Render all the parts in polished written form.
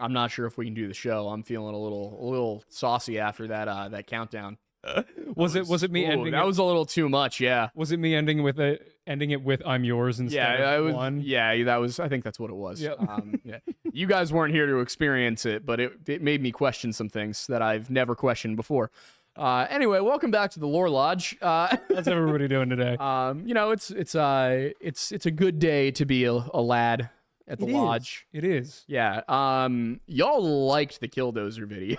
I'm not sure if we can do the show. I'm feeling a little saucy after that countdown. Was it me ending? That was a little too much. Yeah. Was it me ending it with "I'm yours" instead Yeah, I of was. one? Yeah, that was. I think that's what it was. Yep. Yeah. You guys weren't here to experience it, but it made me question some things that I've never questioned before. Anyway, welcome back to the Lore Lodge. How's everybody doing today? It's a good day to be a lad at the lodge. It is. Yeah. Y'all liked the Killdozer video.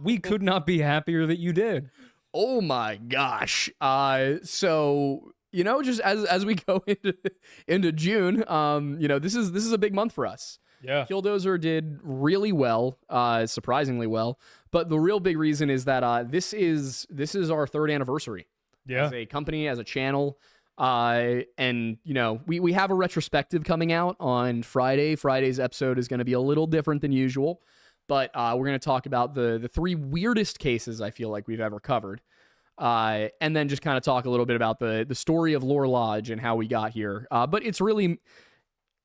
We could not be happier that you did. Oh my gosh. So just as we go into June, this is a big month for us. Yeah. Killdozer did really well, surprisingly well. But the real big reason is that this is our third anniversary. Yeah. As a company, as a channel. And we have a retrospective coming out on Friday. Friday's episode is going to be a little different than usual, but we're going to talk about the three weirdest cases I feel like we've ever covered. And then just kind of talk a little bit about the story of Lore Lodge and how we got here. But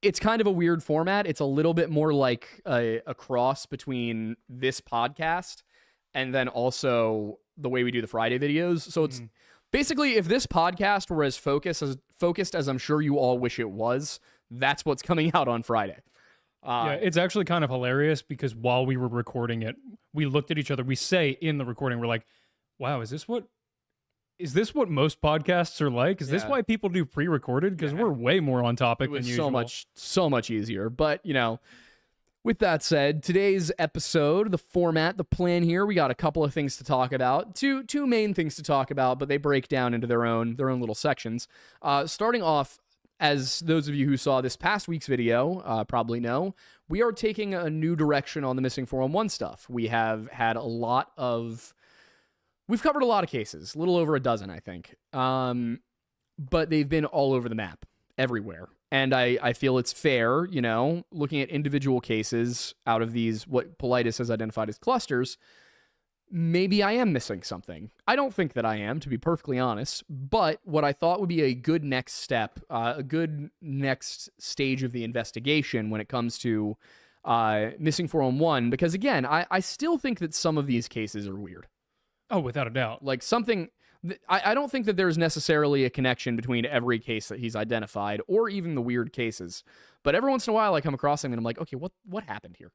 it's kind of a weird format. It's a little bit more like a cross between this podcast and then also the way we do the Friday videos. So it's basically, if this podcast were as focused as I'm sure you all wish it was, that's what's coming out on Friday. Yeah, it's actually kind of hilarious because while we were recording it, we looked at each other. We say in the recording, we're like, wow, is this what most podcasts are like? Is this why people do pre-recorded? Because we're way more on topic than usual. So much easier. But, with that said, today's episode, the format, the plan here, we got a couple of things to talk about. Two main things to talk about, but they break down into their own little sections. Starting off, as those of you who saw this past week's video probably know, we are taking a new direction on the Missing 411 stuff. We've covered a lot of cases, a little over a dozen, I think. But they've been all over the map, everywhere. And I feel it's fair, looking at individual cases out of these, what Politis has identified as clusters, maybe I am missing something. I don't think that I am, to be perfectly honest, but what I thought would be a good next step, a good next stage of the investigation when it comes to Missing 411, because again, I still think that some of these cases are weird. Oh, without a doubt. Like something... I don't think that there's necessarily a connection between every case that he's identified or even the weird cases. But every once in a while, I come across them and I'm like, okay, what happened here?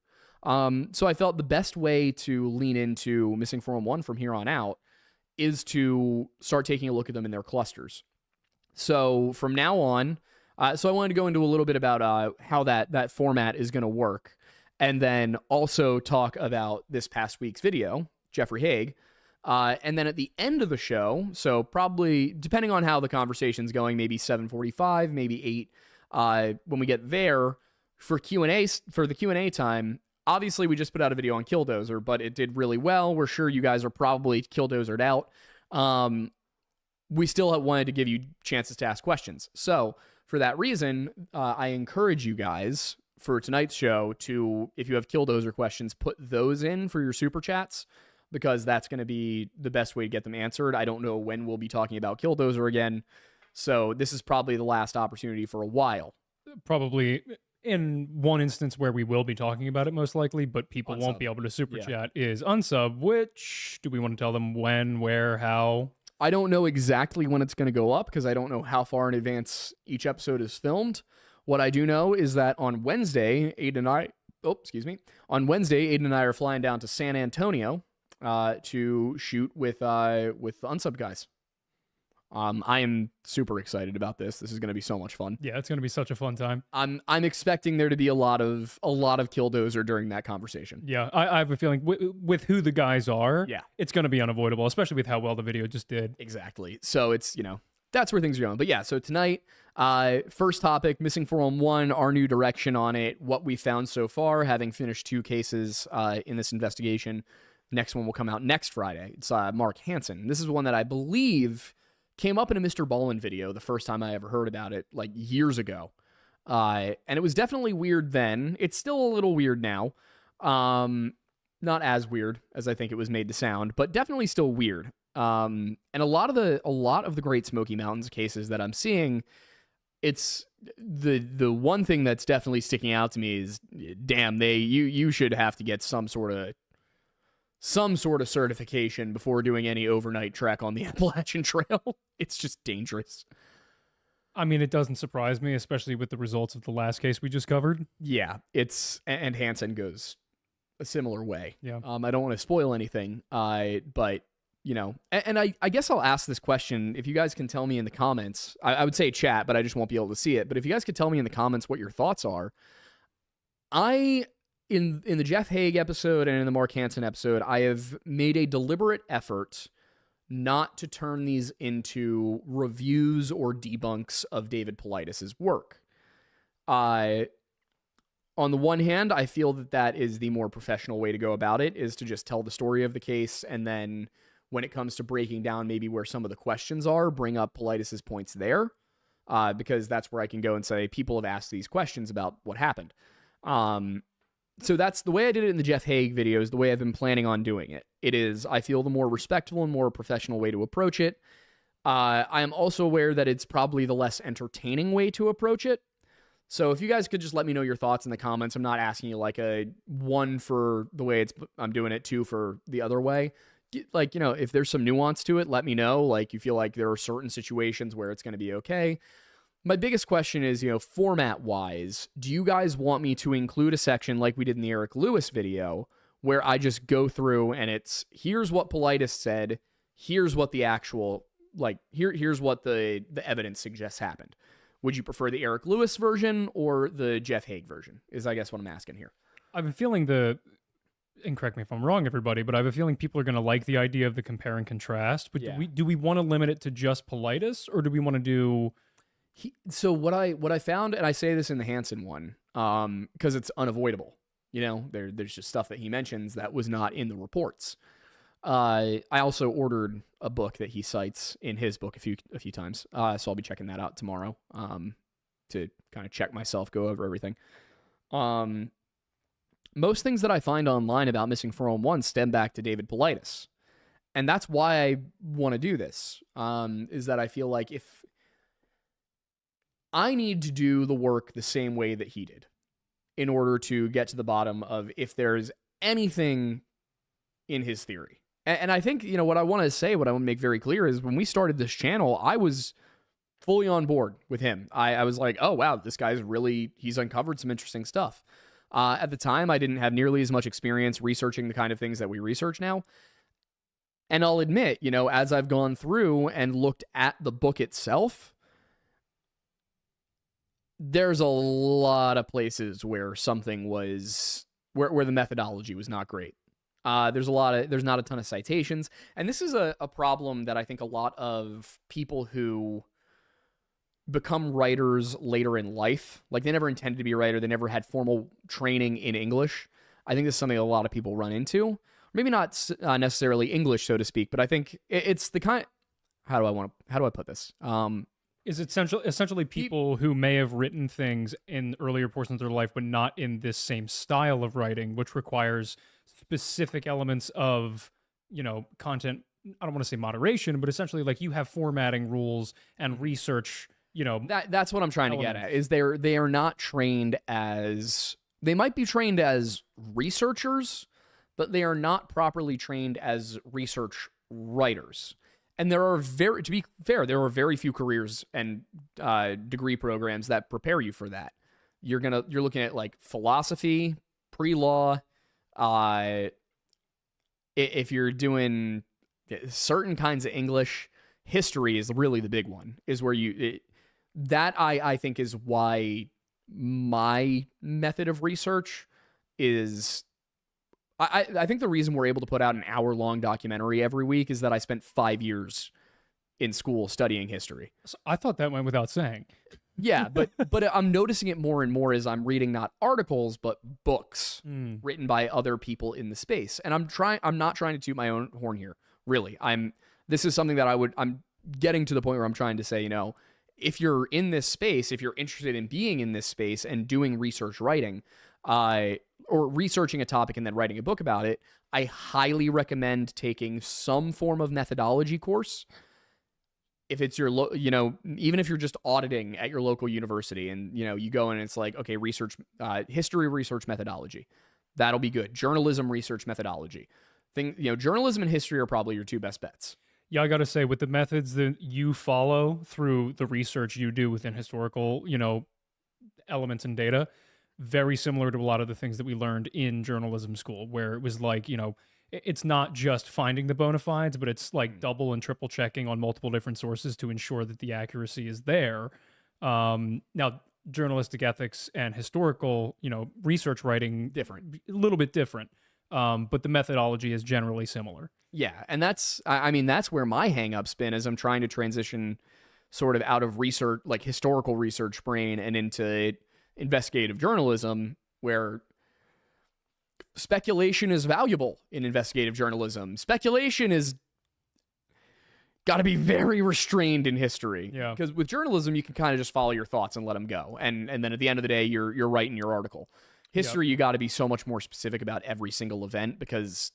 So I felt the best way to lean into Missing 411 from here on out is to start taking a look at them in their clusters. So from now on, so I wanted to go into a little bit about how that format is going to work. And then also talk about this past week's video, Jeffrey Haig. And then at the end of the show, so probably depending on how the conversation's going, maybe 7:45, maybe 8. When we get there for the Q&A time, obviously we just put out a video on Killdozer, but it did really well. We're sure you guys are probably Killdozered out. We still wanted to give you chances to ask questions. So for that reason, I encourage you guys for tonight's show to, if you have Killdozer questions, put those in for your super chats, because that's going to be the best way to get them answered. I don't know when we'll be talking about Killdozer again, so this is probably the last opportunity for a while. Probably in one instance where we will be talking about it most likely, but people won't be able to super chat is unsub, which, do we want to tell them when, where, how? I don't know exactly when it's going to go up because I don't know how far in advance each episode is filmed. What I do know is that on Wednesday, Aiden and I are flying down to San Antonio to shoot with the unsub guys. I am super excited about this. This is going to be so much fun. Yeah, it's going to be such a fun time. I'm expecting there to be a lot of Killdozer during that conversation. Yeah, I have a feeling with who the guys are, it's going to be unavoidable, especially with how well the video just did. Exactly. So it's, that's where things are going. But yeah, so tonight, first topic, Missing 411, our new direction on it, what we found so far, having finished 2 cases in this investigation. Next one will come out next Friday. It's Mark Hansen. This is one that I believe came up in a Mr. Ballin video the first time I ever heard about it, like years ago. And it was definitely weird then. It's still a little weird now. Not as weird as I think it was made to sound, but definitely still weird. And a lot of the Great Smoky Mountains cases that I'm seeing, it's the one thing that's definitely sticking out to me is, damn, you should have to get some sort of certification before doing any overnight trek on the Appalachian Trail. It's just dangerous. I mean, it doesn't surprise me, especially with the results of the last case we just covered. Yeah, and Hansen goes a similar way. Yeah. I don't want to spoil anything, but and I guess I'll ask this question. If you guys can tell me in the comments, I would say chat, but I just won't be able to see it. But if you guys could tell me in the comments what your thoughts are, in the Jeff Haig episode and in the Mark Hansen episode, I have made a deliberate effort not to turn these into reviews or debunks of David Paulides' work. On the one hand, I feel that is the more professional way to go about it, is to just tell the story of the case, and then when it comes to breaking down maybe where some of the questions are, bring up Paulides' points there, because that's where I can go and say, people have asked these questions about what happened. So that's the way I did it in the Jeff Haig videos, the way I've been planning on doing it. It is, I feel, the more respectful and more professional way to approach it. I am also aware that it's probably the less entertaining way to approach it. So if you guys could just let me know your thoughts in the comments. I'm not asking you like a 1 for the way I'm doing it, 2 for the other way. Like, if there's some nuance to it, let me know. Like, you feel like there are certain situations where it's going to be okay. My biggest question is, format-wise, do you guys want me to include a section like we did in the Eric Lewis video where I just go through and it's, here's what Paulides said, here's what the actual, here's what the evidence suggests happened. Would you prefer the Eric Lewis version or the Jeff Haig version, is I guess what I'm asking here. I've been feeling and correct me if I'm wrong, everybody, but I have a feeling people are going to like the idea of the compare and contrast. But Yeah. do we want to limit it to just Paulides, or do we want to do... So what I found, and I say this in the Hansen one, because it's unavoidable. There's just stuff that he mentions that was not in the reports. I also ordered a book that he cites in his book a few times, so I'll be checking that out tomorrow to kind of check myself, go over everything. Most things that I find online about Missing 411 stem back to David Paulides, and that's why I want to do this. Is that I feel like if I need to do the work the same way that he did in order to get to the bottom of if there's anything in his theory. And I think, what I want to say, what I want to make very clear is when we started this channel, I was fully on board with him. I was like, oh, wow, this guy's he's uncovered some interesting stuff. At the time, I didn't have nearly as much experience researching the kind of things that we research now. And I'll admit, as I've gone through and looked at the book itself, there's a lot of places where something was where the methodology was not great. There's not a ton of citations, and this is a problem that I think a lot of people who become writers later in life, like they never intended to be a writer, they never had formal training in English. I think this is something a lot of people run into. Maybe not necessarily English, so to speak, but I think it's the kind. How do I put this? Is it essentially people who may have written things in earlier portions of their life, but not in this same style of writing, which requires specific elements of, content. I don't want to say moderation, but essentially like you have formatting rules and research, That's what I'm trying to get at, is they are not trained as, they might be trained as researchers, but they are not properly trained as research writers. And to be fair, there are very few careers and degree programs that prepare you for that. You're looking at like philosophy, pre-law. If you're doing certain kinds of English, history is really the big one. Is where I think is why my method of research is. I think the reason we're able to put out an hour-long documentary every week is that I spent 5 years in school studying history. So I thought that went without saying. Yeah, but I'm noticing it more and more as I'm reading not articles but books written by other people in the space. And I'm not trying to toot my own horn here. Really. This is something that I'm getting to the point where I'm trying to say, if you're in this space, if you're interested in being in this space and doing research writing, or researching a topic and then writing a book about it, I highly recommend taking some form of methodology course. if it's your, even if you're just auditing at your local university and, you go in and it's like, okay, history research methodology, that'll be good. Journalism research methodology. Journalism and history are probably your two best bets. Yeah, I got to say, with the methods that you follow through the research you do within historical, elements and data, very similar to a lot of the things that we learned in journalism school, where it was like, it's not just finding the bona fides, but it's like double and triple checking on multiple different sources to ensure that the accuracy is there. Now, journalistic ethics and historical, research writing, Different. A little bit different, but the methodology is generally similar. Yeah, and that's where my hang-up's been as I'm trying to transition sort of out of research, like historical research brain, and into investigative journalism, where speculation is valuable in investigative journalism. Speculation is got to be very restrained in history. Yeah. Because with journalism, you can kind of just follow your thoughts and let them go. And then at the end of the day, you're writing your article. History, You got to be so much more specific about every single event, because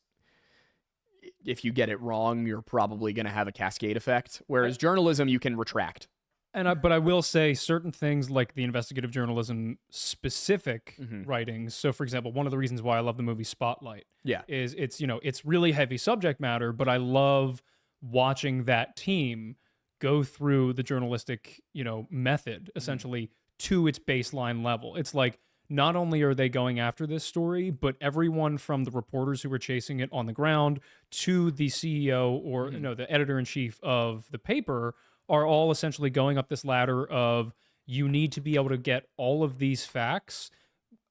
if you get it wrong, you're probably going to have a cascade effect. Whereas journalism, you can retract. But I will say certain things like the investigative journalism specific writings. So, for example, one of the reasons why I love the movie Spotlight, is it's really heavy subject matter, but I love watching that team go through the journalistic method essentially to its baseline level. It's like, not only are they going after this story, but everyone from the reporters who were chasing it on the ground to the CEO or the editor-in-chief of the paper are all essentially going up this ladder of, you need to be able to get all of these facts,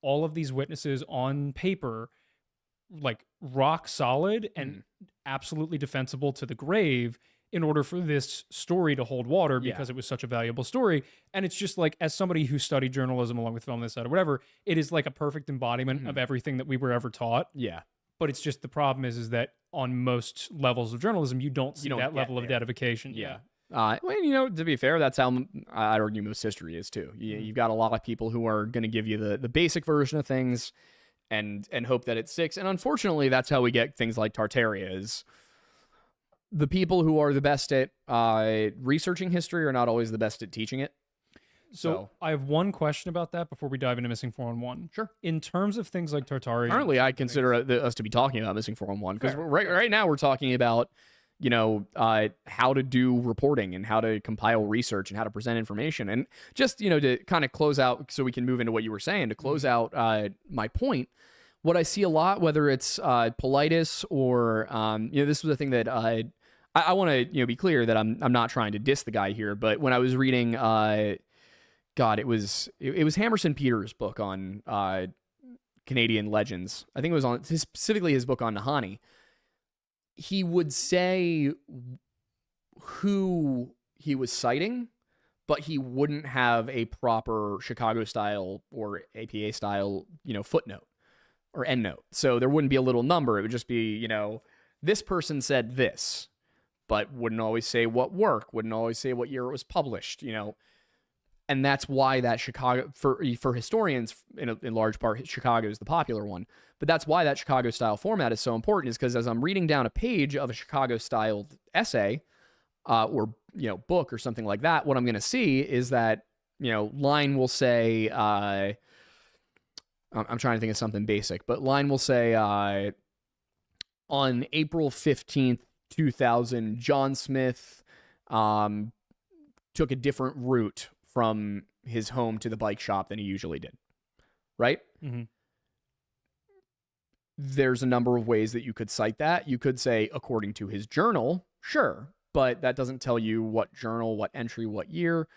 all of these witnesses on paper, like rock solid and absolutely defensible to the grave, in order for this story to hold water, because it was such a valuable story. And it's just like, as somebody who studied journalism along with film this, that, or whatever, it is like a perfect embodiment of everything that we were ever taught. Yeah. But it's just, the problem is that on most levels of journalism, you don't see that level of dedication. Yeah. Well, to be fair, that's how I'd argue most history is too. You've got a lot of people who are going to give you the basic version of things and hope that it sticks. And unfortunately, that's how we get things like Tartaria. Is the people who are the best at researching history are not always the best at teaching it. So I have one question about that before we dive into Missing 411. Sure. In terms of things like Tartaria, currently I consider us to be talking about Missing 411, because right now we're talking about how to do reporting and how to compile research and how to present information. And just to kind of close out, so we can move into what you were saying, to close out my point. What I see a lot, whether it's Politis or this was a thing that I want to be clear that I'm not trying to diss the guy here, but when I was reading it was Hammerson Peters' book on Canadian legends. I think it was specifically his book on Nahanni. He would say who he was citing, but he wouldn't have a proper Chicago style or APA style footnote or endnote. So there wouldn't be a little number. It would just be this person said this, but wouldn't always say what work, wouldn't always say what year it was published, And that's why that Chicago, for historians, in large part, Chicago is the popular one. But that's why that Chicago style format is so important, is because as I'm reading down a page of a Chicago style essay or book or something like that, what I'm going to see is that line will say, I'm trying to think of something basic, but line will say on April 15th, 2000, John Smith took a different route from his home to the bike shop than he usually did, right? Mm-hmm. There's a number of ways that you could cite that. You could say, according to his journal, sure, but that doesn't tell you what journal, what entry, what year.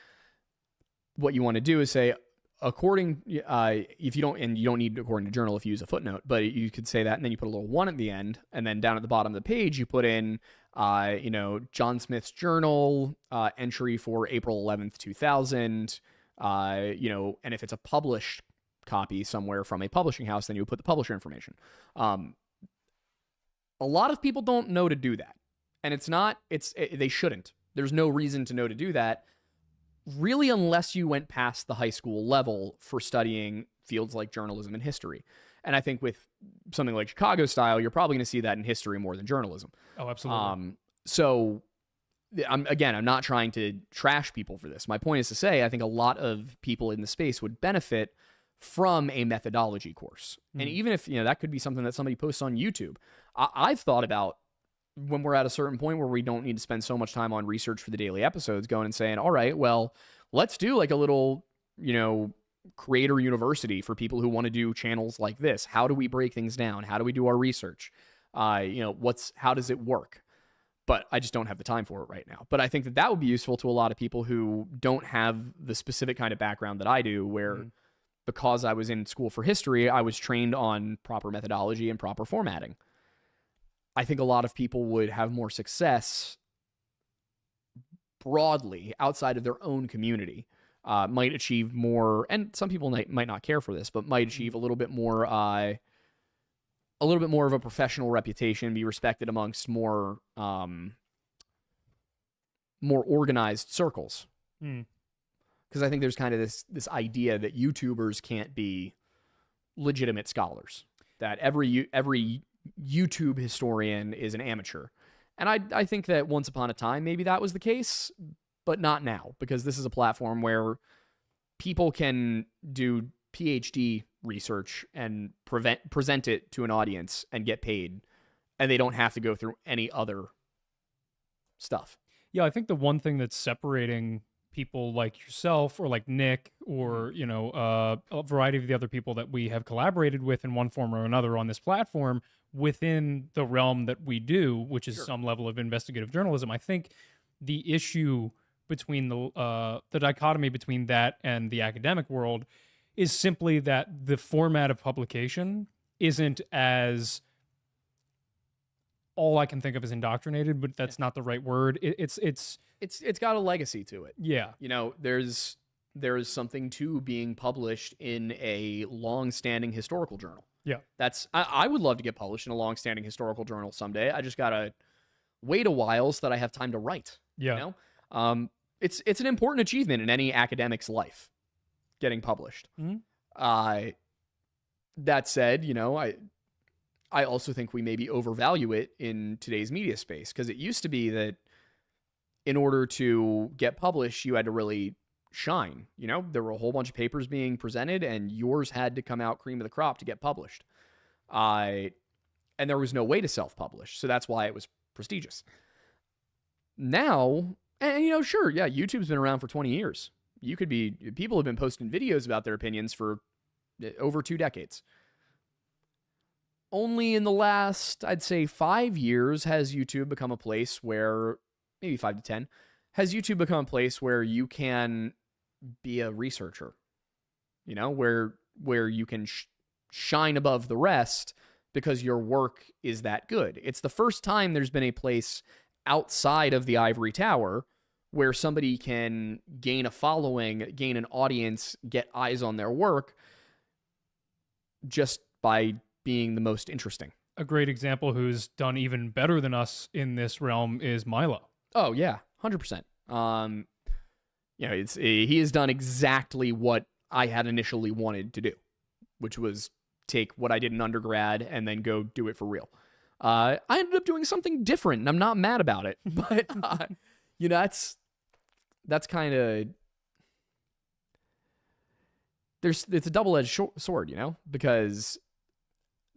What you want to do is say, according, if you don't, and you don't need according to journal if you use a footnote, but you could say that, and then you put a little one at the end, and then down at the bottom of the page, you put in, John Smith's journal, entry for April 11th, 2000, and if it's a published copy somewhere from a publishing house, then you would put the publisher information. A lot of people don't know to do that, and they shouldn't. There's no reason to know to do that, really, unless you went past the high school level for studying fields like journalism and history. And I think with something like Chicago style, you're probably going to see that in history more than journalism. Oh, absolutely. So I'm not trying to trash people for this. My point is to say I think a lot of people in the space would benefit from a methodology course. And even if, that could be something that somebody posts on YouTube. I've thought about when we're at a certain point where we don't need to spend so much time on research for the daily episodes, going and saying, all right, well, let's do like a little, creator university for people who want to do channels like this. How do we break things down? How do we do our research? How does it work? But I just don't have the time for it right now. But I think that would be useful to a lot of people who don't have the specific kind of background that I do, where because I was in school for history, I was trained on proper methodology and proper formatting. I think a lot of people would have more success broadly outside of their own community, might achieve more, and some people might not care for this, but might achieve a little bit more of a professional reputation, be respected amongst more organized circles. Because I think there's kind of this idea that YouTubers can't be legitimate scholars, that every YouTube historian is an amateur. And I think that once upon a time, maybe that was the case, but not now, because this is a platform where people can do PhD research and present it to an audience and get paid, and they don't have to go through any other stuff. Yeah, I think the one thing that's separating people like yourself or like Nick or, a variety of the other people that we have collaborated with in one form or another on this platform within the realm that we do, which is some level of investigative journalism, I think the issue between the dichotomy between that and the academic world is simply that the format of publication isn't as, all I can think of is indoctrinated, but that's not the right word. It's got a legacy to it. Yeah. There is something to being published in a long-standing historical journal. Yeah. I would love to get published in a long-standing historical journal someday. I just gotta wait a while so that I have time to write. Yeah. It's an important achievement in any academic's life, getting published. That said, I also think we maybe overvalue it in today's media space, because it used to be that in order to get published, you had to really shine. There were a whole bunch of papers being presented, and yours had to come out cream of the crop to get published. And there was no way to self-publish, so that's why it was prestigious. Now, and sure, yeah, YouTube's been around for 20 years. People have been posting videos about their opinions for over 2 decades. Only in the last, I'd say, 5 years has YouTube become a place where, maybe 5 to 10, has YouTube become a place where you can be a researcher, where you can shine above the rest because your work is that good. It's the first time there's been a place outside of the ivory tower where somebody can gain a following, gain an audience, get eyes on their work just by being the most interesting. A great example who's done even better than us in this realm is Milo. Oh yeah, 100%. He has done exactly what I had initially wanted to do, which was take what I did in undergrad and then go do it for real. I ended up doing something different, and I'm not mad about it. But that's kind of it's a double-edged sword, because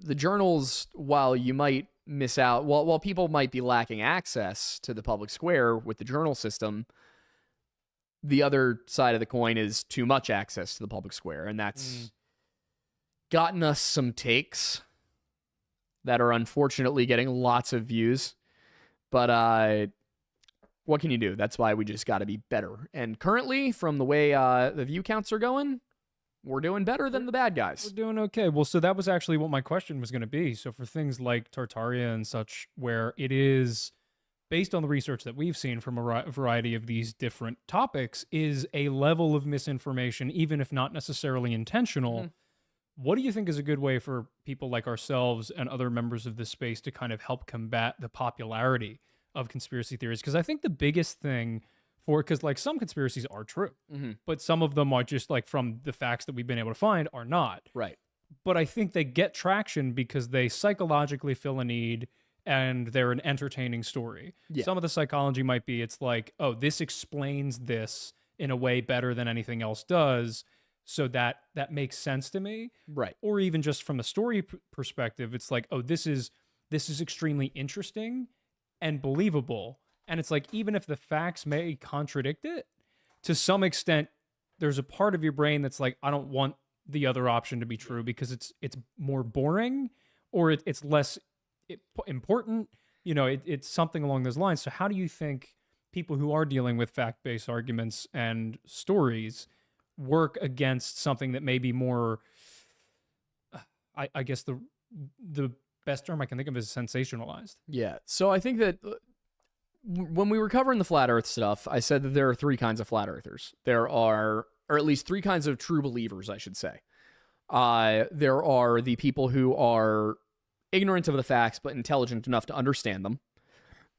the journals, while you might miss out, while people might be lacking access to the public square with the journal system, the other side of the coin is too much access to the public square, and that's gotten us some takes that are unfortunately getting lots of views. But what can you do? That's why we just got to be better. And currently, from the way the view counts are going, we're doing better than the bad guys. We're doing okay. Well, so that was actually what my question was going to be. So for things like Tartaria and such, where it is based on the research that we've seen from a variety of these different topics, is a level of misinformation, even if not necessarily intentional. What do you think is a good way for people like ourselves and other members of this space to kind of help combat the popularity of conspiracy theories? Because I think the biggest thing because like some conspiracies are true, but some of them are just like, from the facts that we've been able to find, are not. Right. But I think they get traction because they psychologically fill a need, and they're an entertaining story. Yeah. Some of the psychology might be it's like, oh, this explains this in a way better than anything else does, so that makes sense to me. Right. Or even just from a story perspective, it's like, oh, this is extremely interesting and believable. And it's like, even if the facts may contradict it, to some extent, there's a part of your brain that's like, I don't want the other option to be true because it's more boring, or it's less important. You know, it's something along those lines. So how do you think people who are dealing with fact-based arguments and stories work against something that may be more, I guess the best term I can think of is sensationalized? Yeah. So I think that when we were covering the flat earth stuff, I said that there are 3 kinds of flat earthers. There are, or at least 3 kinds of true believers, I should say. There are the people who are ignorant of the facts, but intelligent enough to understand them.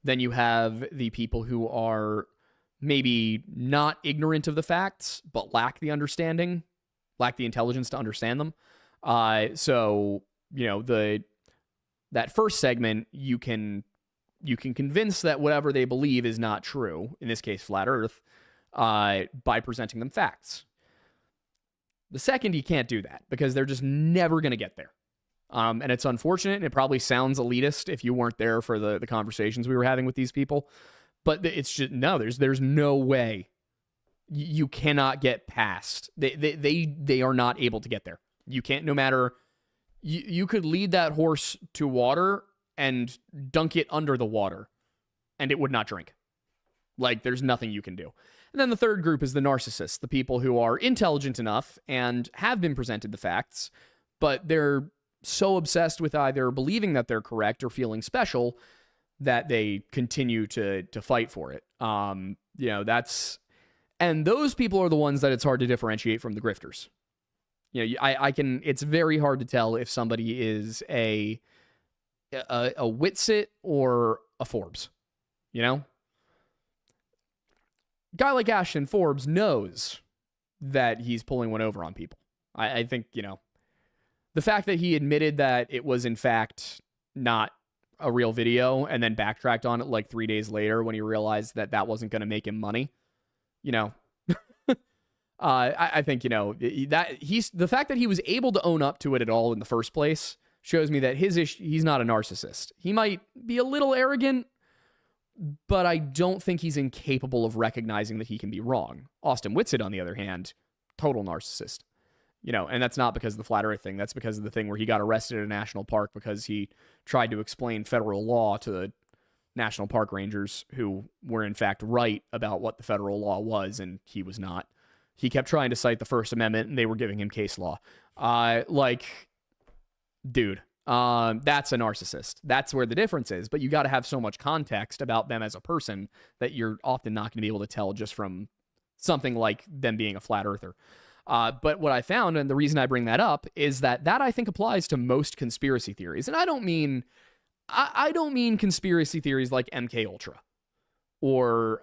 Then you have the people who are maybe not ignorant of the facts, but lack the understanding, lack the intelligence to understand them. So, you know, that first segment, you can convince that whatever they believe is not true, in this case, flat earth, by presenting them facts. The second, you can't do that because they're just never going to get there. And it's unfortunate, and it probably sounds elitist if you weren't there for the conversations we were having with these people. But it's just, no, there's no way. You cannot get past. They are not able to get there. You can't, no matter, you could lead that horse to water and dunk it under the water, and it would not drink. Like, there's nothing you can do. And then the third group is the narcissists, the people who are intelligent enough and have been presented the facts, but they're so obsessed with either believing that they're correct or feeling special that they continue to fight for it. You know, and those people are the ones that it's hard to differentiate from the grifters. You know, it's very hard to tell if somebody is a Witsit or a Forbes, you know? Guy like Ashton Forbes knows that he's pulling one over on people. I think, you know, the fact that he admitted that it was in fact not a real video and then backtracked on it like 3 days later when he realized that wasn't going to make him money, you know, I think, you know, that the fact that he was able to own up to it at all in the first place shows me that he's not a narcissist. He might be a little arrogant, but I don't think he's incapable of recognizing that he can be wrong. Austin Whitsitt, on the other hand, total narcissist. You know, and that's not because of the flat earth thing. That's because of the thing where he got arrested at a national park because he tried to explain federal law to the national park rangers who were in fact right about what the federal law was, and he was not. He kept trying to cite the First Amendment, and they were giving him case law. Dude, that's a narcissist. That's where the difference is. But you got to have so much context about them as a person that you're often not going to be able to tell just from something like them being a flat earther. But what I found, and the reason I bring that up, is that I think applies to most conspiracy theories. And I don't mean conspiracy theories like MK Ultra or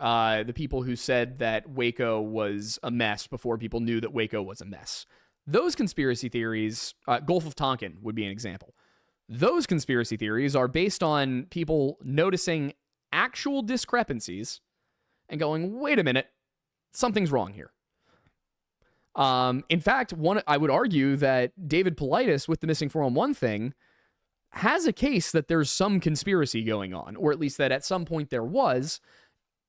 the people who said that Waco was a mess before people knew that Waco was a mess. Those conspiracy theories, Gulf of Tonkin would be an example. Those conspiracy theories are based on people noticing actual discrepancies and going, wait a minute, something's wrong here. In fact, I would argue that David Paulides with the missing 411 thing has a case that there's some conspiracy going on, or at least that at some point there was,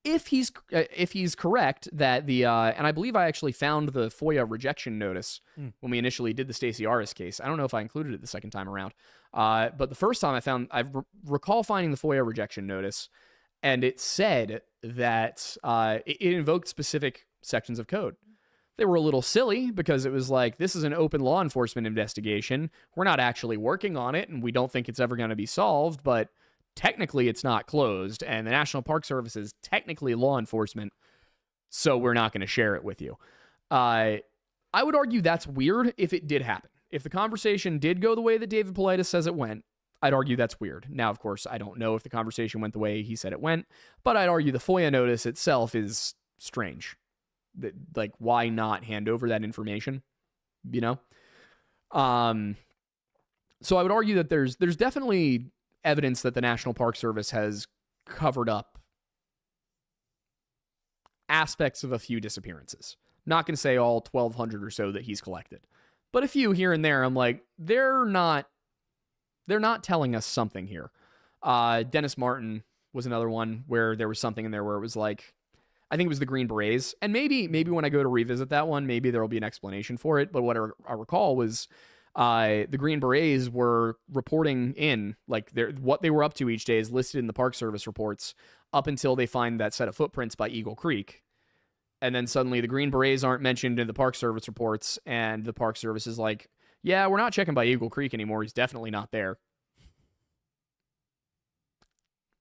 if he's correct that and I believe I actually found the FOIA rejection notice when we initially did the Stacey Aris case. I don't know if I included it the second time around, but the first time I recall finding the FOIA rejection notice, and it said that it invoked specific sections of code. They were a little silly because it was like, this is an open law enforcement investigation. We're not actually working on it, and we don't think it's ever going to be solved, but technically it's not closed, and the National Park Service is technically law enforcement, so we're not going to share it with you. I would argue that's weird if it did happen. If the conversation did go the way that David Paulides says it went, I'd argue that's weird. Now, of course, I don't know if the conversation went the way he said it went, but I'd argue the FOIA notice itself is strange. Like, why not hand over that information? You know? So I would argue that there's definitely evidence that the National Park Service has covered up aspects of a few disappearances. Not going to say all 1,200 or so that he's collected, but a few here and there. I'm like, they're not telling us something here. Dennis Martin was another one where there was something in there where it was like, I think it was the Green Berets. And maybe when I go to revisit that one, maybe there'll be an explanation for it. But what I recall was the Green Berets were reporting in, like, what they were up to each day is listed in the Park Service reports up until they find that set of footprints by Eagle Creek. And then suddenly the Green Berets aren't mentioned in the Park Service reports. And the Park Service is like, yeah, we're not checking by Eagle Creek anymore. He's definitely not there.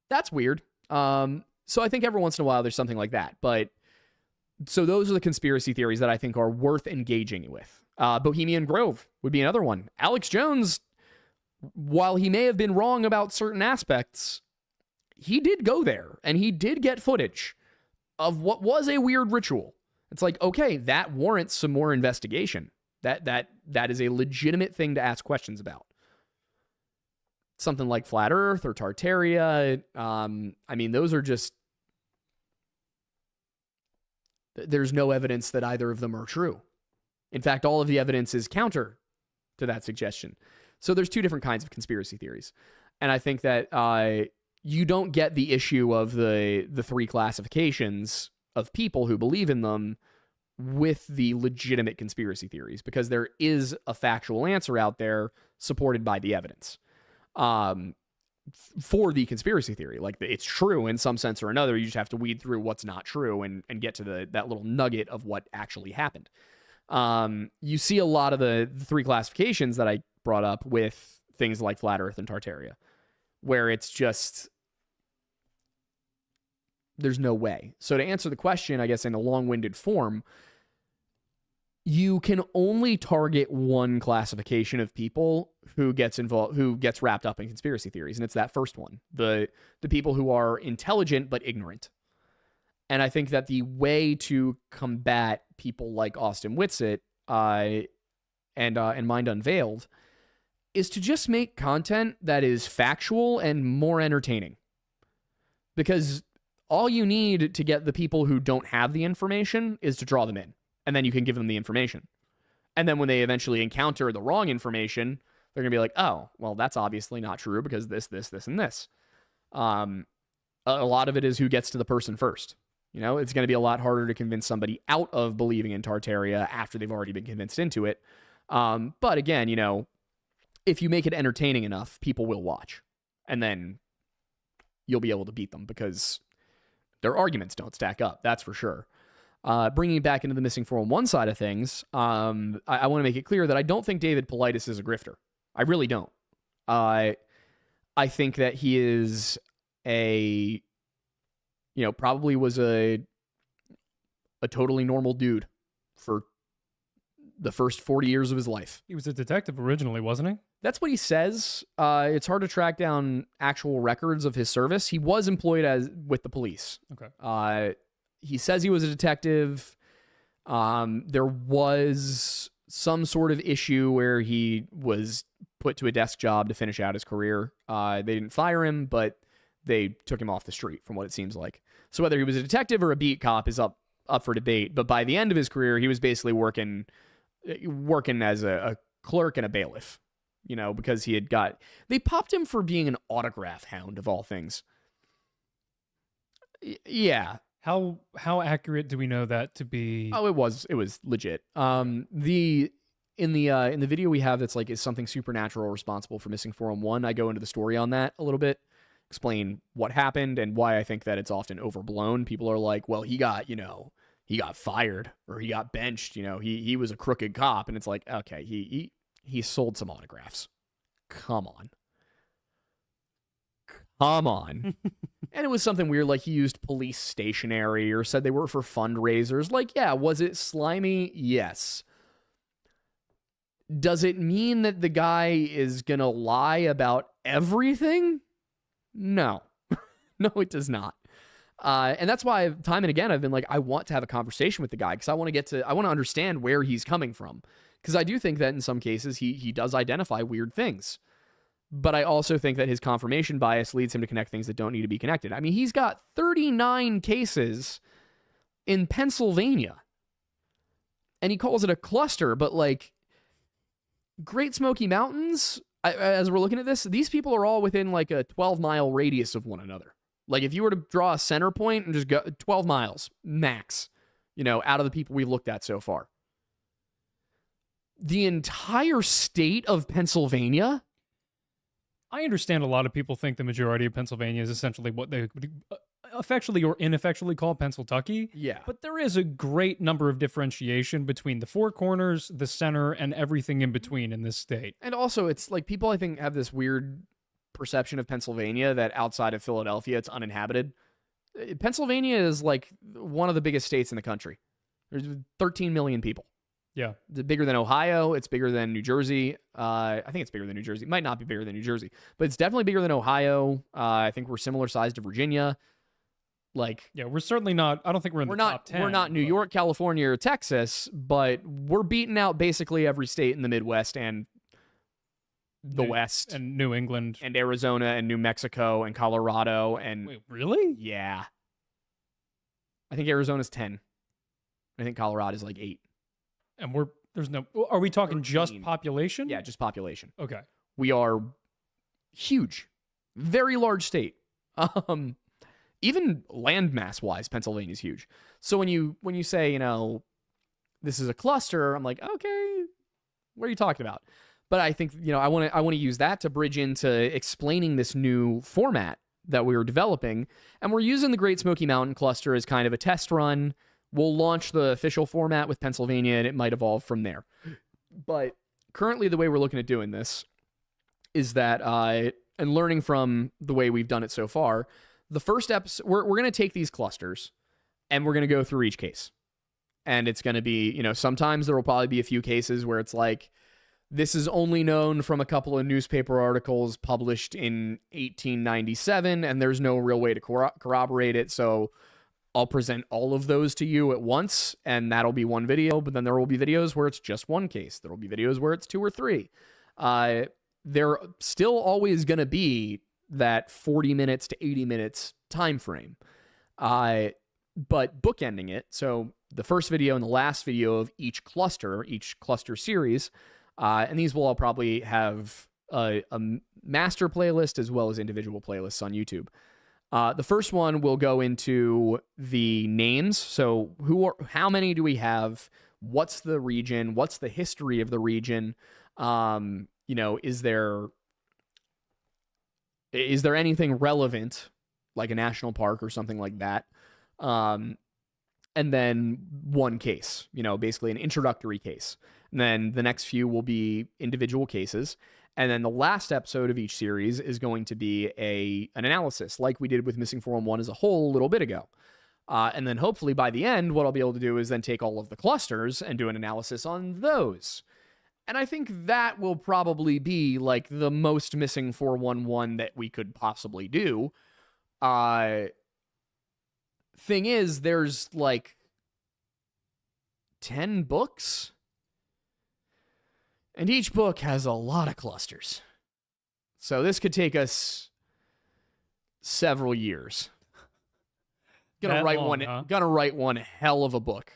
That's weird. So I think every once in a while there's something like that. But so those are the conspiracy theories that I think are worth engaging with. Bohemian Grove would be another one. Alex Jones, while he may have been wrong about certain aspects, he did go there and he did get footage of what was a weird ritual. It's like, okay, that warrants some more investigation. That is a legitimate thing to ask questions about. Something like Flat Earth or Tartaria. I mean, those are just... There's no evidence that either of them are true. In fact, all of the evidence is counter to that suggestion. So there's two different kinds of conspiracy theories. And I think that you don't get the issue of the three classifications of people who believe in them with the legitimate conspiracy theories, because there is a factual answer out there supported by the evidence. For the conspiracy theory, like, it's true in some sense or another. You just have to weed through what's not true and get to that little nugget of what actually happened. You see a lot of the three classifications that I brought up with things like Flat Earth and Tartaria, where it's just, there's no way. So to answer the question, I guess in a long-winded form, you can only target one classification of people who gets involved, who gets wrapped up in conspiracy theories, and it's that first one, the people who are intelligent but ignorant. And I think that the way to combat people like Austin Whitsitt and Mind Unveiled is to just make content that is factual and more entertaining. Because all you need to get the people who don't have the information is to draw them in. And then you can give them the information. And then when they eventually encounter the wrong information, they're going to be like, oh, well, that's obviously not true because this, and this. A lot of it is who gets to the person first. You know, it's going to be a lot harder to convince somebody out of believing in Tartaria after they've already been convinced into it. But again, you know, if you make it entertaining enough, people will watch. And then you'll be able to beat them because their arguments don't stack up. That's for sure. Bringing it back into the Missing 411 side of things, I want to make it clear that I don't think David Paulides is a grifter. I really don't. I think that he is probably was a totally normal dude for the first 40 years of his life. He was a detective originally, wasn't he? That's what he says. It's hard to track down actual records of his service. He was employed with the police. Okay. He says he was a detective. There was some sort of issue where he was put to a desk job to finish out his career. They didn't fire him, but they took him off the street, from what it seems like. So whether he was a detective or a beat cop is up for debate. But by the end of his career, he was basically working as a clerk and a bailiff, you know, because they popped him for being an autograph hound of all things. Yeah. How accurate do we know that to be? Oh, it was legit. In the video we have that's like, is something supernatural responsible for missing 411? I go into the story on that a little bit, explain what happened and why I think that it's often overblown. People are like, well, he got fired or he got benched. You know, he was a crooked cop, and it's like, okay, he sold some autographs. Come on. And it was something weird, like he used police stationery or said they were for fundraisers. Like, yeah, was it slimy? Yes. Does it mean that the guy is going to lie about everything? No. No, it does not. And that's why time and again, I've been like, I want to have a conversation with the guy because I want to understand where he's coming from. Because I do think that in some cases he does identify weird things. But I also think that his confirmation bias leads him to connect things that don't need to be connected. I mean, he's got 39 cases in Pennsylvania. And he calls it a cluster, but like Great Smoky Mountains, as we're looking at this, these people are all within like a 12-mile radius of one another. Like if you were to draw a center point and just go 12 miles max, out of the people we've looked at so far. The entire state of Pennsylvania. I understand a lot of people think the majority of Pennsylvania is essentially what they affectionately or ineffectually call Pennsyltucky. Yeah. But there is a great number of differentiation between the Four Corners, the center, and everything in between in this state. And also, it's like people, I think, have this weird perception of Pennsylvania that outside of Philadelphia, it's uninhabited. Pennsylvania is like one of the biggest states in the country. There's 13 million people. Yeah. It's bigger than Ohio. It's bigger than New Jersey. I think it's bigger than New Jersey. It might not be bigger than New Jersey, but it's definitely bigger than Ohio. I think we're similar sized to Virginia. Like, yeah, we're certainly not. I don't think we're in the top 10. We're not New York, California, or Texas, but we're beating out basically every state in the Midwest and the West. And New England. And Arizona and New Mexico and Colorado. And wait, really? Yeah. I think Arizona's 10. I think Colorado is like 8. And are we talking 13. just population? Yeah, just population. Okay. We are huge. Very large state. Even landmass wise, Pennsylvania is huge. So when you say, this is a cluster, I'm like, okay, what are you talking about? But I think, I want to use that to bridge into explaining this new format that we were developing. And we're using the Great Smoky Mountain cluster as kind of a test run. We'll launch the official format with Pennsylvania, and it might evolve from there. But currently, the way we're looking at doing this is that, and learning from the way we've done it so far, the first episode, we're going to take these clusters, and we're going to go through each case. And it's going to be, sometimes there will probably be a few cases where it's like, this is only known from a couple of newspaper articles published in 1897, and there's no real way to corroborate it, so I'll present all of those to you at once, and that'll be one video, but then there will be videos where it's just one case. There will be videos where it's 2 or 3. There still always going to be that 40 minutes to 80 minutes time frame. But bookending it, so the first video and the last video of each cluster series, and these will all probably have a master playlist as well as individual playlists on YouTube. The first one will go into the names. So how many do we have? What's the region? What's the history of the region? Is there anything relevant, like a national park or something like that? And then one case, basically an introductory case. And then the next few will be individual cases. And then the last episode of each series is going to be an analysis, like we did with Missing 411 as a whole a little bit ago. And then hopefully by the end, what I'll be able to do is then take all of the clusters and do an analysis on those. And I think that will probably be like the most Missing 411 that we could possibly do. Thing is, there's like 10 books. And each book has a lot of clusters. So this could take us several years. Gonna write one hell of a book.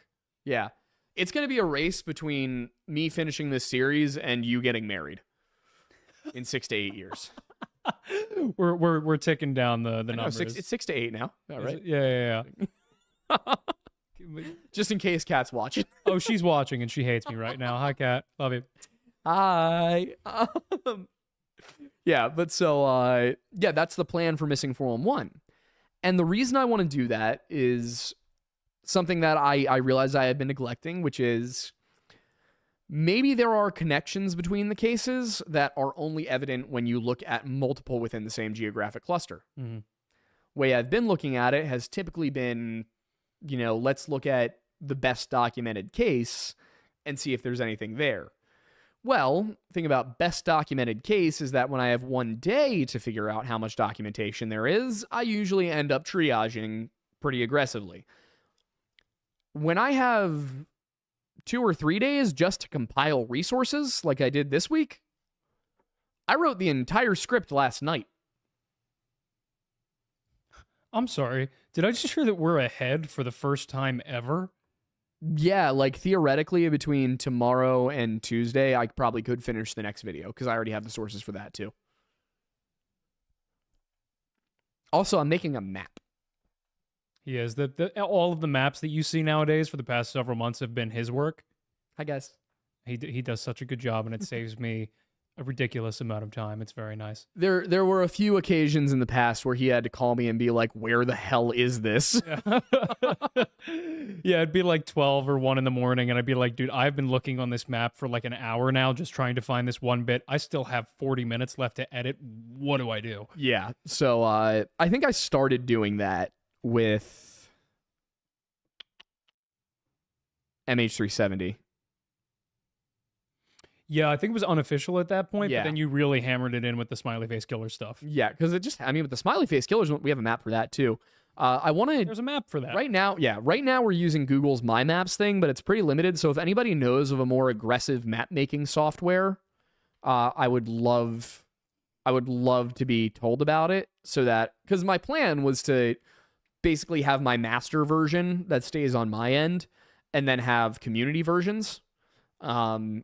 Yeah. It's gonna be a race between me finishing this series and you getting married in 6 to 8 years. We're ticking down the numbers. It's 6 to 8 now. All right. Yeah. Just in case Kat's watching. Oh, she's watching and she hates me right now. Hi, Kat. Love you. Hi. Yeah, but so that's the plan for Missing 411. And the reason I want to do that is something that I realized I had been neglecting, which is maybe there are connections between the cases that are only evident when you look at multiple within the same geographic cluster. Mm-hmm. Way I've been looking at it has typically been, let's look at the best documented case and see if there's anything there. Well, the thing about best documented case is that when I have one day to figure out how much documentation there is, I usually end up triaging pretty aggressively. When I have 2 or 3 days just to compile resources like I did this week, I wrote the entire script last night. I'm sorry. Did I just hear that we're ahead for the first time ever? Yeah, like theoretically between tomorrow and Tuesday, I probably could finish the next video because I already have the sources for that too. Also, I'm making a map. He is. All of the maps that you see nowadays for the past several months have been his work. Hi, guys. He does such a good job, and it saves me a ridiculous amount of time. It's very nice. There were a few occasions in the past where he had to call me and be like, "Where the hell is this?" Yeah. Yeah, it'd be like 12 or 1 in the morning, and I'd be like, dude, I've been looking on this map for like an hour now just trying to find this one bit. I still have 40 minutes left to edit. What do I do? Yeah. So I think I started doing that with MH370. Yeah, I think it was unofficial at that point, Yeah. but then you really hammered it in with the smiley face killer stuff. Yeah, because with the smiley face killers, we have a map for that too. I want to. There's a map for that. Right now, we're using Google's My Maps thing, but it's pretty limited. So if anybody knows of a more aggressive map making software, I would love to be told about it. So that, because my plan was to basically have my master version that stays on my end, and then have community versions. And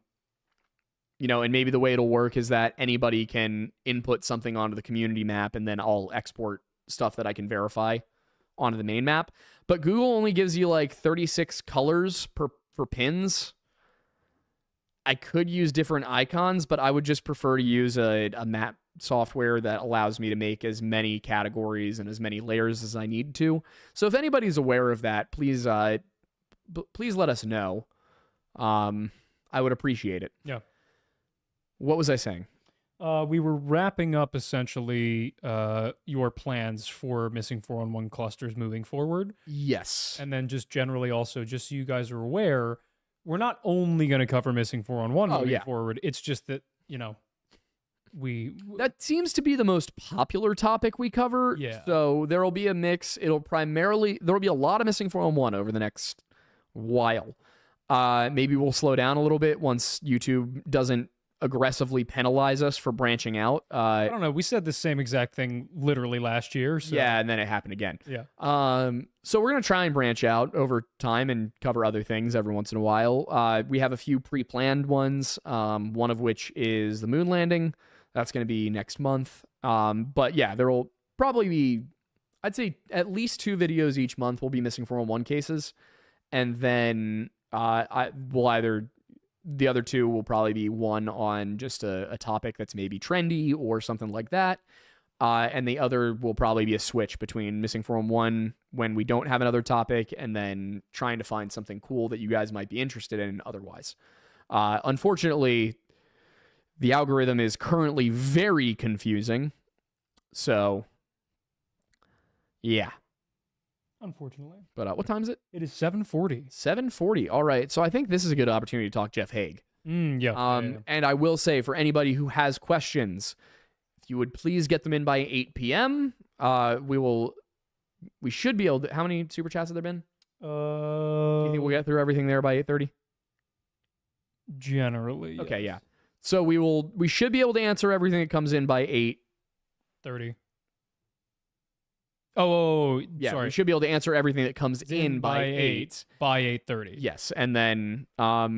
maybe the way it'll work is that anybody can input something onto the community map, and then I'll export stuff that I can verify onto the main map. But Google only gives you like 36 colors for pins. I could use different icons, but I would just prefer to use a map software that allows me to make as many categories and as many layers as I need to. So if anybody's aware of that, please let us know. I would appreciate it. Yeah. What was I saying? We were wrapping up essentially your plans for missing 411 clusters moving forward. Yes. And then just generally also, just so you guys are aware, we're not only going to cover missing 411 moving forward. It's just that, that seems to be the most popular topic we cover. Yeah. So there'll be a mix. There'll be a lot of missing 411 over the next while. Maybe we'll slow down a little bit once YouTube doesn't aggressively penalize us for branching out. I don't know. We said the same exact thing literally last year. So. Yeah, and then it happened again. Yeah. So we're going to try and branch out over time and cover other things every once in a while. We have a few pre-planned ones, one of which is the moon landing. That's going to be next month. But yeah, there will probably be, I'd say at least 2 videos each month will be missing 411 cases. And then the other 2 will probably be one on just a topic that's maybe trendy or something like that. And the other will probably be a switch between missing 411 when we don't have another topic, and then trying to find something cool that you guys might be interested in otherwise. Unfortunately, the algorithm is currently very confusing. So, yeah. Unfortunately. But what time is it? It is 7:40. 7:40. All right. So I think this is a good opportunity to talk Jeff Haig. Yeah. And I will say, for anybody who has questions, if you would please get them in by 8 p.m. We should be able to. How many super chats have there been? Do you think we'll get through everything there by 8:30? Generally. Okay. Yes. Yeah. So we should be able to answer everything that comes in by 8:30. Oh, yeah, sorry. we should be able to answer everything that comes in by 8. By 8:30. Yes, and then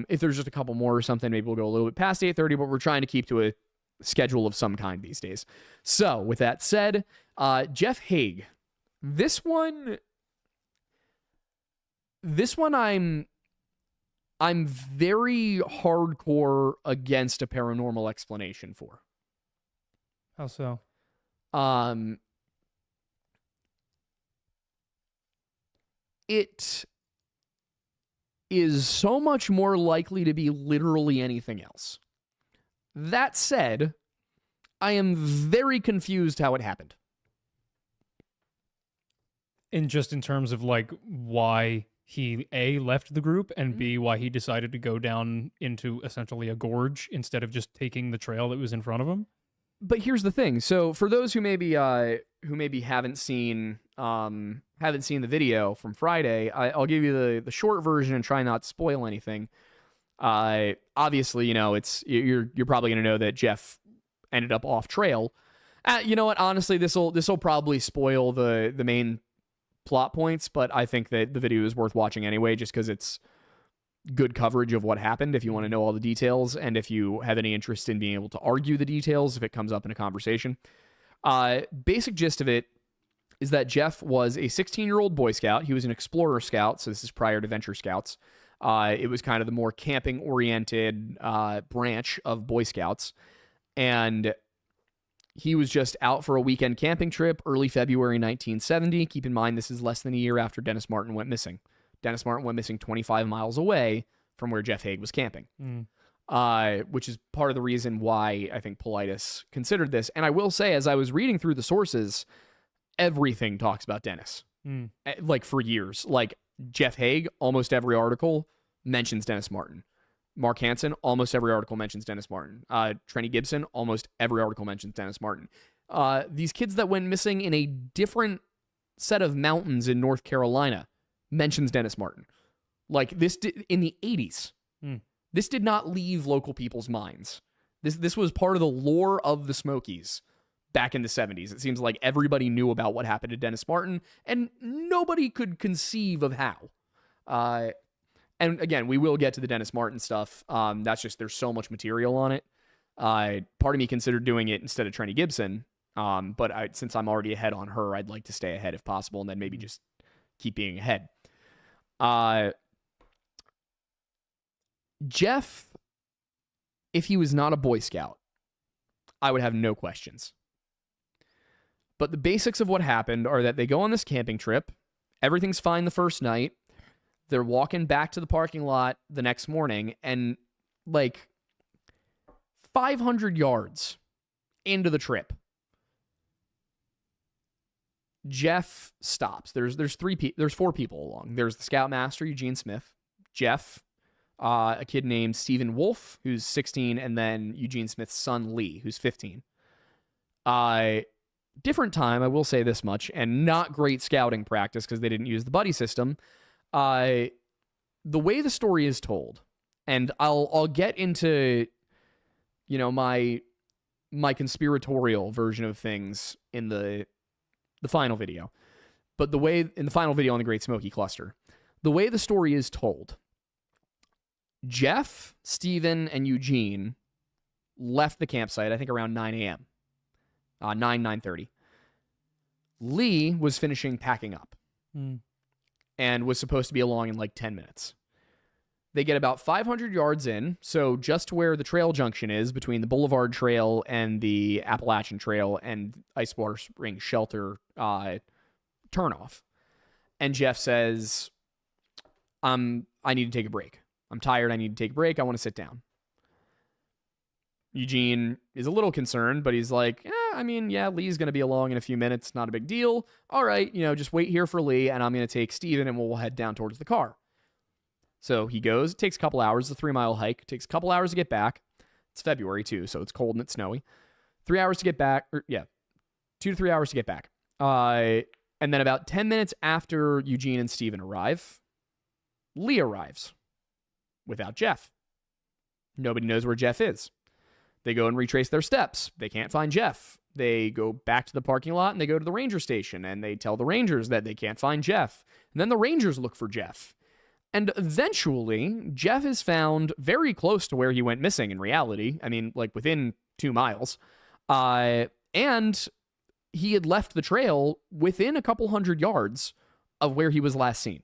if there's just a couple more or something, maybe we'll go a little bit past 8:30, but we're trying to keep to a schedule of some kind these days. So, with that said, Jeff Haig. This one I'm very hardcore against a paranormal explanation for. How so? It is so much more likely to be literally anything else. That said, I am very confused how it happened. In terms of like why he A, left the group, and B, why he decided to go down into essentially a gorge instead of just taking the trail that was in front of him. But here's the thing. So for those who maybe haven't seen the video from Friday, I'll give you the short version and try not to spoil anything. Obviously, you're probably going to know that Jeff ended up off trail. You know what? Honestly, this will probably spoil the main plot points, but I think that the video is worth watching anyway, just because it's good coverage of what happened if you want to know all the details, and if you have any interest in being able to argue the details if it comes up in a conversation. Basic gist of it is that Jeff was a 16-year-old Boy Scout. He was an Explorer Scout, so this is prior to Venture Scouts. It was kind of the more camping-oriented branch of Boy Scouts, and he was just out for a weekend camping trip early February 1970. Keep in mind, this is less than a year after Dennis Martin went missing. Dennis Martin went missing 25 miles away from where Jeff Haig was camping, which is part of the reason why I think Politis considered this. And I will say, as I was reading through the sources, everything talks about Dennis, like for years. Like Jeff Haig, almost every article mentions Dennis Martin. Mark Hansen, almost every article mentions Dennis Martin. Trenny Gibson, almost every article mentions Dennis Martin. These kids that went missing in a different set of mountains in North Carolina mentions Dennis Martin. Like this in the 80s. This did not leave local people's minds. This was part of the lore of the Smokies back in the 70s. It seems like everybody knew about what happened to Dennis Martin, and nobody could conceive of how. And again, we will get to the Dennis Martin stuff. That's just, there's so much material on it. Part of me considered doing it instead of Trenny Gibson. But since I'm already ahead on her, I'd like to stay ahead if possible, and then maybe just keep being ahead. Jeff, if he was not a Boy Scout, I would have no questions. But the basics of what happened are that they go on this camping trip. Everything's fine the first night. They're walking back to the parking lot the next morning, and like 500 yards into the trip, Jeff stops. There's four people along. There's the Scoutmaster, Eugene Smith, Jeff, a kid named Stephen Wolf, who's 16, and then Eugene Smith's son, Lee, who's 15. Different time, I will say this much, and not great scouting practice because they didn't use the buddy system. The way the story is told, and I'll get into, my conspiratorial version of things in the final video, but in the final video on the Great Smoky Cluster, the way the story is told, Jeff, Steven, and Eugene left the campsite, I think around 9 a.m., 9:30. Lee was finishing packing up. And was supposed to be along in like 10 minutes. They get about 500 yards in, so just where the trail junction is between the Boulevard Trail and the Appalachian Trail and Icewater Springs Shelter turnoff. And Jeff says, I need to take a break. I'm tired. I need to take a break. I want to sit down. Eugene is a little concerned, but he's like, Lee's going to be along in a few minutes. Not a big deal. All right, just wait here for Lee, and I'm going to take Steven, and we'll head down towards the car. So he goes. It takes a couple hours. It's a 3-mile hike. It takes a couple hours to get back. It's February, too, so it's cold and it's snowy. 3 hours to get back. 2 to 3 hours to get back. And then about 10 minutes after Eugene and Steven arrive, Lee arrives without Jeff. Nobody knows where Jeff is. They go and retrace their steps. They can't find Jeff. They go back to the parking lot and they go to the ranger station and they tell the rangers that they can't find Jeff. And then the rangers look for Jeff. And eventually, Jeff is found very close to where he went missing in reality. I mean, like within 2 miles. And he had left the trail within a couple hundred yards of where he was last seen.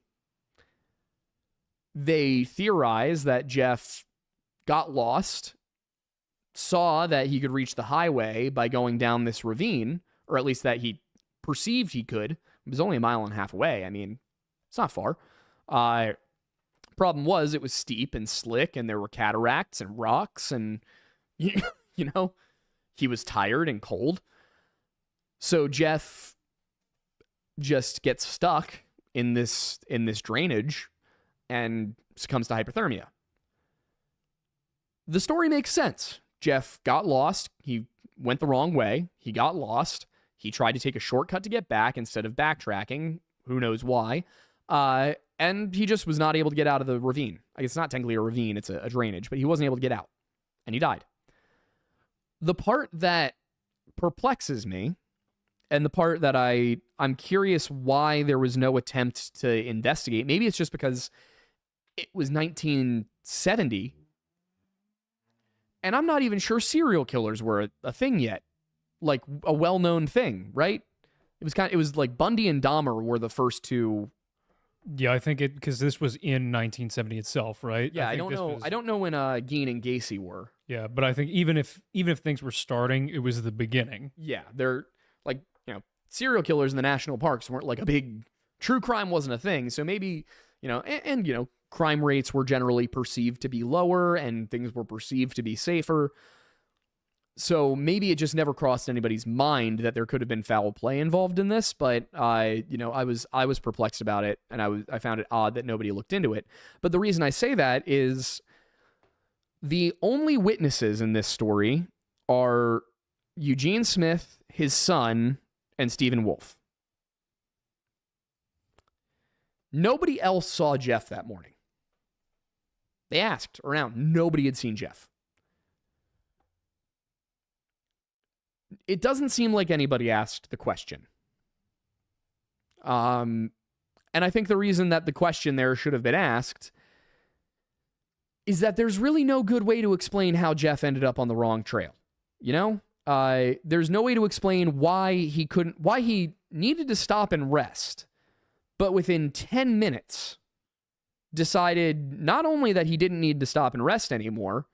They theorize that Jeff got lost, saw that he could reach the highway by going down this ravine, or at least that he perceived he could. It was only 1.5 miles away. I mean, it's not far. Problem was, it was steep and slick, and there were cataracts and rocks, and he was tired and cold. So Jeff just gets stuck in this drainage and succumbs to hypothermia. The story makes sense. Jeff got lost. He went the wrong way. He got lost. He tried to take a shortcut to get back instead of backtracking. Who knows why? And he just was not able to get out of the ravine. I guess it's not technically a ravine. It's a drainage, but he wasn't able to get out. And he died. The part that perplexes me, and the part that I'm curious why there was no attempt to investigate, maybe it's just because it was 1970, and I'm not even sure serial killers were a thing yet, like a well-known thing, right? It was like Bundy and Dahmer were the first two. Yeah, I think because this was in 1970 itself, right? Yeah, I don't know. I don't know when Gein and Gacy were. Yeah, but I think even if things were starting, it was the beginning. Yeah, they're like, serial killers in the national parks weren't like a big, true crime wasn't a thing. So maybe, and crime rates were generally perceived to be lower and things were perceived to be safer. So maybe it just never crossed anybody's mind that there could have been foul play involved in this, but I was perplexed about it, and I found it odd that nobody looked into it. But the reason I say that is the only witnesses in this story are Eugene Smith, his son, and Stephen Wolf. Nobody else saw Jeff that morning. They asked around. Nobody had seen Jeff. It doesn't seem like anybody asked the question. And I think the reason that the question there should have been asked is that there's really no good way to explain how Jeff ended up on the wrong trail. There's no way to explain why he needed to stop and rest, but within 10 minutes decided not only that he didn't need to stop and rest anymore,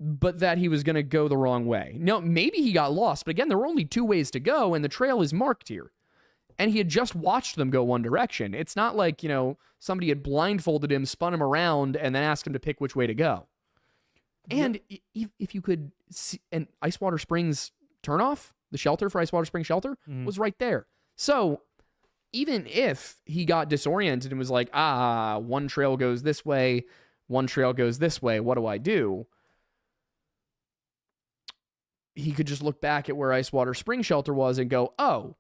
but that he was going to go the wrong way. No, maybe he got lost, but again, there were only two ways to go, and the trail is marked here. And he had just watched them go one direction. It's not like, somebody had blindfolded him, spun him around, and then asked him to pick which way to go. And if you could see, and Icewater Springs turnoff, the shelter for Icewater Springs Shelter, was right there. So even if he got disoriented and was like, one trail goes this way, one trail goes this way, what do I do? He could just look back at where Icewater Spring Shelter was and go, oh,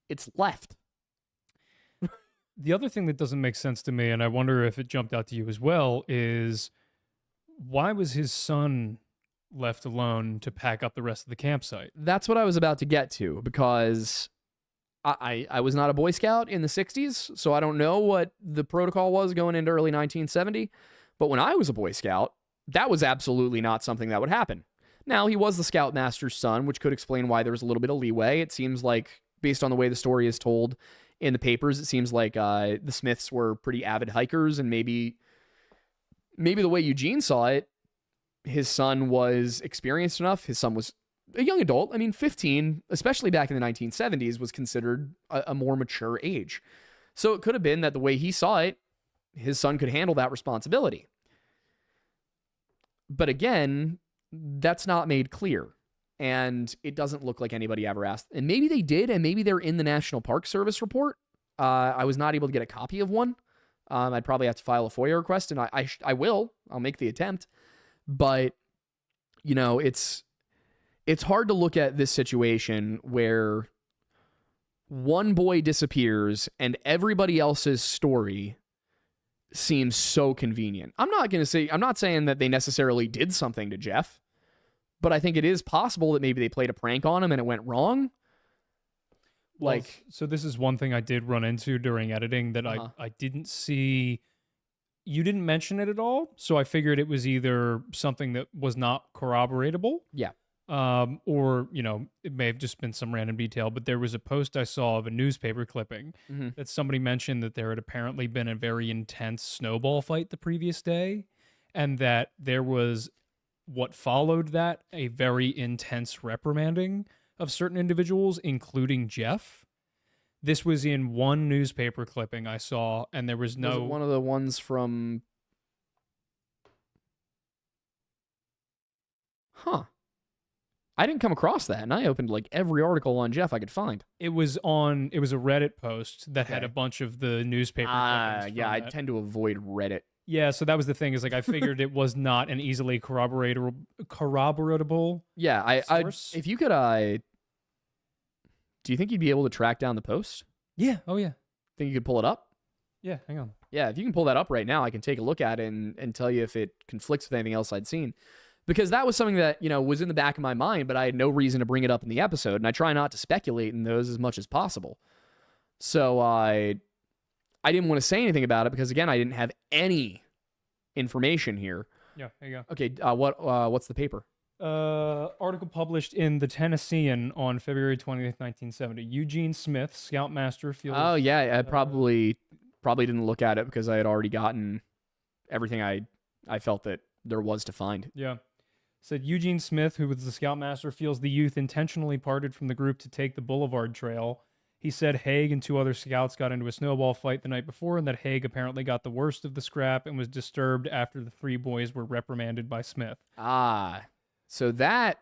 it's left. The other thing that doesn't make sense to me, and I wonder if it jumped out to you as well, is why was his son left alone to pack up the rest of the campsite? That's what I was about to get to, because I was not a Boy Scout in the 60s, so I don't know what the protocol was going into early 1970. But when I was a Boy Scout, that was absolutely not something that would happen. Now, he was the Scoutmaster's son, which could explain why there was a little bit of leeway. It seems like, based on the way the story is told in the papers, it seems like the Smiths were pretty avid hikers, and maybe the way Eugene saw it, his son was experienced enough. His son was a young adult. 15, especially back in the 1970s, was considered a more mature age. So it could have been that the way he saw it, his son could handle that responsibility. But again, that's not made clear. And it doesn't look like anybody ever asked. And maybe they did, and maybe they're in the National Park Service report. I was not able to get a copy of one. I'd probably have to file a FOIA request, and I will. I'll make the attempt. But, it's hard to look at this situation where one boy disappears and everybody else's story seems so convenient. I'm not saying that they necessarily did something to Jeff, but I think it is possible that maybe they played a prank on him and it went wrong. So this is one thing I did run into during editing that I didn't see. You didn't mention it at all, so I figured it was either something that was not corroboratable. Yeah. Or, it may have just been some random detail, but there was a post I saw of a newspaper clipping that somebody mentioned that there had apparently been a very intense snowball fight the previous day, and that there was what followed that, a very intense reprimanding of certain individuals, including Jeff. This was in one newspaper clipping I saw, and there was no... Was it one of the ones from... Huh. I didn't come across that, and I opened every article on Jeff I could find. It was a Reddit post that had a bunch of the newspaper clippings. Yeah, I tend to avoid Reddit. Yeah, so that was the thing, is I figured it was not an easily corroboratable source. If you could, do you think you'd be able to track down the post? Yeah. Oh, yeah. Think you could pull it up? Yeah, hang on. Yeah, if you can pull that up right now, I can take a look at it and tell you if it conflicts with anything else I'd seen. because that was something that, was in the back of my mind, but I had no reason to bring it up in the episode. And I try not to speculate in those as much as possible. So I didn't want to say anything about it because, again, I didn't have any information here. Yeah, there you go. Okay, what's the paper? Article published in the Tennessean on February 20th, 1970. Eugene Smith, Scoutmaster, feels... Oh, yeah, I probably didn't look at it because I had already gotten everything I felt that there was to find. Yeah. Said Eugene Smith, who was the Scoutmaster, feels the youth intentionally parted from the group to take the Boulevard Trail. He said Haig and 2 other scouts got into a snowball fight the night before, and that Haig apparently got the worst of the scrap and was disturbed after the 3 boys were reprimanded by Smith. Ah, so that's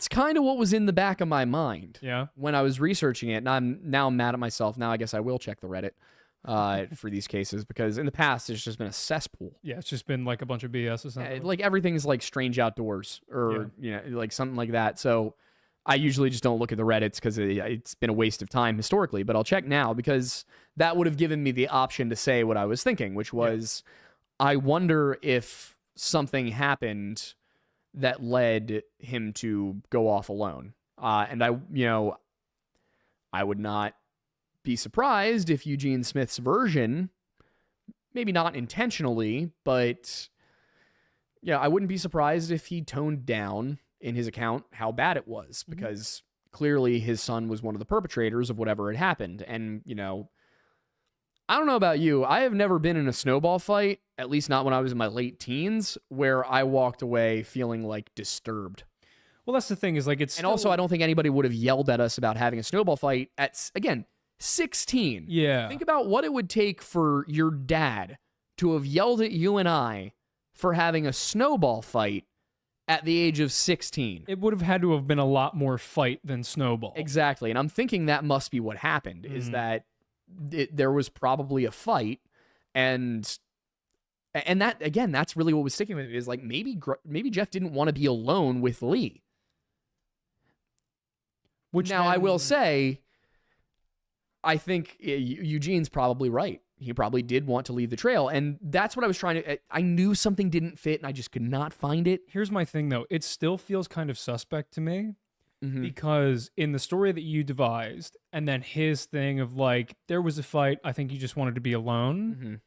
kind of what was in the back of my mind. Yeah. When I was researching it, and I'm mad at myself. Now I guess I will check the Reddit for these cases, because in the past it's just been a cesspool. Yeah, it's just been like a bunch of BS or something. Like everything's like Strange Outdoors or like something like that. So I usually just don't look at the Reddits because it's been a waste of time historically, but I'll check now because that would have given me the option to say what I was thinking, which was, I wonder if something happened that led him to go off alone. And I would not be surprised if Eugene Smith's version, maybe not intentionally, but I wouldn't be surprised if he toned down in his account how bad it was, because clearly his son was one of the perpetrators of whatever had happened. And, I don't know about you, I have never been in a snowball fight, at least not when I was in my late teens, where I walked away feeling like disturbed. Well, that's the thing, is like And also, I don't think anybody would have yelled at us about having a snowball fight at, again, 16. Yeah. Think about what it would take for your dad to have yelled at you and I for having a snowball fight at the age of 16. It would have had to have been a lot more fight than snowball. Exactly. And I'm thinking that must be what happened, is that there was probably a fight, and that, again, that's really what was sticking with me, is like maybe Jeff didn't want to be alone with Lee. Which now I will say, I think Eugene's probably right. He probably did want to leave the trail, and that's what I was trying to... I knew something didn't fit, and I just could not find it. Here's my thing, though. It still feels kind of suspect to me, because in the story that you devised, and then his thing of, like, there was a fight, I think he just wanted to be alone,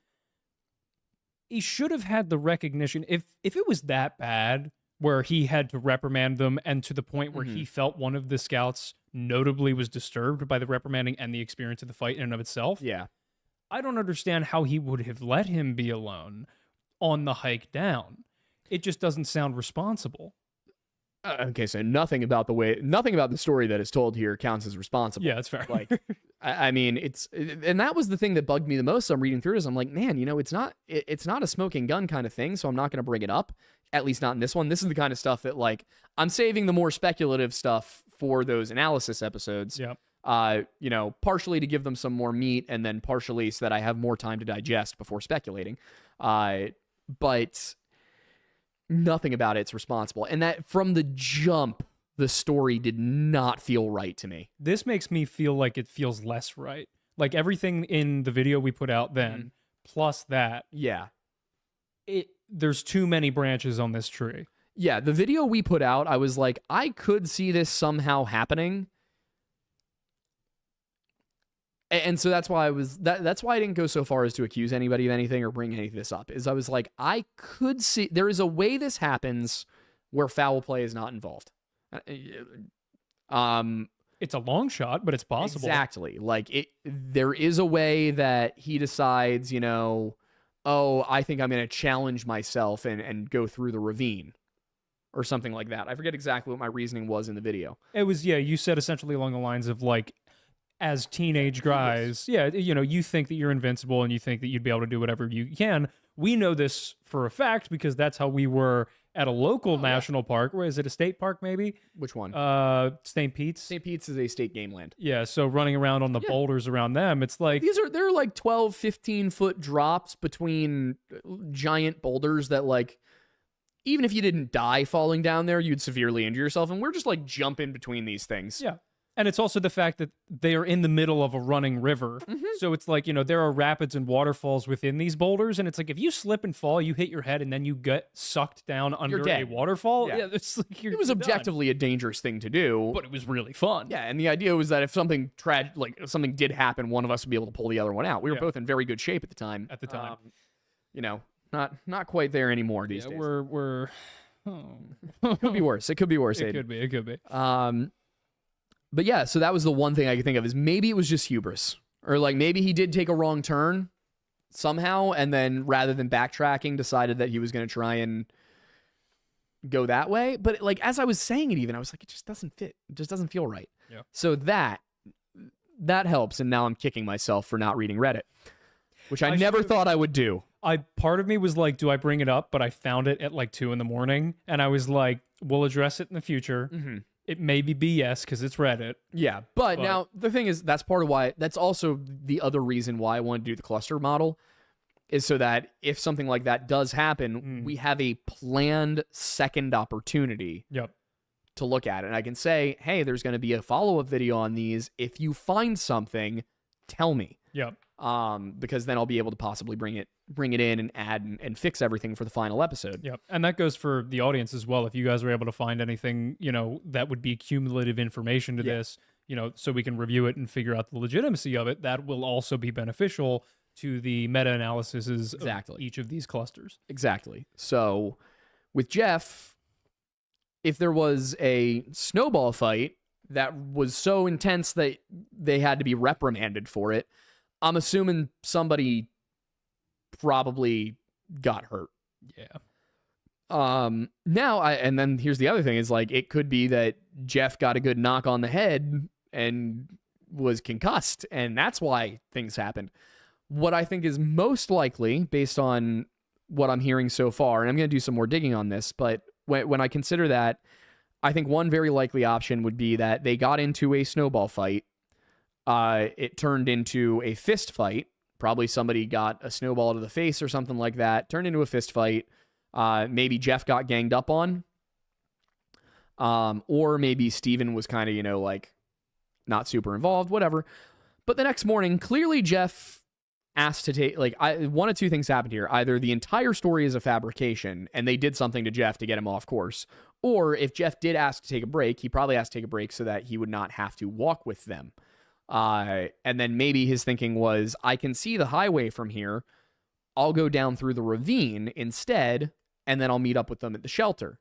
he should have had the recognition. If it was that bad, where he had to reprimand them, and to the point where he felt one of the scouts notably was disturbed by the reprimanding and the experience of the fight in and of itself... Yeah. I don't understand how he would have let him be alone on the hike down. It just doesn't sound responsible. Okay, so nothing about the story that is told here counts as responsible. Yeah, that's fair. Like, I mean, and that was the thing that bugged me the most. So I'm reading through this. I'm like, man, it's not a smoking gun kind of thing. So I'm not going to bring it up, at least not in this one. This is the kind of stuff that, like, I'm saving the more speculative stuff for those analysis episodes. Yep. Partially to give them some more meat, and then partially so that I have more time to digest before speculating. But nothing about it's responsible. And that from the jump, the story did not feel right to me. This makes me feel like it feels less right. Like everything in the video we put out then, plus that. Yeah. There's too many branches on this tree. Yeah, the video we put out, I was like, I could see this somehow happening. And so that's why that's why I didn't go so far as to accuse anybody of anything or bring any of this up, is I was like, I could see there is a way this happens where foul play is not involved. It's a long shot, but it's possible. Exactly. Like there is a way that he decides, oh, I think I'm going to challenge myself and go through the ravine or something like that. I forget exactly what my reasoning was in the video. It was, you said essentially along the lines of, like, as teenage guys, you think that you're invincible and you think that you'd be able to do whatever you can. We know this for a fact because that's how we were at a local national park. Where is it, a state park maybe? Which one? St. Pete's. St. Pete's is a state game land. Yeah, so running around on the boulders around them, it's like... They're like 12, 15-foot drops between giant boulders that, like, even if you didn't die falling down there, you'd severely injure yourself. And we're just, like, jumping between these things. Yeah. And it's also the fact that they are in the middle of a running river. So it's like, there are rapids and waterfalls within these boulders. And it's like, if you slip and fall, you hit your head and then you get sucked down under a waterfall. Yeah, it's like it was objectively a dangerous thing to do. But it was really fun. Yeah, and the idea was that if something if something did happen, one of us would be able to pull the other one out. We were both in very good shape at the time. Not quite there anymore these days. We're it could be worse. It could be worse. It could be. But yeah, so that was the one thing I could think of is maybe it was just hubris. Or like maybe he did take a wrong turn somehow, and then rather than backtracking, decided that he was going to try and go that way. But like as I was saying it, even I was like, it just doesn't fit. It just doesn't feel right. Yeah. So that helps, and now I'm kicking myself for not reading Reddit, which I never thought I would do. Part of me was like, do I bring it up? But I found it at like 2 a.m, and I was like, we'll address it in the future. It may be BS because it's Reddit. Yeah, but now the thing is, that's part of why. That's also the other reason why I want to do the cluster model, is so that if something like that does happen, we have a planned second opportunity. To look at it, and I can say, hey, there's going to be a follow-up video on these. If you find something, tell me. Because then I'll be able to possibly bring it in and add and fix everything for the final episode. And that goes for the audience as well. If you guys are able to find anything, that would be cumulative information to this, so we can review it and figure out the legitimacy of it, that will also be beneficial to the meta-analyses of each of these clusters. Exactly. So with Jeff, if there was a snowball fight that was so intense that they had to be reprimanded for it, I'm assuming somebody probably got hurt. And then here's the other thing is like, it could be that Jeff got a good knock on the head and was concussed, and that's why things happened. What I think is most likely, based on what I'm hearing so far, and I'm going to do some more digging on this, but when I consider that, I think one very likely option would be that they got into a snowball fight. It turned into a fist fight. Probably somebody got a snowball to the face or something like that. Turned into a fist fight. Maybe Jeff got ganged up on. Or maybe Steven was kind of, like not super involved, whatever. But the next morning, clearly Jeff asked to take, one of two things happened here. Either the entire story is a fabrication and they did something to Jeff to get him off course. Or if Jeff did ask to take a break, he probably asked to take a break so that he would not have to walk with them. And then maybe his thinking was, I can see the highway from here. I'll go down through the ravine instead, and then I'll meet up with them at the shelter.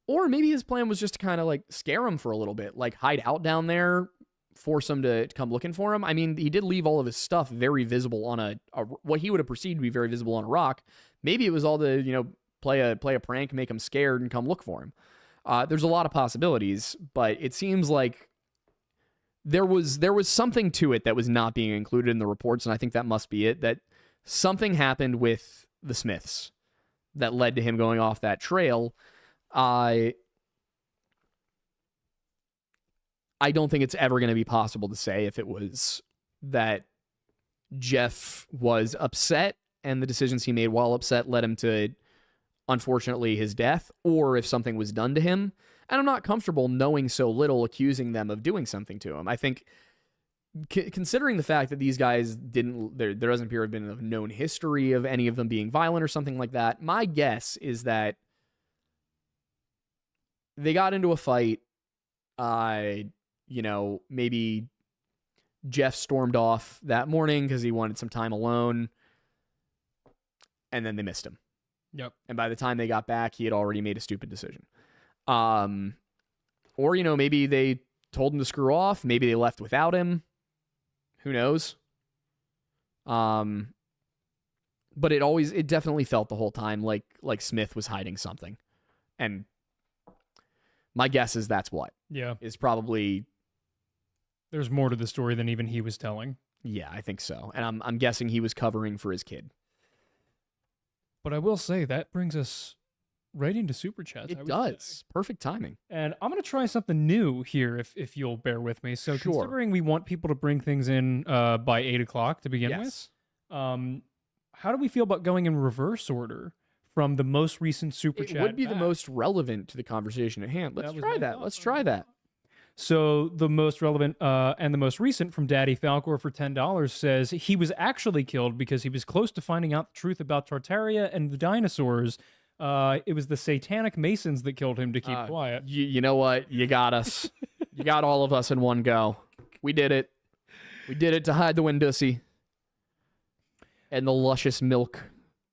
Or maybe his plan was just to kind of like scare him for a little bit, like hide out down there, force him to come looking for him. I mean, he did leave all of his stuff very visible on what he would have perceived to be very visible on a rock. Maybe it was all to, play a prank, make him scared, and come look for him. There's a lot of possibilities, but it seems like there was something to it that was not being included in the reports, and I think that must be it, that something happened with the Smiths that led to him going off that trail. I don't think it's ever going to be possible to say if it was that Jeff was upset and the decisions he made while upset led him to, unfortunately, his death, or if something was done to him. And I'm not comfortable knowing so little, accusing them of doing something to him. I think, considering the fact that these guys there doesn't appear to have been a known history of any of them being violent or something like that, my guess is that they got into a fight. Maybe Jeff stormed off that morning because he wanted some time alone, and then they missed him. And by the time they got back, he had already made a stupid decision. Or, maybe they told him to screw off. Maybe they left without him. Who knows? But it definitely felt the whole time like Smith was hiding something. And my guess is that's what. Yeah. Is probably... There's more to the story than even he was telling. Yeah, I think so. And I'm guessing he was covering for his kid. But I will say, that brings us right into Super Chats. It does. Perfect timing. And I'm going to try something new here, if you'll bear with me. So considering we want people to bring things in by 8 o'clock to begin with, how do we feel about going in reverse order from the most recent Super Chat? It would be the most relevant to the conversation at hand. Let's try that. So the most relevant and the most recent from Daddy Falcor for $10 says he was actually killed because he was close to finding out the truth about Tartaria and the dinosaurs. It was the satanic Masons that killed him to keep quiet. You know what? You got us. You got all of us in one go. We did it. We did it to hide the Windussy and the luscious milk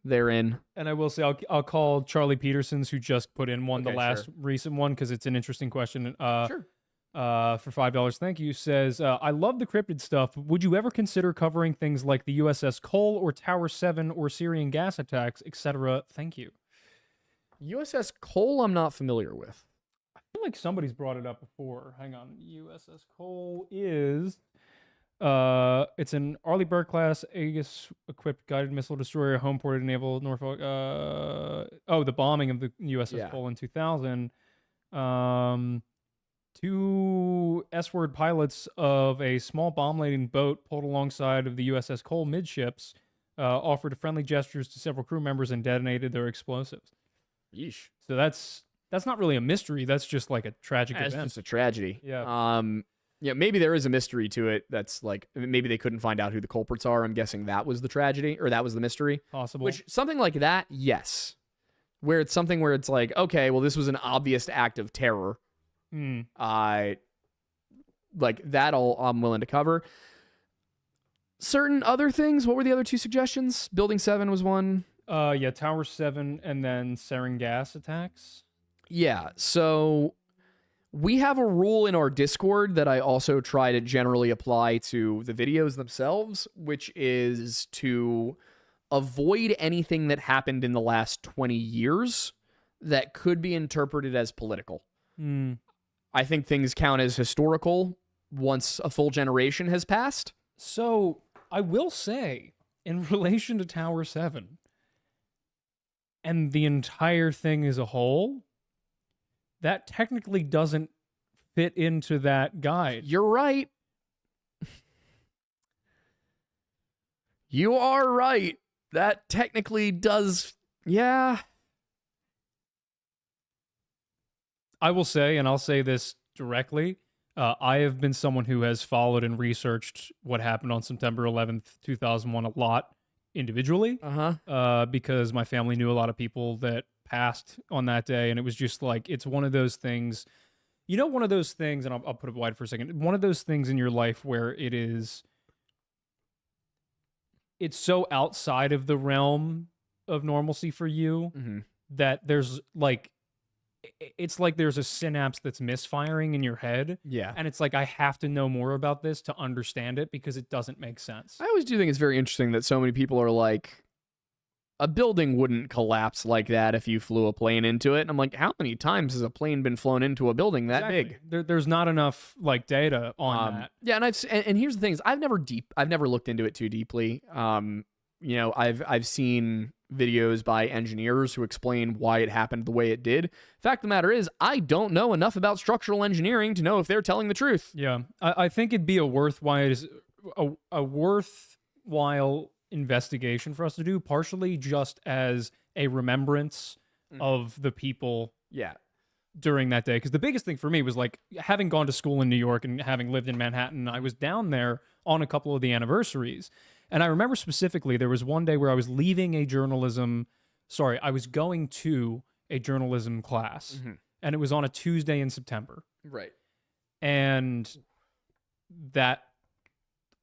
therein. And I will say, I'll call Charlie Petersons, who just put in one, the last recent one, because it's an interesting question. Sure. For $5, thank you, says, I love the cryptid stuff. Would you ever consider covering things like the USS Cole or Tower 7 or Syrian gas attacks, etc.? Thank you. USS Cole, I'm not familiar with. I feel like somebody's brought it up before. Hang on. USS Cole is... it's an Arleigh Burke-class Aegis-equipped guided missile destroyer, home-ported naval Norfolk... the bombing of the USS Cole in 2000. 2 S-word pilots of a small bomb-laden boat pulled alongside of the USS Cole midships offered friendly gestures to several crew members and detonated their explosives. Yeesh. So that's not really a mystery. That's just like a tragic event. It's just a tragedy. Yeah. Yeah, maybe there is a mystery to it. That's like, maybe they couldn't find out who the culprits are. I'm guessing that was the tragedy, or that was the mystery. Possible. Which, something like that, yes. Where it's something where it's like, okay, well, this was an obvious act of terror. Like that I'm willing to cover. Certain other things, what were the other 2 suggestions? Building 7 was one. Tower 7 and then sarin gas attacks. Yeah, so we have a rule in our Discord that I also try to generally apply to the videos themselves, which is to avoid anything that happened in the last 20 years that could be interpreted as political. I think things count as historical once a full generation has passed. So I will say, in relation to Tower 7 and the entire thing as a whole, that technically doesn't fit into that guide. You're right. You are right. That technically does, yeah. I will say, and I'll say this directly, I have been someone who has followed and researched what happened on September 11th, 2001 a lot individually, because my family knew a lot of people that passed on that day, and it was just like, it's one of those things, one of those things, and I'll put it wide for a second, one of those things in your life where it's so outside of the realm of normalcy for you that there's like, it's like there's a synapse that's misfiring in your head. Yeah. And it's like, I have to know more about this to understand it because it doesn't make sense. I always do think it's very interesting that so many people are like, a building wouldn't collapse like that if you flew a plane into it. And I'm like, how many times has a plane been flown into a building that big? There's not enough like data on that. Yeah, and here's the thing is I've never looked into it too deeply. I've seen videos by engineers who explain why it happened the way it did. Fact of the matter is, I don't know enough about structural engineering to know if they're telling the truth. Yeah, I think it'd be a worthwhile investigation for us to do, partially just as a remembrance of the people during that day. Because the biggest thing for me was like having gone to school in New York and having lived in Manhattan, I was down there on a couple of the anniversaries. And I remember specifically there was one day where I was I was going to a journalism class, and it was on a Tuesday in September. Right. And that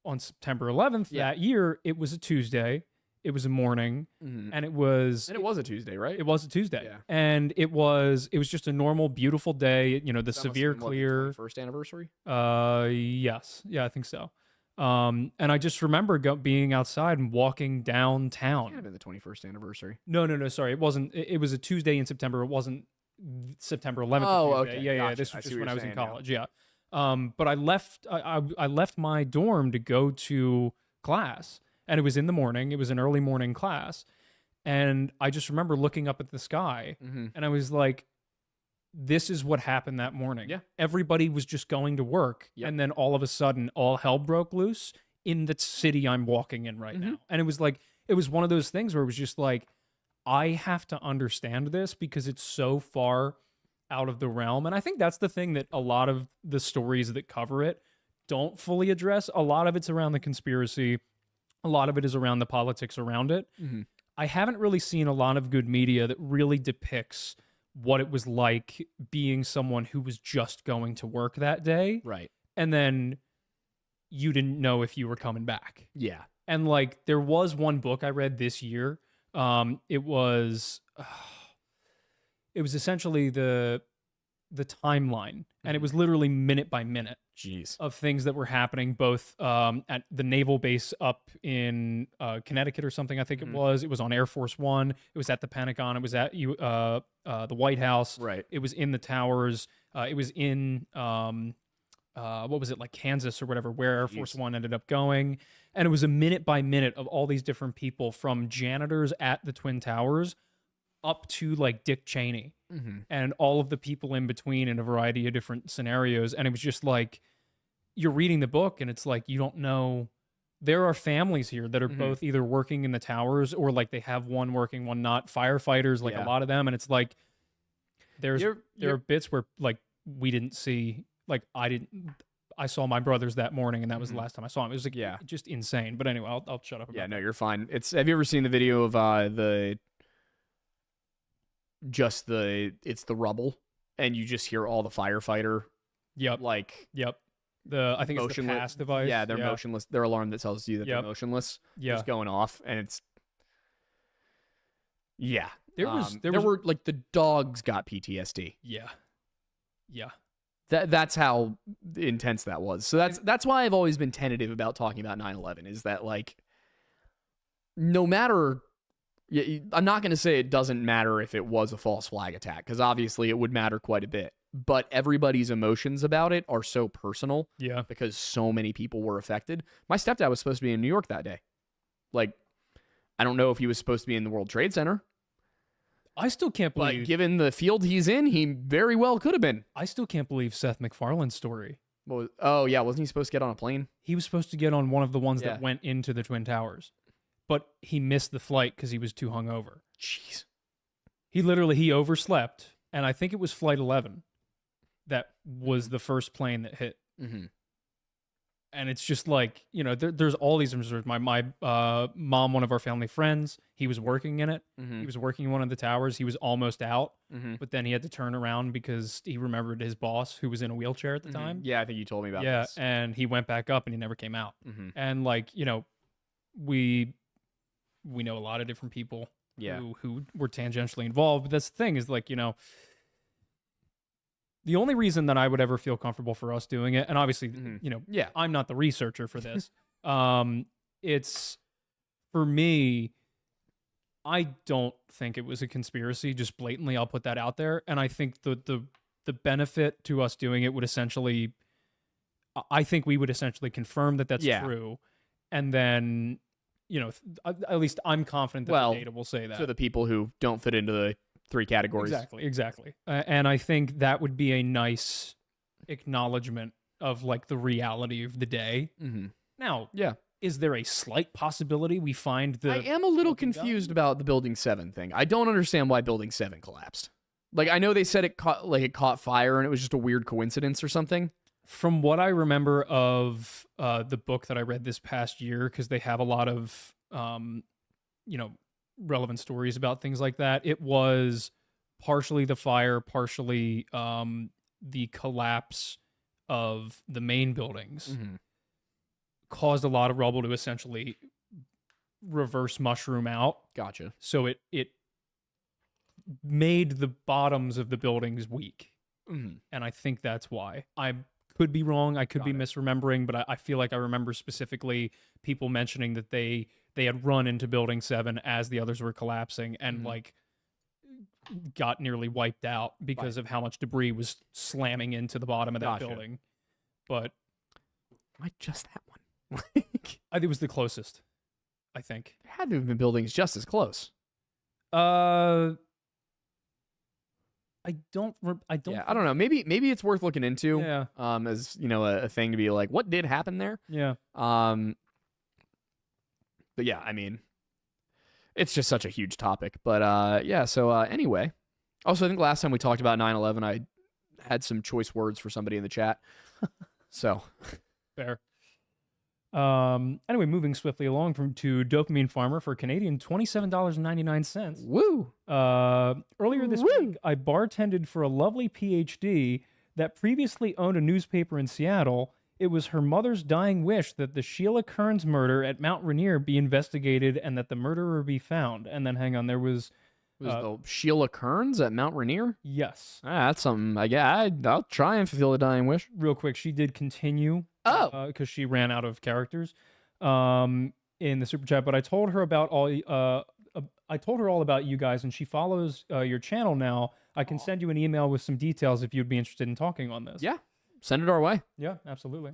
on September 11th that year, it was a Tuesday. It was a morning, and it was a Tuesday, right? It was a Tuesday, and it was just a normal, beautiful day. The severe clear. The 21st anniversary. Yes, I think so. And I just remember being outside and walking downtown. It had been the 21st anniversary. No, sorry, it wasn't. It was a Tuesday in September. It wasn't September 11th. Oh, Tuesday. okay. Yeah. Gotcha. This was just when I was in college. Now. Yeah. But I left. I left my dorm to go to class, and it was in the morning. It was an early morning class, and I just remember looking up at the sky, and I was like, this is what happened that morning. Yeah. Everybody was just going to work. Yep. And then all of a sudden, all hell broke loose in the city I'm walking in right now. And it was one of those things where it was just like, I have to understand this because it's so far out of the realm. And I think that's the thing that a lot of the stories that cover it don't fully address. A lot of it's around the conspiracy. A lot of it is around the politics around it. Mm-hmm. I haven't really seen a lot of good media that really depicts what it was like being someone who was just going to work that day. Right. And then you didn't know if you were coming back. Yeah. And like there was one book I read this year. It was essentially the timeline, and it was literally minute by minute Jeez. of things that were happening, both at the naval base up in Connecticut or something. I think it was. It was on Air Force One. It was at the Pentagon. It was at the White House. Right. It was in the towers. It was in what was it, like Kansas or whatever, where Air Force One ended up going. And it was a minute by minute of all these different people, from janitors at the Twin Towers up to like Dick Cheney and all of the people in between in a variety of different scenarios. And it was just like, you're reading the book and it's like, you don't know. There are families here that are both either working in the towers or like they have one working, one not. Firefighters, like a lot of them. And it's like, there are bits where like we didn't see, like I saw my brothers that morning, and that was the last time I saw him. It was like, just insane. But anyway, I'll shut up about that. No, you're fine. Have you ever seen the video of it's the rubble, and you just hear all the firefighter. Yep. Like. Yep. I think it's the pass device. Yeah, they're motionless. Their alarm that tells you that they're motionless. Yeah. Is going off, and it's. Yeah. There were like the dogs got PTSD. Yeah. Yeah. That's how intense that was. So that's why I've always been tentative about talking about 9/11, is that like, no matter, I'm not going to say it doesn't matter if it was a false flag attack, because obviously it would matter quite a bit, but everybody's emotions about it are so personal. Yeah. Because so many people were affected. My stepdad was supposed to be in New York that day. Like, I don't know if he was supposed to be in the World Trade Center. I still can't believe. But given the field he's in, he very well could have been. I still can't believe Seth MacFarlane's story. Well, oh, yeah. Wasn't he supposed to get on a plane? He was supposed to get on one of the ones that went into the Twin Towers, but he missed the flight because he was too hungover. Jeez. He overslept, and I think it was Flight 11 that was the first plane that hit. Mm-hmm. And it's just like, there's all these reserves. My mom, one of our family friends, he was working in it. Mm-hmm. He was working in one of the towers. He was almost out, but then he had to turn around because he remembered his boss, who was in a wheelchair at the time. Yeah, I think you told me about this. Yeah, and he went back up and he never came out. Mm-hmm. And like, we know a lot of different people who were tangentially involved. But that's the thing, is like, the only reason that I would ever feel comfortable for us doing it, and obviously, I'm not the researcher for this. It's, for me, I don't think it was a conspiracy. Just blatantly, I'll put that out there. And I think the benefit to us doing it would essentially, I think we would essentially confirm that that's true. And then, at least I'm confident that the data will say that. To the people who don't fit into the 3 categories. Exactly. And I think that would be a nice acknowledgement of like the reality of the day. Mm-hmm. Now, is there a slight possibility we find the... I am a little confused about the Building 7 thing. I don't understand why Building 7 collapsed. Like, I know they said it caught fire and it was just a weird coincidence or something. From what I remember of the book that I read this past year, because they have a lot of, relevant stories about things like that, it was partially the fire, partially the collapse of the main buildings caused a lot of rubble to essentially reverse mushroom out. Gotcha. So it made the bottoms of the buildings weak. And I think that's why. I could be wrong. I could be misremembering, but I feel like I remember specifically people mentioning that they had run into Building 7 as the others were collapsing and like got nearly wiped out because of how much debris was slamming into the bottom of that building. But why just that one? I think it was the closest, I think. There had to have been buildings just as close. I don't. Yeah, I don't know. Maybe it's worth looking into. Yeah. As a thing to be like, what did happen there? Yeah. But yeah, I mean, it's just such a huge topic. But yeah. So anyway, Also, I think last time we talked about 9/11, I had some choice words for somebody in the chat. So Fair. Anyway, moving swiftly along to Dopamine Farmer for Canadian $27.99. woo. Earlier this week, I bartended for a lovely PhD that previously owned a newspaper in Seattle. It was her mother's dying wish that the Sheila Kearns murder at Mount Rainier be investigated and that the murderer be found. And then, hang on, there was the Sheila Kearns at Mount Rainier? Yes. That's something. I'll try and fulfill a dying wish. Real quick, she did continue. Oh. Because she ran out of characters in the super chat. But I told her about all. I told her all about you guys, and she follows your channel now. I can send you an email with some details if you'd be interested in talking on this. Yeah, send it our way. Yeah, absolutely.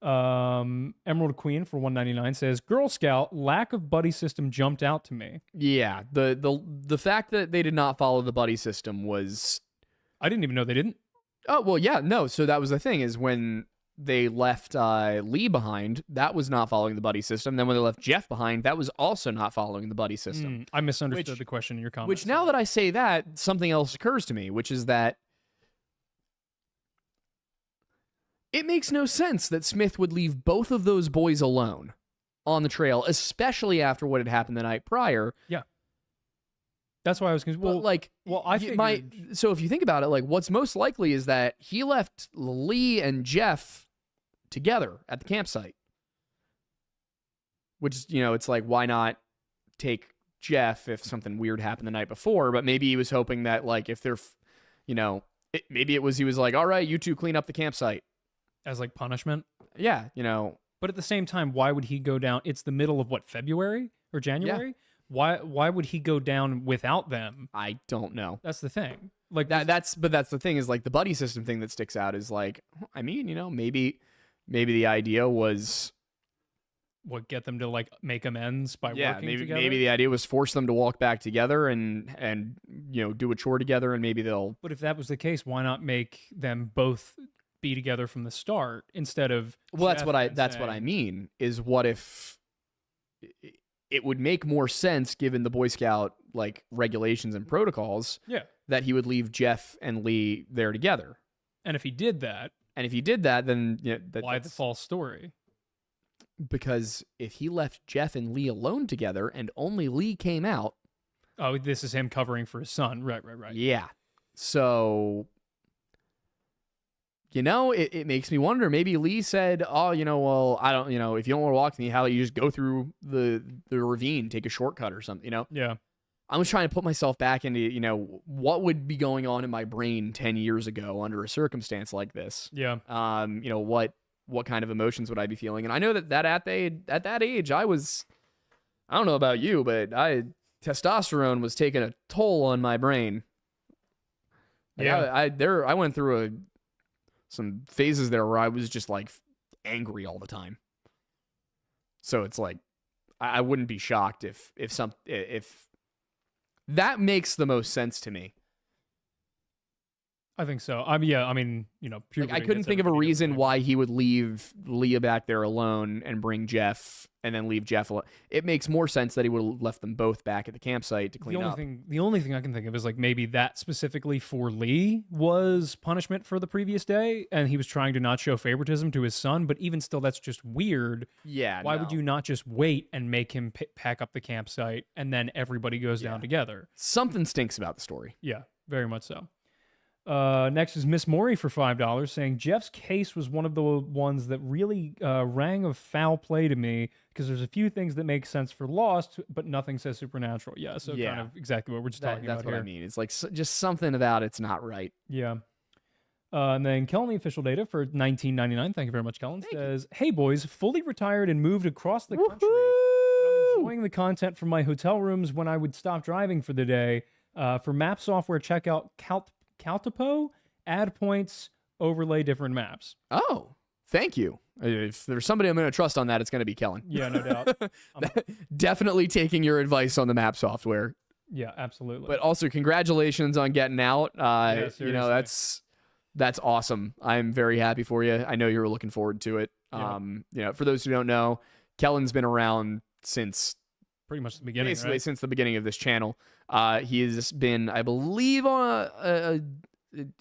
Emerald Queen for $1.99 says, Girl Scout, lack of buddy system jumped out to me. Yeah, the fact that they did not follow the buddy system was... I didn't even know they didn't. Oh, well, yeah, no. So that was the thing, is when they left Lee behind, that was not following the buddy system. Then when they left Jeff behind, that was also not following the buddy system. I misunderstood the question in your comments. Which, now that I say that, something else occurs to me, which is that it makes no sense that Smith would leave both of those boys alone on the trail, especially after what had happened the night prior. Yeah. That's why I was confused. So if you think about it, like, what's most likely is that he left Lee and Jeff together at the campsite. Which, it's like, why not take Jeff if something weird happened the night before? But maybe he was hoping that, like, if they're, maybe he was like, all right, you two clean up the campsite. As, like, punishment? Yeah, But at the same time, why would he go down? It's the middle of, February or January? Yeah. Why would he go down without them? I don't know. That's the thing. Like that's the thing, is like the buddy system thing that sticks out is like, I mean, maybe the idea was get them to like make amends by working together. Maybe the idea was force them to walk back together and do a chore together, and maybe they'll. But if that was the case, why not make them both be together from the start instead of? Well, that's what I mean. Is what if it would make more sense, given the Boy Scout like regulations and protocols, that he would leave Jeff and Lee there together. And if he did that, then why the false story? Because if he left Jeff and Lee alone together and only Lee came out, oh, this is him covering for his son, right? Yeah, so. It makes me wonder. Maybe Lee said, "Oh, well, I don't, if you don't want to walk with me, how about you just go through the ravine, take a shortcut or something." Yeah. I was trying to put myself back into, what would be going on in my brain 10 years ago under a circumstance like this. Yeah. What kind of emotions would I be feeling? And I know that at that age, I don't know about you, but testosterone was taking a toll on my brain. Like, yeah. I went through some phases there where I was just like angry all the time. So it's like, I wouldn't be shocked if that makes the most sense to me. I think so. Purely I couldn't think of a reason why he would leave Leah back there alone and bring Jeff and then leave Jeff alone. It makes more sense that he would have left them both back at the campsite to clean up. The only thing I can think of is like maybe that specifically for Lee was punishment for the previous day, and he was trying to not show favoritism to his son. But even still, that's just weird. Yeah. Why would you not just wait and make him pack up the campsite and then everybody goes down together? Something stinks about the story. Yeah, very much so. Next is Miss Maury for $5 saying Jeff's case was one of the ones that really rang of foul play to me because there's a few things that make sense for Lost, but nothing says supernatural. Yeah, so kind of exactly what we're just talking about That's what here. I mean. It's like just something about it's not right. Yeah. And then Kellen, the official data for $19.99. Thank you very much, Kellen. Says, hey boys, fully retired and moved across the country. But I'm enjoying the content from my hotel rooms when I would stop driving for the day. For map software, check out Caltopo, add points, overlay different maps. Oh, thank you. If there's somebody I'm going to trust on that, it's going to be Kellen. Yeah, no doubt. Definitely taking your advice on the map software. Yeah, absolutely. But also, congratulations on getting out. Yeah, that's awesome. I'm very happy for you. I know you were looking forward to it. Yeah. For those who don't know, Kellen's been around since pretty much the beginning, basically right? since the beginning of this channel. He has been, I believe, on a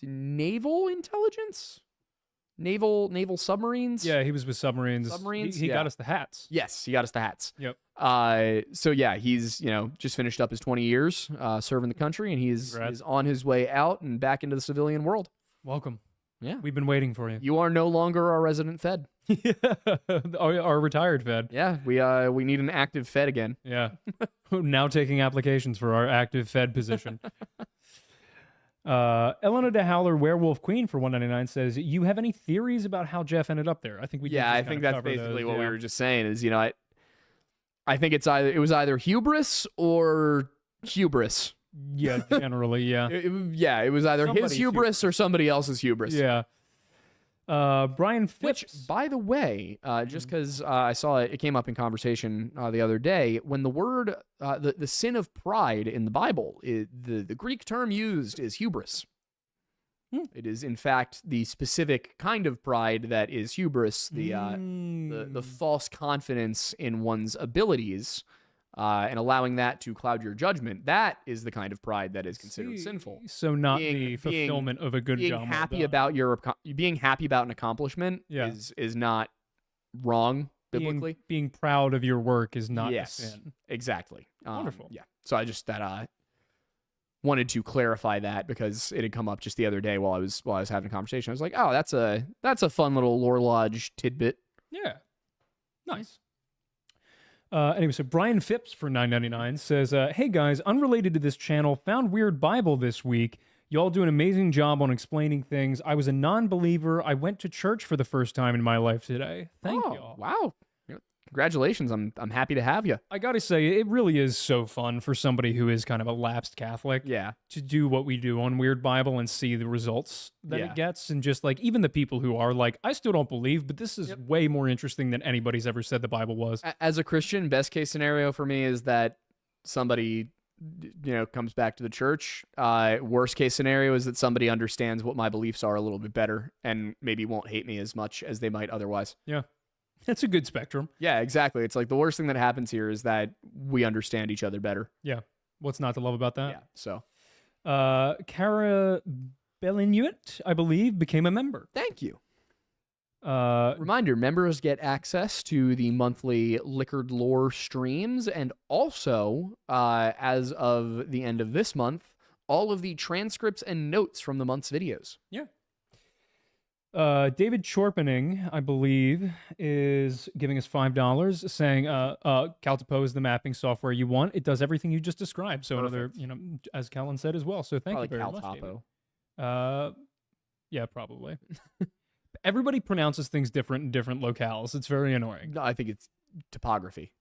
naval intelligence, naval submarines. Yeah, he was with submarines. Submarines? He Yeah. got us the hats. Yes, he got us the hats. Yep. So yeah, he's just finished up his 20 years serving the country, and he's Congrats. on his way out and back into the civilian world. Welcome. Yeah, We've been waiting for you. you are no longer our resident Fed. Our retired Fed. Yeah, we need an active Fed again. Yeah. Now taking applications for our active Fed position. Elena de Howler, Werewolf Queen for 199 says, "You have any theories about how Jeff ended up there?" I think we did Yeah, just I kind think of that's cover basically those, what we yeah. were just saying. Is I think it was either hubris or hubris. Yeah, generally, yeah. It was either his Somebody's hubris or somebody else's hubris. Yeah. Brian Which, Phipps. by the way, just because I saw it came up in conversation the other day, when the word, the sin of pride in the Bible, the Greek term used is hubris. It is, in fact, the specific kind of pride that is hubris, the false confidence in one's abilities, and allowing that to cloud your judgment. That is the kind of pride that is considered sinful. So not the fulfillment of a good Being job. happy about being happy about an accomplishment is not wrong biblically. Being proud of your work is not a Yes, sin. exactly. Wonderful. Yeah. So I just wanted to clarify that because it had come up just the other day while I was having a conversation. I was like, oh, that's a fun little Lore Lodge tidbit. Yeah. Nice. Anyway, so Brian Phipps for $9.99 says, "Hey guys, unrelated to this channel, found Weird Bible this week. Y'all do an amazing job on explaining things. I was a non-believer. I went to church for the first time in my life today. Thank y'all. Wow. Congratulations. I'm happy to have you. I gotta say, it really is so fun for somebody who is kind of a lapsed Catholic Yeah. to do what we do on Weird Bible and see the results that Yeah. it gets. And just like, even the people who are like, I still don't believe, but this is way more interesting than anybody's ever said the Bible was. As a Christian, best case scenario for me is that somebody comes back to the church. Worst case scenario is that somebody understands what my beliefs are a little bit better and maybe won't hate me as much as they might otherwise. Yeah. That's a good spectrum. Yeah, exactly. It's like the worst thing that happens here is that we understand each other better. Yeah. What's not to love about that? Yeah. So, Cara Bellinuit, I believe, became a member. thank you. Uh, Reminder, members get access to the monthly Liquored Lore streams, and also, as of the end of this month, all of the transcripts and notes from the month's videos. yeah. David Chorpening, I believe, is giving us $5, saying, Caltopo is the mapping software you want. It does everything you just described. So another, as Callan said as well. So thank you very much, David. Yeah, probably. Everybody pronounces things different in different locales. It's very annoying. No, I think it's topography.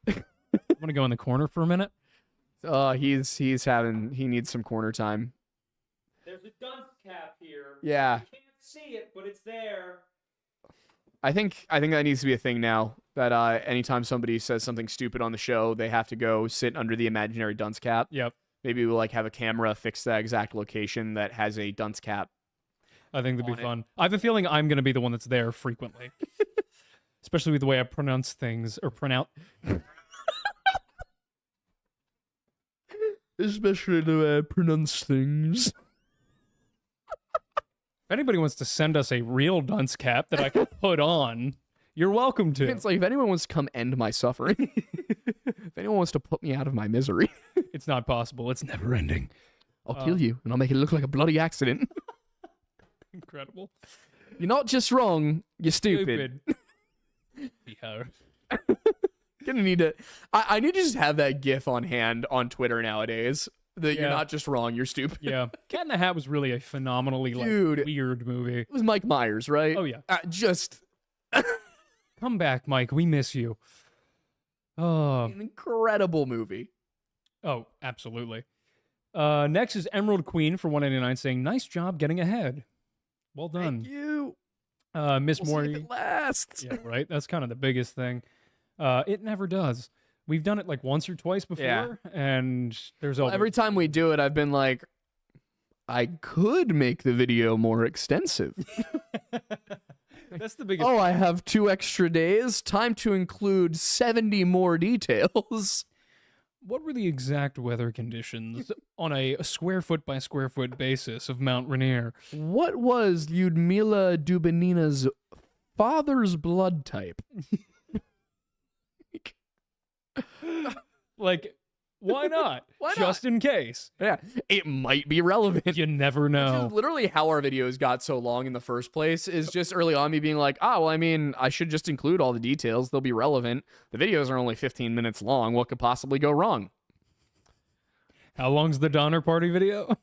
I'm going to go in the corner for a minute. He needs some corner time. There's a dunce cap here. Yeah. You can't see it, but it's there. I think that needs to be a thing now. That anytime somebody says something stupid on the show, they have to go sit under the imaginary dunce cap. Yep. Maybe we'll have a camera fix that exact location that has a dunce cap. I think that'd be fun. I have a feeling I'm going to be the one that's there frequently. Especially with the way I pronounce things or pronounce. Especially the way I pronounce things. If anybody wants to send us a real dunce cap that I can put on, you're welcome to. It's like if anyone wants to come end my suffering, if anyone wants to put me out of my misery, it's not possible. It's never ending. I'll kill you and I'll make it look like a bloody accident. Incredible. You're not just wrong, you're stupid. Yeah. Gonna need to. I need to just have that GIF on hand on Twitter nowadays. That you're not just wrong, you're stupid. Yeah. Cat in the Hat was really a phenomenally weird movie. It was Mike Myers, right? Oh yeah. Just come back, Mike. We miss you. Oh, an incredible movie. Oh, absolutely. Next is Emerald Queen for $1.99 saying, "Nice job getting ahead. Well done." Thank you. Miss We'll Maury. see if it lasts. Yeah, right. That's kind of the biggest thing. It never does. We've done it like once or twice before, and there's always... Every time we do it, I've been like, I could make the video more extensive. That's the biggest. Oh, I have 2 extra days. Time to include 70 more details. What were the exact weather conditions on a square foot by square foot basis of Mount Rainier? What was Lyudmila Dubinina's father's blood type? Like, why not? Why not? Just in case. Yeah, it might be relevant. You never Which know. is literally how our videos got so long in the first place, is just early on me being like, well, I mean, I should just include all the details. They'll be relevant. The videos are only 15 minutes long. What could possibly go wrong? How long's the Donner Party video?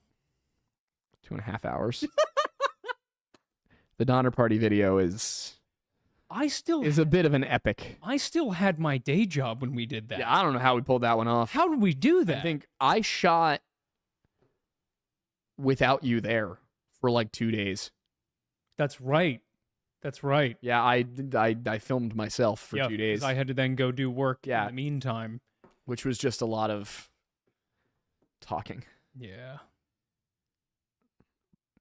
2.5 hours. The Donner Party video is a bit of an epic. I still had my day job when we did that. Yeah, I don't know how we pulled that one off. How did we do that? I think I shot without you there for like 2 days. That's right. That's right. Yeah, I filmed myself for 2 days. 'Cause I had to then go do work Yeah. in the meantime. Which was just a lot of talking. Yeah.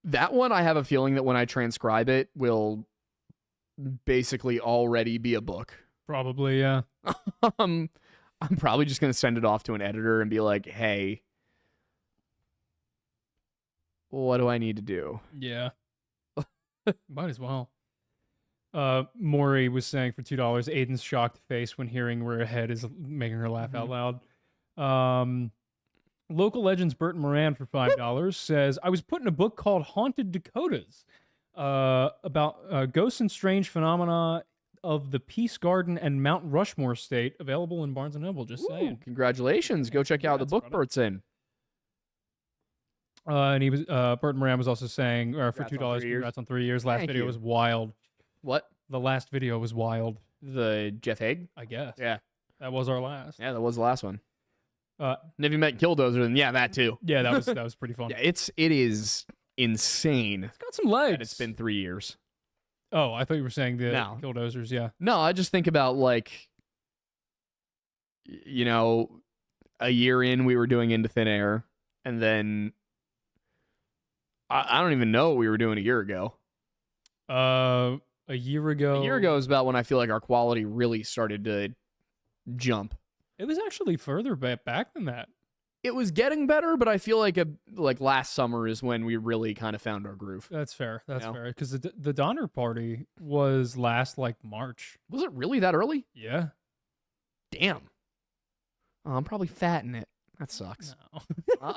That one, I have a feeling that when I transcribe it, will basically already be a book. Probably, yeah. I'm probably just going to send it off to an editor and be like, hey, what do I need to do? Yeah. Might as well. Maury was saying for $2, Aiden's shocked face when hearing where her head is making her laugh out loud. Local Legends Burton Moran for $5 says, I was put in a book called Haunted Dakotas about ghosts and strange phenomena of the Peace Garden and Mount Rushmore State, available in Barnes & Noble. Just saying. Congratulations. Go check out the book Bert's in. And he was Burton Moran was also saying for Congrats $2, on 3 years. congrats on 3 years. Last Thank video you. was wild. What? The last video was wild, The Jeff Haig? I guess. Yeah. That was our last. Yeah, that was the last one. Uh, And if you met Killdozer, then yeah, that too. yeah, that was pretty fun. Yeah, it is insane It's got some legs. that it's been 3 years. Oh, I thought you were saying the No. Killdozers, yeah. No, I just think about like, you know, a year in we were doing Into Thin Air, and then I don't even know what we were doing a year ago. A year ago. A year ago is about when I feel like our quality really started to jump. It was actually further back than that. It was getting better, but I feel like last summer is when we really kind of found our groove. That's fair. That's Yeah. fair. Because the Donner Party was last like March. Was it really that early? Yeah. Damn. Oh, I'm probably fat in it. That sucks. No.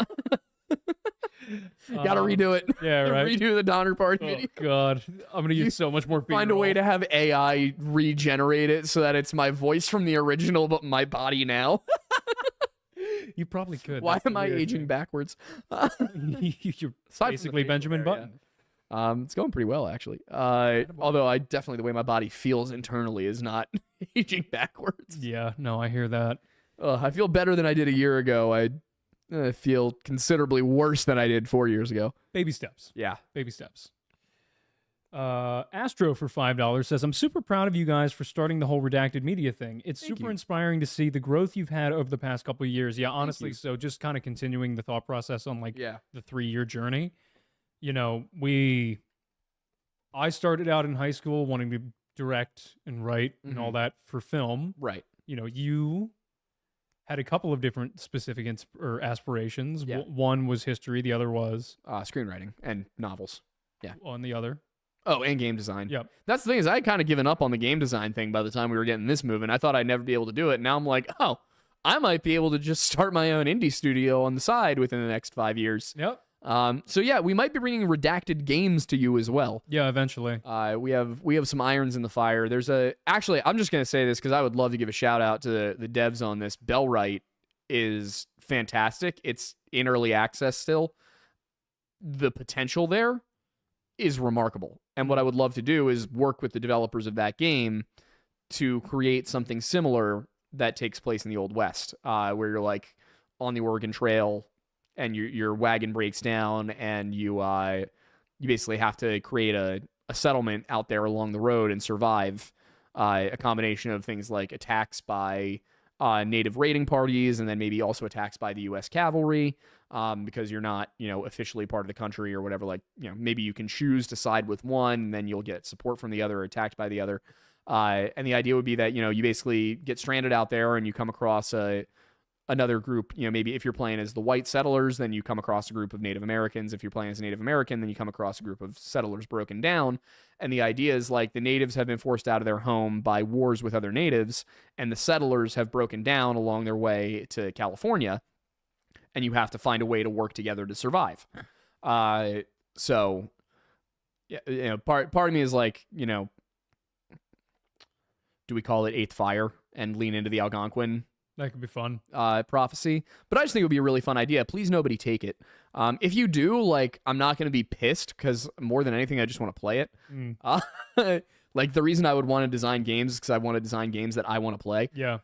Gotta redo it. Yeah, right. Redo the Donner Party Oh video. God, I'm gonna use so much more. Find a way to have AI regenerate it so that it's my voice from the original, but my body now. You probably could. Why That's the am I weird aging thing. backwards? You're Aside from the basically facial Benjamin hair, Button. It's going pretty well, actually. Although I definitely, the way my body feels internally is not aging backwards. Yeah, no, I hear that. I feel better than I did a year ago. I feel considerably worse than I did 4 years ago. Baby steps. Yeah. Baby steps. Astro for $5 says, I'm super proud of you guys for starting the whole Redacted Media thing. It's Thank super you. inspiring to see the growth you've had over the past couple of years. Yeah, honestly, you. so just kind of continuing the thought process on like Yeah. the 3-year journey. You know, I started out in high school wanting to direct and write and all that for film. Right. You know, you had a couple of different specific aspirations. Yeah. One was history, the other was Screenwriting and novels. on the other. Oh, and game design. Yep. That's the thing is I had kind of given up on the game design thing by the time we were getting this moving. I thought I'd never be able to do it. Now I'm like, oh, I might be able to just start my own indie studio on the side within the next 5 years. Yep. So yeah, we might be bringing redacted games to you as well. Yeah, eventually. We have some irons in the fire. Actually, I'm just gonna say this because I would love to give a shout out to the devs on this. Bellwright is fantastic. It's in early access still. The potential there is remarkable. And what I would love to do is work with the developers of that game to create something similar that takes place in the Old West, where you're like on the Oregon Trail and your wagon breaks down and you basically have to create a settlement out there along the road and survive. A combination of things like attacks by native raiding parties and then maybe also attacks by the U.S. cavalry. because you're not, officially part of the country or whatever. Like, maybe you can choose to side with one, and then you'll get support from the other, or attacked by the other. And the idea would be that, you basically get stranded out there and you come across another group. Maybe if you're playing as the white settlers, then you come across a group of Native Americans. If you're playing as a Native American, then you come across a group of settlers broken down. And the idea is like the natives have been forced out of their home by wars with other natives, and the settlers have broken down along their way to California, and you have to find a way to work together to survive. So, yeah, part of me is like, do we call it Eighth Fire and lean into the Algonquin That could be fun. prophecy? But I just think it would be a really fun idea. Please, nobody take it. If you do, like, I'm not going to be pissed, because more than anything, I just want to play it. Like, the reason I would want to design games is because I want to design games that I want to play. Yeah.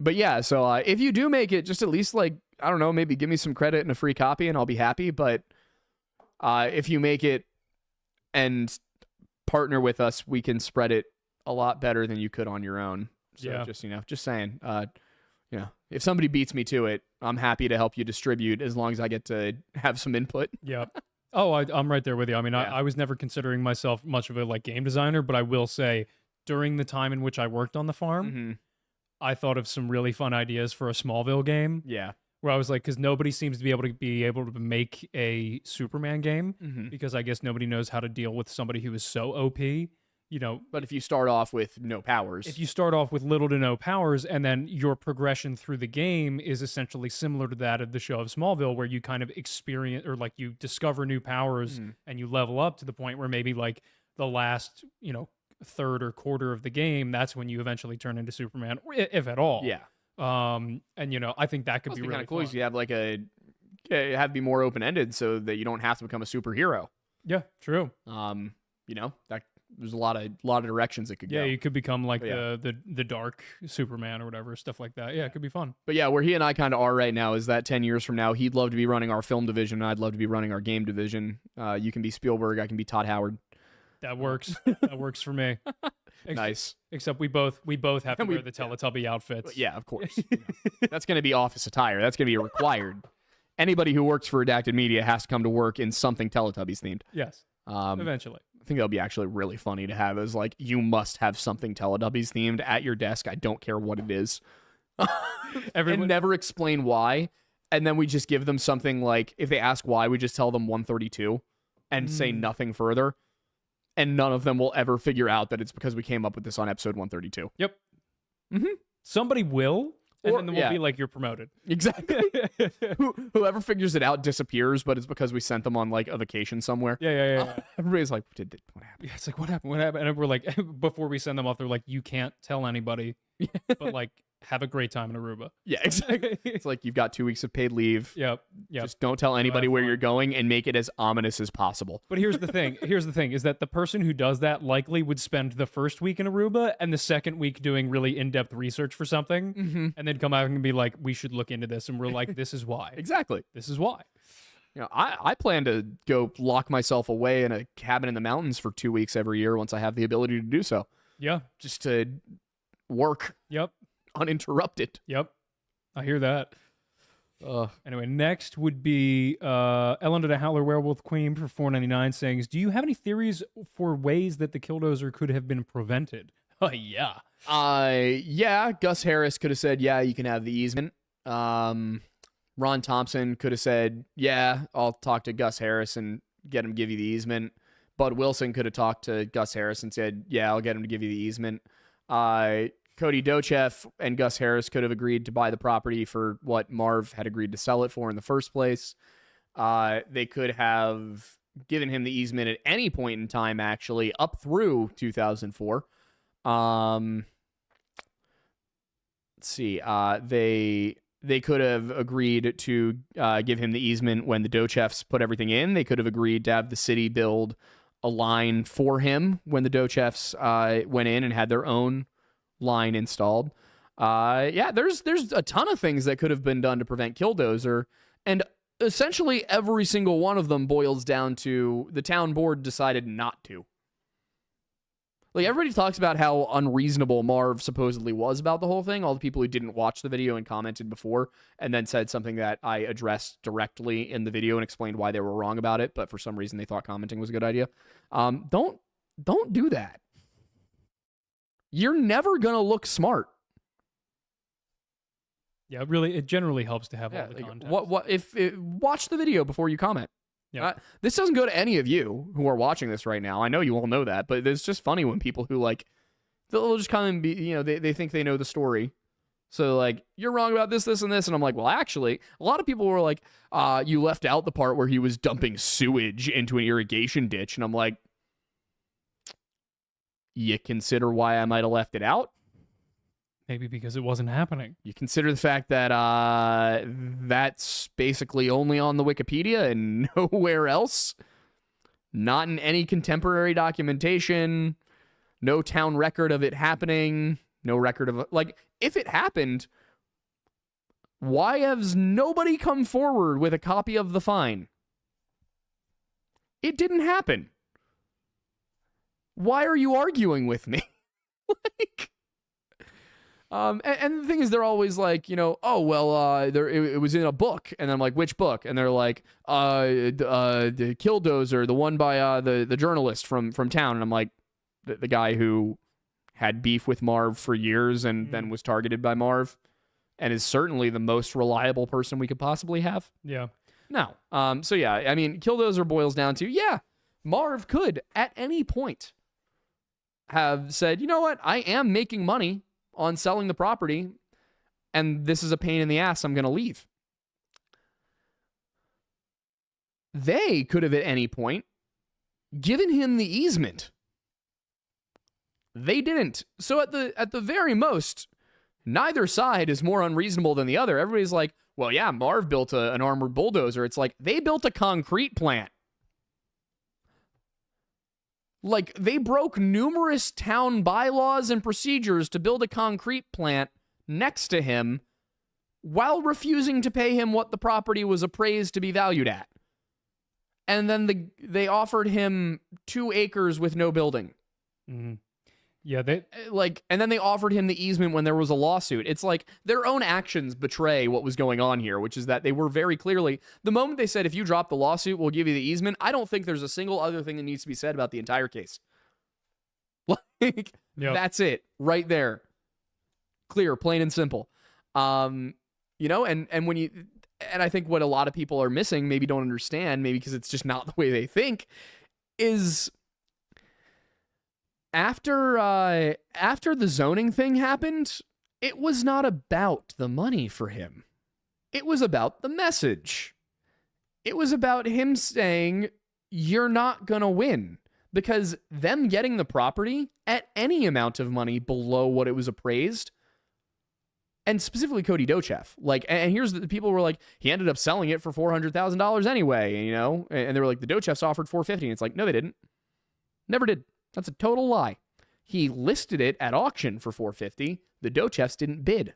But yeah, so if you do make it, just at least, like, I don't know, maybe give me some credit and a free copy and I'll be happy. But if you make it and partner with us, we can spread it a lot better than you could on your own. So Yeah. just saying, if somebody beats me to it, I'm happy to help you distribute as long as I get to have some input. Yeah. Oh, I'm right there with you. I mean, Yeah. I was never considering myself much of a like game designer, but I will say during the time in which I worked on the farm, Mm-hmm. I thought of some really fun ideas for a Smallville game Yeah. where I was like, because nobody seems to be able to make a Superman game Mm-hmm. because I guess nobody knows how to deal with somebody who is so OP. But if you start off with no powers, If you start off with little to no powers and then your progression through the game is essentially similar to that of the show of Smallville, where you kind of experience or like you discover new powers Mhm. and you level up to the point where maybe like the last, third or quarter of the game, that's when you eventually turn into Superman, if at all. yeah, And I think that could must be be really kind of cool. fun. Is you have like have it be more open ended so that you don't have to become a superhero. Yeah, true. That there's a lot of directions it could Yeah, go. you could become like Yeah. the dark Superman or whatever, stuff like that. Yeah, it could be fun. But yeah, where he and I kind of are right now is that 10 years from now, he'd love to be running our film division, and I'd love to be running our game division. You can be Spielberg, I can be Todd Howard. That works. That works for me. Nice. Except we both have to And we- wear the Teletubby outfits. But yeah, of course. That's going to be office attire. That's going to be required. Anybody who works for Redacted Media has to come to work in something Teletubbies themed. Yes. I Eventually. think that'll be actually really funny to have as like, you must have something Teletubbies themed at your desk. I don't care what it is. Everyone- And never explain why. And then we just give them something like, if they ask why, we just tell them 132 and say nothing further. And none of them will ever figure out that it's because we came up with this on episode 132. Yep. Mhm. Somebody will, and Or- then yeah. we'll be like, "You're promoted." Exactly. Whoever figures it out disappears, but it's because we sent them on like a vacation somewhere. Yeah. Everybody's like, what happened? Yeah, it's like, what happened? What happened? And we're like, before we send them off, they're like, "You can't tell anybody, but like, have a great time in Aruba." Yeah, exactly. It's like, you've got 2 weeks of paid leave. Yep. Just don't tell anybody have where fun. you're going and make it as ominous as possible. But here's the thing. Is that the person who does that likely would spend the first week in Aruba and the second week doing really in-depth research for something, and then come out and be like, "We should look into this," and we're like, "This is why. Exactly. This is why." I plan to go lock myself away in a cabin in the mountains for 2 weeks every year once I have the ability to do so, Yeah. just to work Yep. uninterrupted. Yep. I hear that. Anyway, next would be Ellen to the Howler Werewolf Queen for $4.99 saying, "Do you have any theories for ways that the Killdozer could have been prevented?" Yeah. Yeah, Gus Harris could have said, yeah, you can have the easement. Ron Thompson could have said, yeah, I'll talk to Gus Harris and get him to give you the easement. Bud Wilson could have talked to Gus Harris and said, yeah, I'll get him to give you the easement. Cody Dochev and Gus Harris could have agreed to buy the property for what Marv had agreed to sell it for in the first place. They could have given him the easement at any point in time, actually, up through 2004. Let's see. They could have agreed to give him the easement when the Dochefs put everything in. They could have agreed to have the city build a line for him when the Dochefs went in and had their own line installed. Yeah, there's a ton of things that could have been done to prevent Killdozer, and essentially every single one of them boils down to the town board decided not to. Like, everybody talks about how unreasonable Marv supposedly was about the whole thing. All the people who didn't watch the video and commented before and then said something that I addressed directly in the video and explained why they were wrong about it, but for some reason they thought commenting was a good idea. Don't do that. You're never going to look smart. Yeah, really, it generally helps to have all the context. Watch the video before you comment. Yeah. This doesn't go to any of you who are watching this right now. I know you all know that, but it's just funny when people who, like, they'll just come and be, you know, they think they know the story. So, like, you're wrong about this, this, and this. And I'm like, well, actually, a lot of people were like, you left out the part where he was dumping sewage into an irrigation ditch. And I'm like, you consider why I might have left it out? Maybe because it wasn't happening. You consider the fact that that's basically only on the Wikipedia and nowhere else? Not in any contemporary documentation, no town record of it happening, no record of, like, if it happened, why has nobody come forward with a copy of the fine? It didn't happen. Why are you arguing with me? Like, and the thing is, they're always like, you know, oh, well, it was in a book. And I'm like, which book? And they're like, the Killdozer, the one by the journalist from town. And I'm like, the guy who had beef with Marv for years and then was targeted by Marv and is certainly the most reliable person we could possibly have. Yeah. No. So, yeah, I mean, Killdozer boils down to, yeah, Marv could at any point have said, you know what, I am making money on selling the property, and this is a pain in the ass, I'm going to leave. They could have at any point given him the easement. They didn't. So at the very most, neither side is more unreasonable than the other. Everybody's like, well, yeah, Marv built an armored bulldozer. It's like, they built a concrete plant. Like, they broke numerous town bylaws and procedures to build a concrete plant next to him while refusing to pay him what the property was appraised to be valued at. And then they offered him 2 acres with no building. Mm-hmm. Yeah, and then they offered him the easement when there was a lawsuit. It's like their own actions betray what was going on here, which is that they were very clearly, the moment they said, if you drop the lawsuit, we'll give you the easement, I don't think there's a single other thing that needs to be said about the entire case. Like, That's it, right there. Clear, plain and simple. You know, and I think what a lot of people are missing, maybe don't understand, maybe because it's just not the way they think, is after the zoning thing happened, it was not about the money for him. It was about the message. It was about him saying, you're not going to win. Because them getting the property at any amount of money below what it was appraised, and specifically Cody Dochev, like, and here's the people were like, he ended up selling it for $400,000 anyway, you know, and they were like, the Dochevs offered $450,000, and it's like, no, they didn't. Never did. That's a total lie. He listed it at auction for $450,000. The Dochefs didn't bid.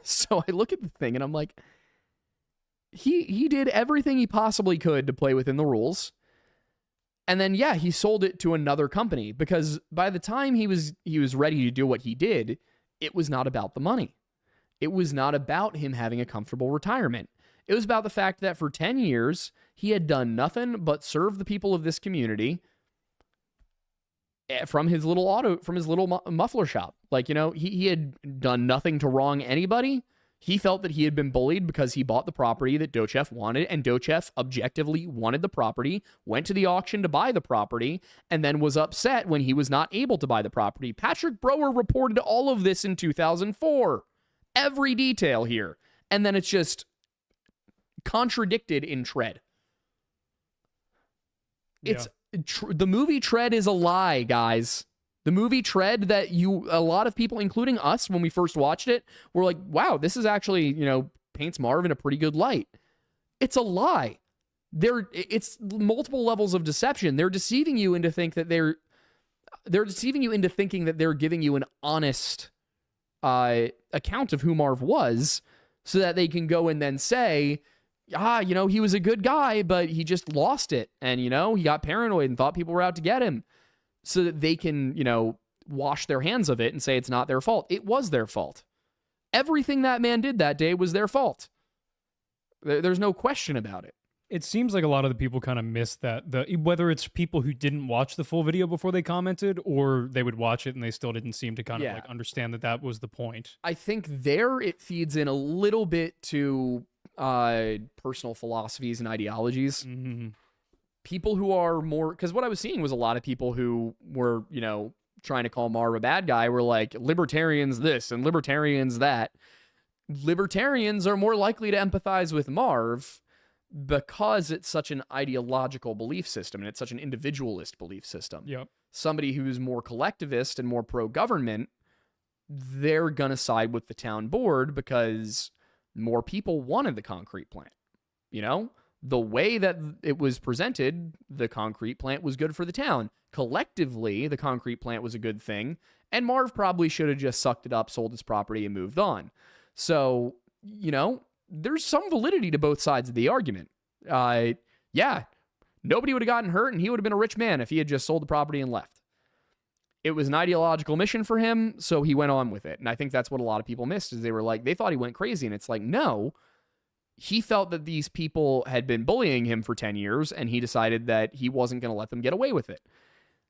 So I look at the thing and I'm like, he did everything he possibly could to play within the rules. And then, yeah, he sold it to another company because by the time he was ready to do what he did, it was not about the money. It was not about him having a comfortable retirement. It was about the fact that for 10 years, he had done nothing but serve the people of this community from his little muffler shop. Like, you know, he had done nothing to wrong anybody. He felt that he had been bullied because he bought the property that Dochev wanted, and Dochev objectively wanted the property, went to the auction to buy the property, and then was upset when he was not able to buy the property. Patrick Brower reported all of this in 2004. Every detail here. And then it's just contradicted in Tread. It's the movie Tread is a lie, guys. The movie Tread that a lot of people, including us, when we first watched it, were like, wow, this is actually, you know, paints Marv in a pretty good light. It's a lie. It's multiple levels of deception. They're deceiving you into thinking that they're giving you an honest account of who Marv was, so that they can go and then say, he was a good guy, but he just lost it. And, he got paranoid and thought people were out to get him so that they can, wash their hands of it and say it's not their fault. It was their fault. Everything that man did that day was their fault. There's no question about it. It seems like a lot of the people kind of missed that. Whether it's people who didn't watch the full video before they commented, or they would watch it and they still didn't seem to kind of like understand that was the point. I think it feeds in a little bit to personal philosophies and ideologies. Mm-hmm. People who are more, because what I was seeing was a lot of people who were, trying to call Marv a bad guy were like, libertarians this and libertarians that. Libertarians are more likely to empathize with Marv because it's such an ideological belief system and it's such an individualist belief system. Yep. Somebody who's more collectivist and more pro-government, they're going to side with the town board because more people wanted the concrete plant. The way that it was presented, the concrete plant was good for the town. Collectively, the concrete plant was a good thing, and Marv probably should have just sucked it up, sold his property, and moved on. So, there's some validity to both sides of the argument. Nobody would have gotten hurt, and he would have been a rich man if he had just sold the property and left. It was an ideological mission for him, so he went on with it. And I think that's what a lot of people missed, is they thought he went crazy, and it's like, no. He felt that these people had been bullying him for 10 years, and he decided that he wasn't going to let them get away with it.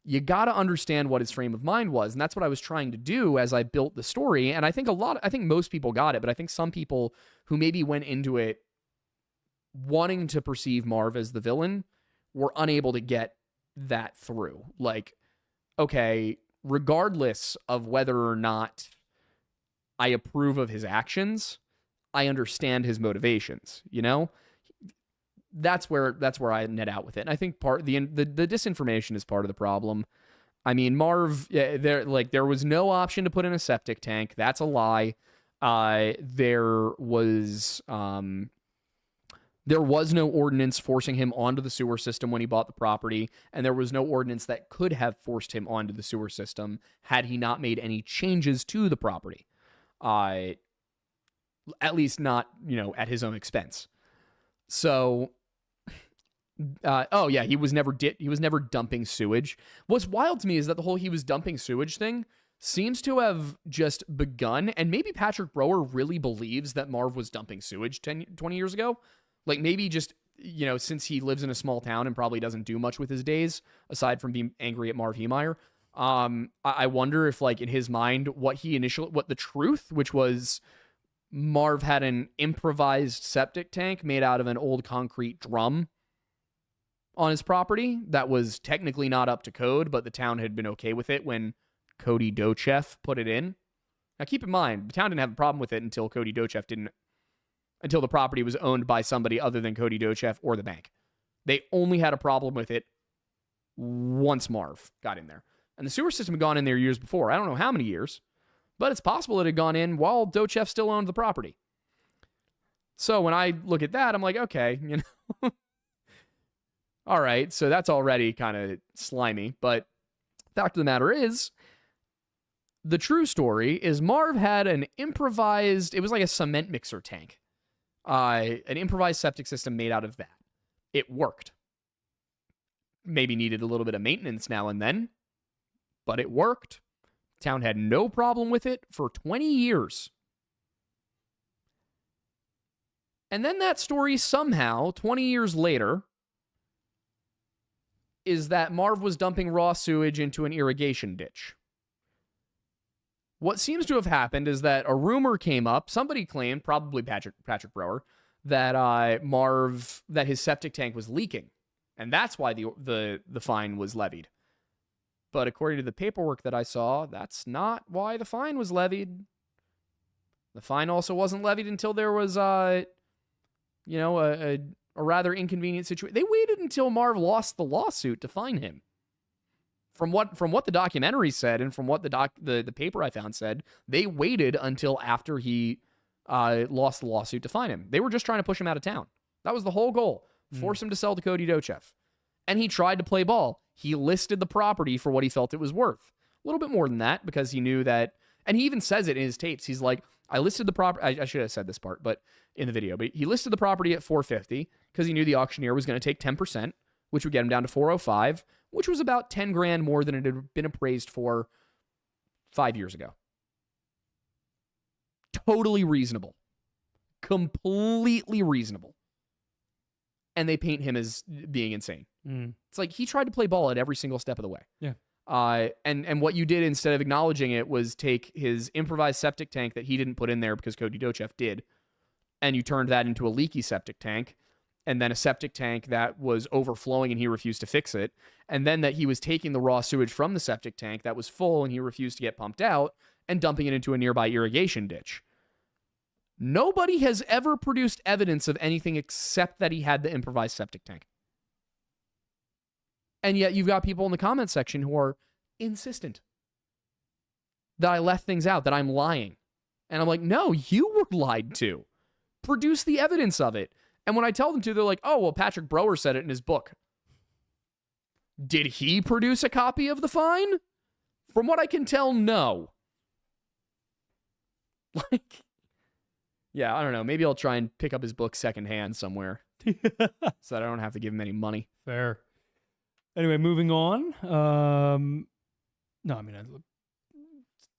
You got to understand what his frame of mind was, and that's what I was trying to do as I built the story. And I think most people got it, but I think some people who maybe went into it wanting to perceive Marv as the villain were unable to get that through. Like, okay, regardless of whether or not I approve of his actions, I understand his motivations, That's where I net out with it. And I think the disinformation is part of the problem. I mean, Marv, there was no option to put in a septic tank. That's a lie. There was no ordinance forcing him onto the sewer system when he bought the property, and there was no ordinance that could have forced him onto the sewer system had he not made any changes to the property. At least not, at his own expense. So, he was never dumping sewage. What's wild to me is that the whole he was dumping sewage thing seems to have just begun, and maybe Patrick Brower really believes that Marv was dumping sewage 20 years ago. Like, maybe just, since he lives in a small town and probably doesn't do much with his days, aside from being angry at Marv Heemeyer. I wonder if, like, in his mind, what the truth, which was Marv had an improvised septic tank made out of an old concrete drum on his property that was technically not up to code, but the town had been okay with it when Cody Dochev put it in. Now, keep in mind, the town didn't have a problem with it until until the property was owned by somebody other than Cody Dochev or the bank. They only had a problem with it once Marv got in there. And the sewer system had gone in there years before. I don't know how many years, but it's possible it had gone in while Dochev still owned the property. So when I look at that, I'm like, okay, all right, so that's already kind of slimy. But fact of the matter is, the true story is Marv had an improvised, it was like a cement mixer tank, an improvised septic system made out of that. It worked. Maybe needed a little bit of maintenance now and then, but it worked. Town had no problem with it for 20 years. And then that story somehow, 20 years later, is that Marv was dumping raw sewage into an irrigation ditch. What seems to have happened is that a rumor came up, somebody claimed, probably Patrick Brower, that that his septic tank was leaking. And that's why the fine was levied. But according to the paperwork that I saw, that's not why the fine was levied. The fine also wasn't levied until there was, a rather inconvenient situation. They waited until Marv lost the lawsuit to fine him. From what the documentary said, and from what the paper I found said, they waited until after he lost the lawsuit to fine him. They were just trying to push him out of town. That was the whole goal. Force him to sell to Cody Dochev. And he tried to play ball. He listed the property for what he felt it was worth. A little bit more than that, because he knew that, and he even says it in his tapes. He's like, I listed the property. I should have said this part, but in the video, but he listed the property at 450 because he knew the auctioneer was going to take 10%, which would get him down to 405, which was about 10 grand more than it had been appraised for 5 years ago. Totally reasonable. Completely reasonable. And they paint him as being insane. It's like he tried to play ball at every single step of the way. Yeah. And what you did instead of acknowledging it was take his improvised septic tank that he didn't put in there because Cody Dochev did, and you turned that into a leaky septic tank, and then a septic tank that was overflowing and he refused to fix it, and then that he was taking the raw sewage from the septic tank that was full and he refused to get pumped out and dumping it into a nearby irrigation ditch. Nobody has ever produced evidence of anything except that he had the improvised septic tank. And yet you've got people in the comment section who are insistent that I left things out, that I'm lying. And I'm like, no, you were lied to. Produce the evidence of it. And when I tell them to, they're like, oh, well, Patrick Brower said it in his book. Did he produce a copy of the fine? From what I can tell, no. Like, yeah, I don't know. Maybe I'll try and pick up his book secondhand somewhere so that I don't have to give him any money. Fair. Anyway, moving on. No, I mean,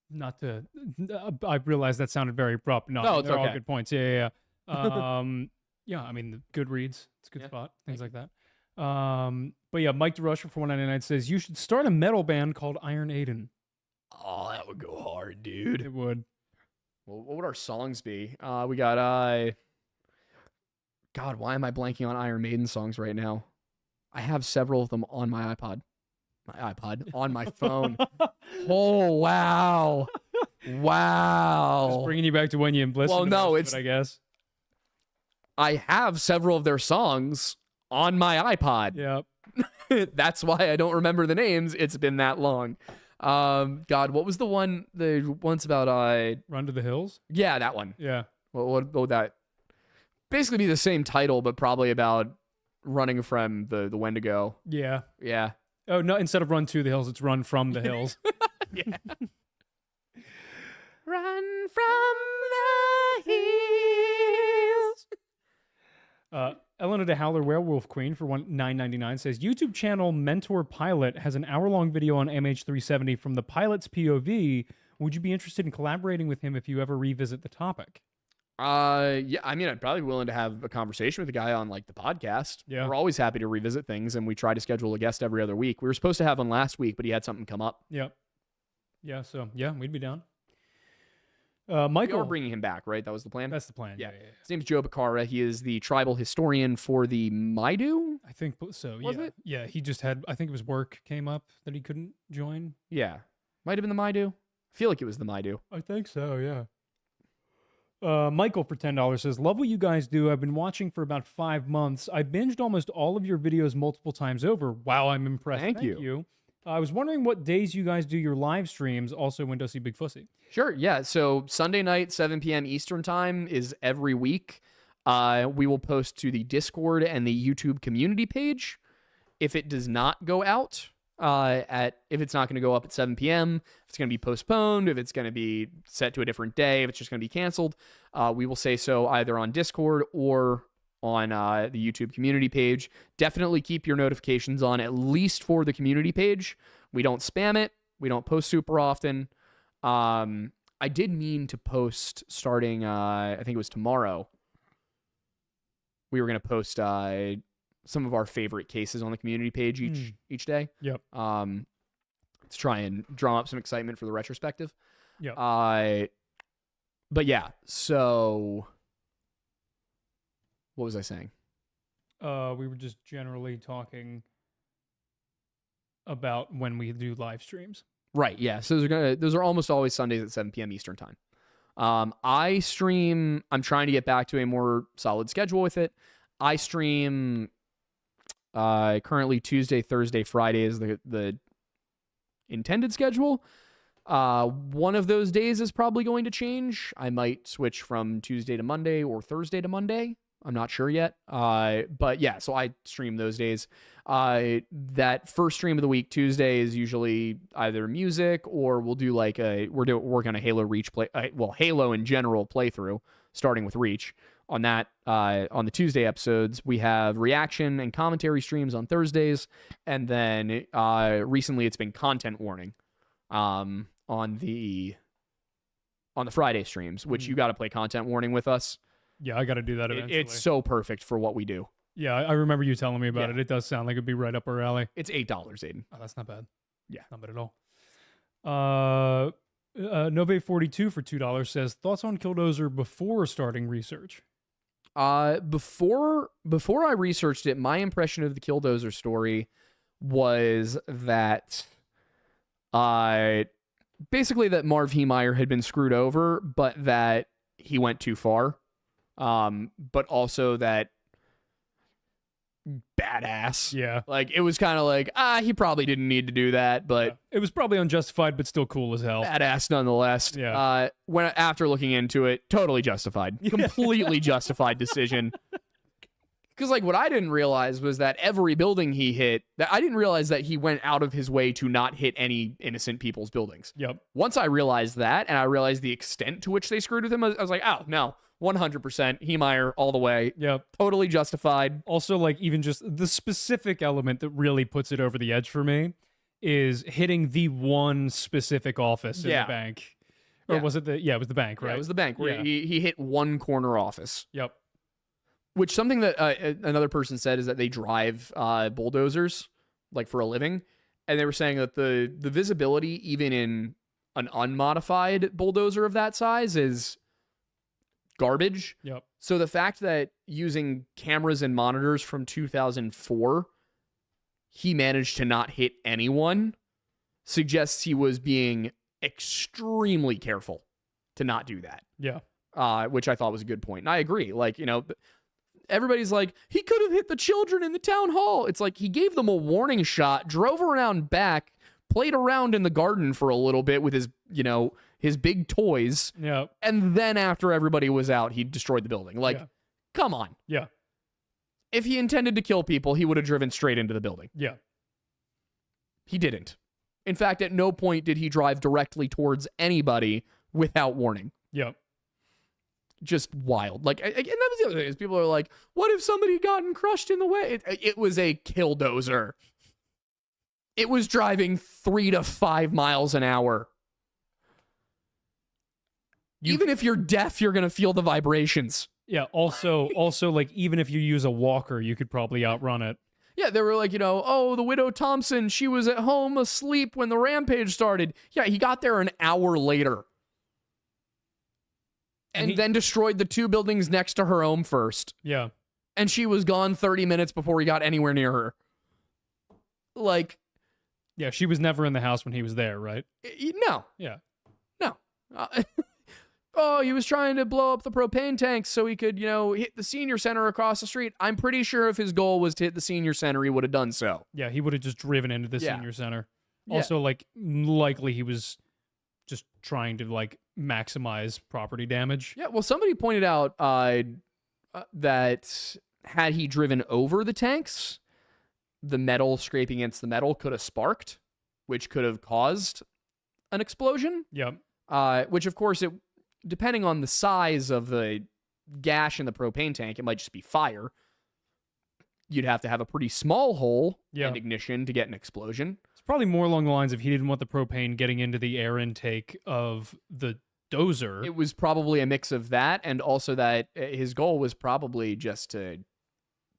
not to. I realize that sounded very abrupt. No, it's they're okay. all good points. Yeah. Yeah, I mean, the good reads. It's a good spot. Things like that. But yeah, Mike DeRusher for 199 says you should start a metal band called Iron Maiden. Oh, that would go hard, dude. It would. Well, what would our songs be? We got God, why am I blanking on Iron Maiden songs right now? I have several of them on my iPod. On my phone. Oh, wow. Wow. Just bringing you back to when you listened Well, to no, most of it, I guess. I have several of their songs on my iPod. Yep. That's why I don't remember the names. It's been that long. God, what was the one? The one's about Run to the Hills? Yeah, that one. Yeah. What would that basically be the same title, but probably about running from the Wendigo. Yeah. Yeah. Oh, no, instead of Run to the Hills, it's Run from the Hills. Yeah. Run from the hills. Elena de Howler Werewolf Queen for $9.99 says YouTube channel Mentor Pilot has an hour-long video on MH370 from the pilot's POV. Would you be interested in collaborating with him if you ever revisit the topic? Yeah, I mean, I'd probably be willing to have a conversation with the guy on like the podcast. Yeah. We're always happy to revisit things, and we try to schedule a guest every other week. We were supposed to have one last week, but he had something come up. Yep. Yeah, so yeah, we'd be down. We Michael. are bringing him back, right? That was the plan? That's the plan. Yeah. His name's Joe Bacara. He is the tribal historian for the Maidu. I think so, Was yeah. it? Yeah, he just had, I think it was work came up that he couldn't join. Yeah. Might have been the Maidu. I feel like it was the Maidu. I think so, yeah. Michael for $10 says, love what you guys do. I've been watching for about 5 months. I binged almost all of your videos multiple times over. Wow, I'm impressed. Thank you. I was wondering what days you guys do your live streams. Also, when to see Big Fussy. Sure, yeah. So Sunday night, 7 p.m. Eastern time is every week. We will post to the Discord and the YouTube community page. If it does not go out if it's not going to go up at 7 p.m., if it's going to be postponed, if it's going to be set to a different day, if it's just going to be canceled, we will say so either on Discord or on the YouTube community page. Definitely keep your notifications on, at least for the community page. We don't spam it. We don't post super often. I did mean to post starting, I think it was tomorrow. We were going to post some of our favorite cases on the community page each day. Yep. To try and drum up some excitement for the retrospective. Yep. But yeah, so what was I saying? We were just generally talking about when we do live streams. Right, yeah. So those are almost always Sundays at 7 p.m. Eastern time. I stream, I'm trying to get back to a more solid schedule with it. I stream currently Tuesday, Thursday, Friday is the intended schedule. One of those days is probably going to change. I might switch from Tuesday to Monday or Thursday to Monday. I'm not sure yet. But yeah, so I stream those days. That first stream of the week, Tuesday, is usually either music or we'll do like we're working on a Halo Reach Halo in general playthrough, starting with Reach. On that, on the Tuesday episodes, we have reaction and commentary streams on Thursdays, and then recently it's been content warning, on the Friday streams, which you got to play content warning with us. Yeah, I got to do that eventually. It's so perfect for what we do. Yeah, I remember you telling me about it. It does sound like it'd be right up our alley. It's $8, Aiden. Oh, that's not bad. Yeah. Not bad at all. Nove42 for $2 says, thoughts on Killdozer before starting research? Before I researched it, my impression of the Killdozer story was that basically that Marv Heemeyer had been screwed over, but that he went too far. But also that badass. Yeah. Like, it was kind of like, he probably didn't need to do that, but it was probably unjustified, but still cool as hell. Badass nonetheless. Yeah. After looking into it, totally justified. Completely justified decision. Because, like, what I didn't realize was that every building he hit, I didn't realize that he went out of his way to not hit any innocent people's buildings. Yep. Once I realized that, and I realized the extent to which they screwed with him, I was like, oh, no, 100%. Heemeyer all the way. Yep. Totally justified. Also, like, even just the specific element that really puts it over the edge for me is hitting the one specific office in the bank. Or was it it was the bank, right? Yeah, it was the bank where he hit one corner office. Yep. Which something that another person said is that they drive bulldozers, like, for a living. And they were saying that the visibility, even in an unmodified bulldozer of that size, is garbage. Yep. So the fact that using cameras and monitors from 2004, he managed to not hit anyone suggests he was being extremely careful to not do that. Yeah. Which I thought was a good point. And I agree. Like, everybody's like, he could have hit the children in the town hall. It's like, he gave them a warning shot, drove around back, played around in the garden for a little bit with his, his big toys. Yeah. And then after everybody was out, he destroyed the building. Like, come on. Yeah. If he intended to kill people, he would have driven straight into the building. Yeah. He didn't. In fact, at no point did he drive directly towards anybody without warning. Yep. Just wild. Like, and that was the other thing, is people are like, what if somebody gotten crushed in the way? It was a Killdozer. It was driving 3 to 5 miles an hour. Even if you're deaf, you're going to feel the vibrations. Yeah, also, like, even if you use a walker, you could probably outrun it. Yeah, they were like, oh, the Widow Thompson, she was at home asleep when the rampage started. Yeah, he got there an hour later. And then destroyed the 2 buildings next to her home first. Yeah. And she was gone 30 minutes before he got anywhere near her. Like. Yeah, she was never in the house when he was there, right? No. Yeah. No. Oh, he was trying to blow up the propane tanks so he could, hit the senior center across the street. I'm pretty sure if his goal was to hit the senior center, he would have done so. Yeah, he would have just driven into the senior center. Also, like, likely he was just trying to, like, maximize property damage. Yeah, well, somebody pointed out that had he driven over the tanks, the metal scraping against the metal could have sparked, which could have caused an explosion. Yep. Which, of course, depending on the size of the gash in the propane tank, it might just be fire. You'd have to have a pretty small hole and ignition to get an explosion. It's probably more along the lines of he didn't want the propane getting into the air intake of the dozer. It was probably a mix of that, and also that his goal was probably just to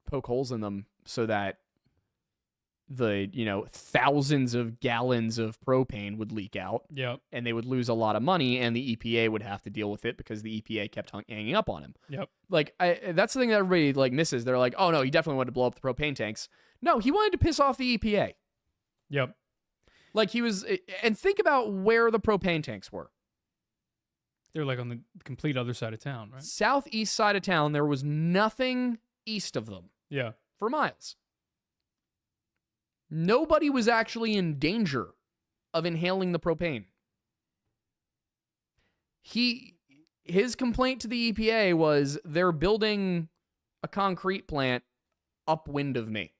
poke holes in them so that the, thousands of gallons of propane would leak out. Yep. And they would lose a lot of money, and the EPA would have to deal with it because the EPA kept hanging up on him. Yep. Like, that's the thing that everybody, like, misses. They're like, oh, no, he definitely wanted to blow up the propane tanks. No, he wanted to piss off the EPA. Yep. Like, he was... And think about where the propane tanks were. They're, like, on the complete other side of town, right? Southeast side of town, there was nothing east of them. Yeah. For miles. Nobody was actually in danger of inhaling the propane. His complaint to the EPA was they're building a concrete plant upwind of me.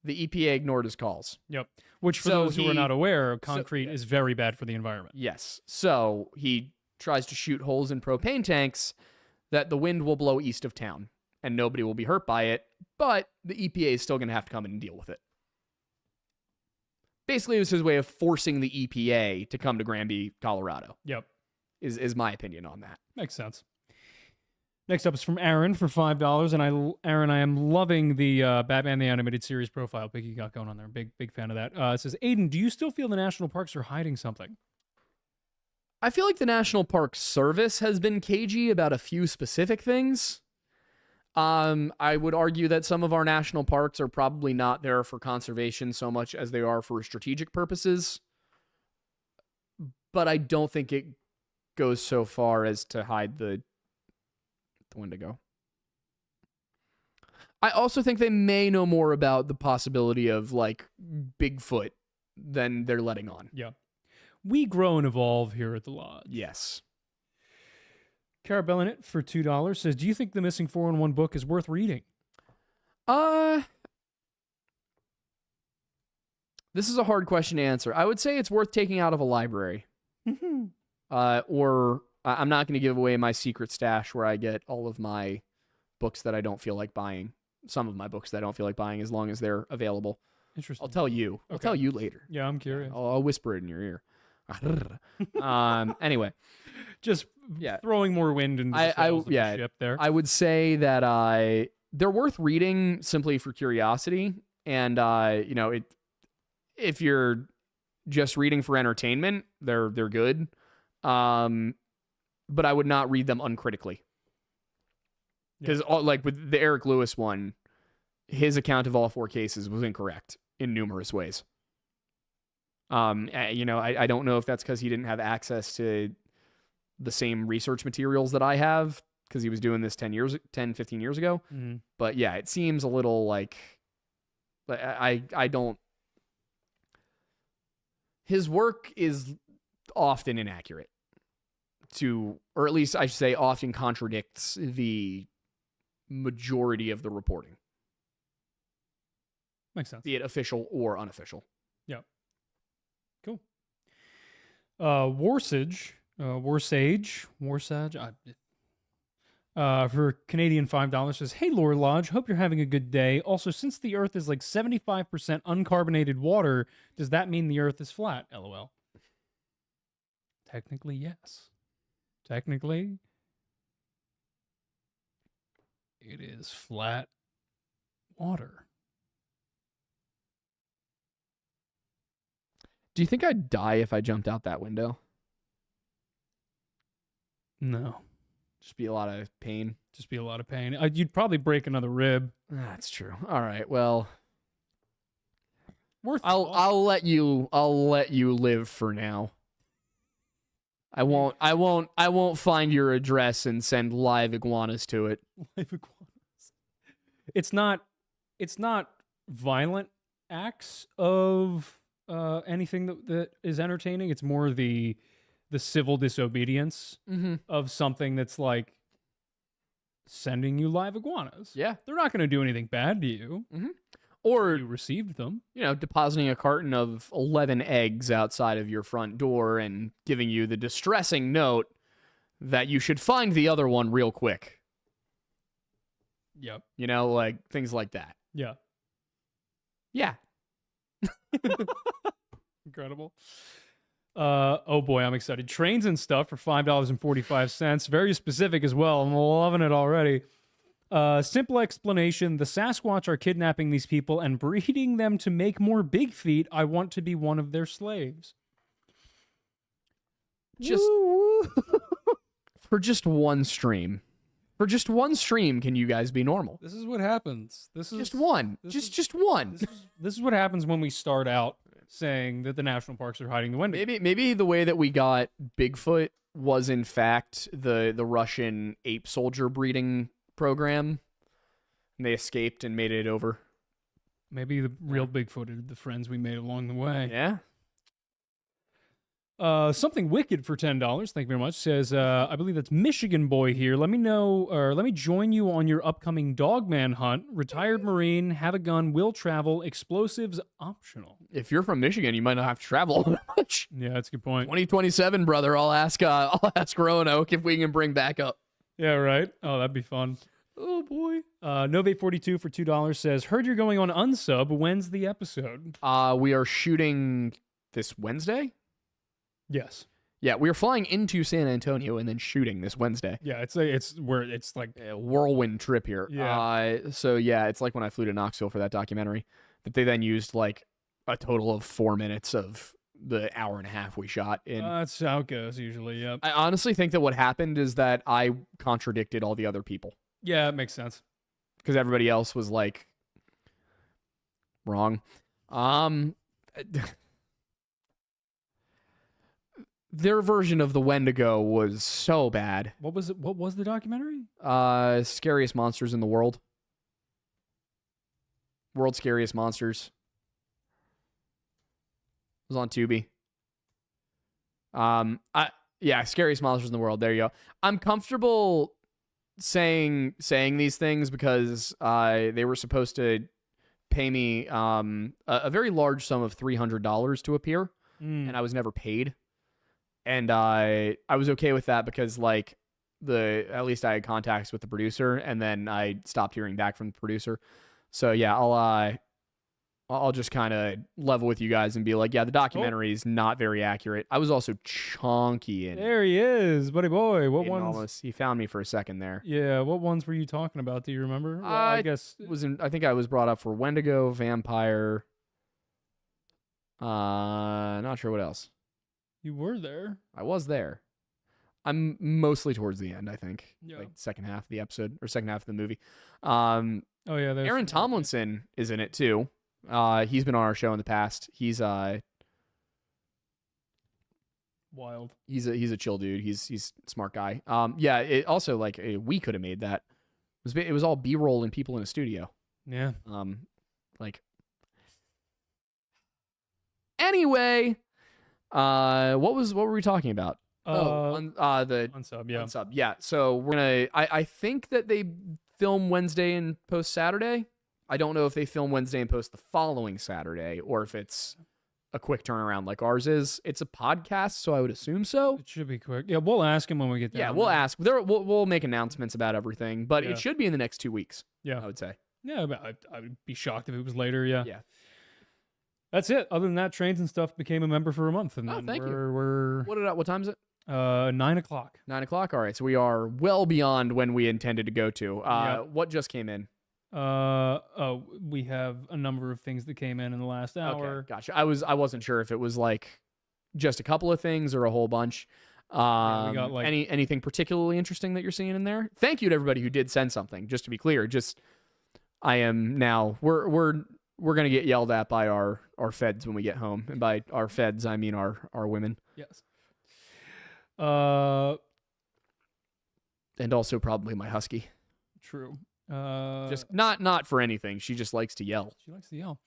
The EPA ignored his calls. Yep. Which, for So those who are not aware, concrete so- is very bad for the environment. Yes. So he tries to shoot holes in propane tanks that the wind will blow east of town and nobody will be hurt by it, but the EPA is still going to have to come in and deal with it. Basically, it was his way of forcing the EPA to come to Granby, Colorado. Yep. Is my opinion on that. Makes sense. Next up is from Aaron for $5, and Aaron, I am loving the Batman the Animated Series profile pic you got going on there. Big fan of that. It says, Aiden, do you still feel the national parks are hiding something? I feel like the National Park Service has been cagey about a few specific things. I would argue that some of our national parks are probably not there for conservation so much as they are for strategic purposes. But I don't think it goes so far as to hide the Wendigo. I also think they may know more about the possibility of like Bigfoot than they're letting on. Yeah. We grow and evolve here at the Lodge. Yes. Cara Bellinet for $2 says, do you think the Missing 411 book is worth reading? This is a hard question to answer. I would say it's worth taking out of a library. Or I'm not going to give away my secret stash where I get all of my books that I don't feel like buying. Some of my books that I don't feel like buying, as long as they're available. Interesting. I'll tell you. I'll tell you later. Yeah, I'm curious. I'll whisper it in your ear. Anyway, just throwing more wind into the sails of the ship there. I would say that they're worth reading simply for curiosity, and if you're just reading for entertainment, they're good. But I would not read them uncritically, because like with the Eric Lewis one, his account of all four cases was incorrect in numerous ways. I don't know if that's because he didn't have access to the same research materials that I have, because he was doing this 10, 15 years ago. Mm-hmm. But yeah, it seems a little like I don't. His work is often inaccurate or at least I should say often contradicts the majority of the reporting. Makes sense. Be it official or unofficial. Yeah. Cool. Warsage, for Canadian $5 says, hey, Lore Lodge, hope you're having a good day. Also, since the Earth is like 75% uncarbonated water, does that mean the Earth is flat? LOL. Technically, yes. Technically, it is flat water. Do you think I'd die if I jumped out that window? No. Just be a lot of pain. You'd probably break another rib. That's true. All right. Well, worth. I'll let you live for now. I won't find your address and send live iguanas to it. Live iguanas. It's not violent acts of anything that is entertaining. It's more the civil disobedience of something that's like sending you live iguanas. Yeah. They're not going to do anything bad to you. Or you received them. Depositing a carton of 11 eggs outside of your front door and giving you the distressing note that you should find the other one real quick. Yep. Like things like that. Yeah. Yeah. Incredible. Oh boy, I'm excited. Trains and Stuff for $5.45. Very specific as well. I'm loving it already. Simple explanation. The Sasquatch are kidnapping these people and breeding them to make more big feet. I want to be one of their slaves. For just one stream. For just one stream, can you guys be normal? This is what happens. This is just one. Just one. This is what happens when we start out saying that the national parks are hiding the Wendigo. Maybe the way that we got Bigfoot was in fact the Russian ape soldier breeding program, and they escaped and made it over. Maybe the real Bigfoot are the friends we made along the way. Yeah. Something Wicked for $10. Thank you very much. Says, I believe that's Michigan Boy here. Let me know, or let me join you on your upcoming Dogman hunt. Retired Marine, have a gun, will travel, explosives optional. If you're from Michigan, you might not have to travel that much. Yeah, that's a good point. 2027, brother. I'll ask Roanoke if we can bring back up. Yeah, right. Oh, that'd be fun. Oh boy. Nove42 for $2 says, heard you're going on unsub. When's the episode? We are shooting this Wednesday. Yes. Yeah, we are flying into San Antonio and then shooting this Wednesday. Yeah, it's like A whirlwind trip here. Yeah. So yeah, it's like when I flew to Knoxville for that documentary that they then used like a total of 4 minutes of the hour and a half we shot in. That's how it goes usually. Yep. I honestly think that what happened is that I contradicted all the other people Yeah, it makes sense. because everybody else was like wrong. Their version of the Wendigo was so bad. What was it? What was the documentary? Scariest monsters in the world. World's Scariest Monsters. It was on Tubi. Scariest monsters in the world. There you go. I'm comfortable saying these things because they were supposed to pay me a very large sum of $300 to appear, and I was never paid. And I was okay with that because like at least I had contacts with the producer, and then I stopped hearing back from the producer. So yeah, I'll just kind of level with you guys and be like, yeah, the documentary is not very accurate. I was also chunky in. There he is, buddy boy. What ones? He found me for a second there. Yeah, what ones were you talking about? Do you remember? Well, I guess I think I was brought up for Wendigo, Vampire. Not sure what else. You were there. I was there. I'm mostly towards the end, I think. Yeah. Like second half of the episode or second half of the movie. Oh yeah, Aaron Tomlinson is in it too. He's been on our show in the past. He's wild. He's a chill dude. He's a smart guy. Yeah. It also like we could have made that. It was all B-roll and people in a studio. Yeah. Like. Anyway, what were we talking about? The unsub. Yeah. Unsub. Yeah. So we're gonna. I think that they film Wednesday and post Saturday. I don't know if they film Wednesday and post the following Saturday, or if it's a quick turnaround like ours is. It's a podcast, so I would assume so. It should be quick. Yeah, we'll ask him when we get there. Yeah, we'll ask. We'll make announcements about everything, but Yeah. it should be in the next 2 weeks. Yeah. I would say. Yeah, but I would be shocked if it was later. Yeah. Yeah. That's it. Other than that, Trains and Stuff became a member for a month, and then thank you. we're What time is it? 9 o'clock. 9 o'clock. All right, so we are well beyond when we intended to go to. Yeah. What just came in? We have a number of things that came in the last hour. Okay, gotcha. I wasn't sure if it was like just a couple of things or a whole bunch. We got like anything particularly interesting that you're seeing in there? Thank you to everybody who did send something. Just to be clear, I am now we're gonna get yelled at by our feds when we get home, and by our feds I mean our women. Yes. And also probably my husky. True. Just not for anything. She just likes to yell. She likes to yell.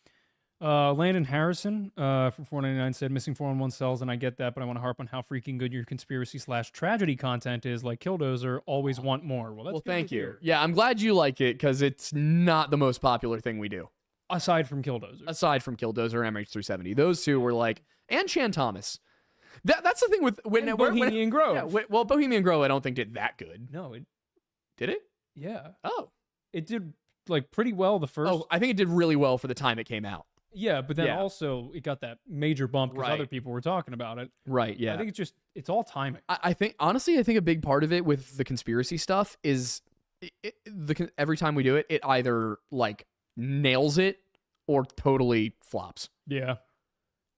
Landon Harrison for $4.99 said missing 411 cells, and I get that, but I want to harp on how freaking good your conspiracy/tragedy content is. Like Killdozer, always want more. Well, thank you. Yeah, I'm glad you like it because it's not the most popular thing we do. Aside from Killdozer and MH370, those two were like, and Chan Thomas. That's the thing with Bohemian Grove. Yeah, well, Bohemian Grove I don't think did that good. No, it did it. Yeah. Oh, it did like pretty well the first. Oh, I think it did really well for the time it came out. Yeah, but then also it got that major bump because other people were talking about it. Right. Yeah. I think it's all timing. I think honestly, I think a big part of it with the conspiracy stuff is every time we do it, it either like nails it or totally flops. Yeah.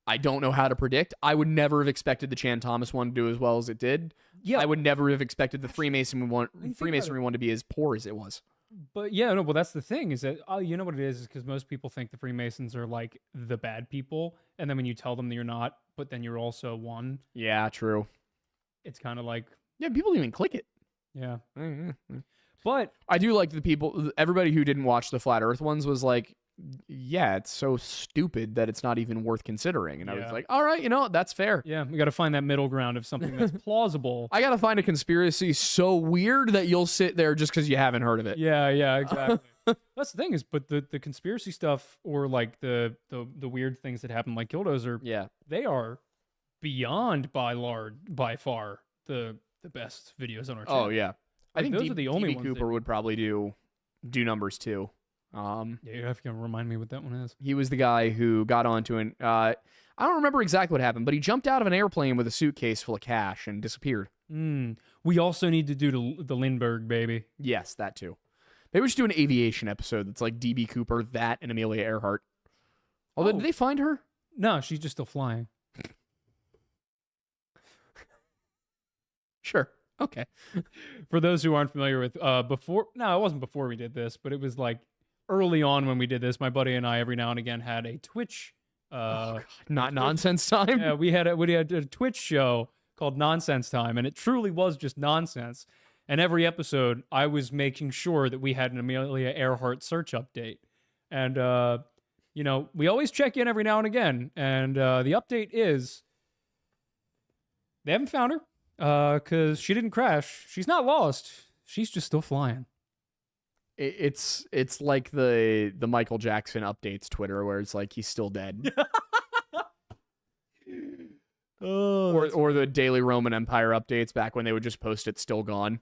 I don't know how to predict. I would never have expected the Chan Thomas one to do as well as it did. Yeah. I would never have expected the Freemasonry one to be as poor as it was. But yeah, no, well, that's the thing is that, you know what it is because most people think the Freemasons are like the bad people. And then when you tell them that you're not, but then you're also one. Yeah, true. It's kind of like. Yeah, people didn't even click it. Yeah. But I do like everybody who didn't watch the Flat Earth ones was like, yeah, it's so stupid that it's not even worth considering. And I was Yeah. like, all right, that's fair. Yeah, we got to find that middle ground of something that's plausible. I got to find a conspiracy so weird that you'll sit there just because you haven't heard of it. Yeah, exactly. That's the thing is, but the conspiracy stuff or like the weird things that happen, like Killdozer, Yeah. they are beyond by far the best videos on our channel. Oh, yeah. I Like, think those are the only DB ones Cooper that- would probably do numbers too. Yeah, you have to remind me what that one is. He was the guy who got onto an. I don't remember exactly what happened, but he jumped out of an airplane with a suitcase full of cash and disappeared. We also need to do the Lindbergh baby. Yes, that too. Maybe we should do an aviation episode that's like DB Cooper, that, and Amelia Earhart. Although, did they find her? No, she's just still flying. Sure. Okay. For those who aren't familiar with before, no, it wasn't before we did this, but it was like early on when we did this. My buddy and I every now and again had a Twitch. Not nonsense time. Yeah, we had a Twitch show called Nonsense Time, and it truly was just nonsense. And every episode, I was making sure that we had an Amelia Earhart search update. And we always check in every now and again. And the update is they haven't found her. Because she didn't crash. She's not lost. She's just still flying. It's like the Michael Jackson updates Twitter, where it's like he's still dead. Or the Daily Roman Empire updates back when they would just post it still gone.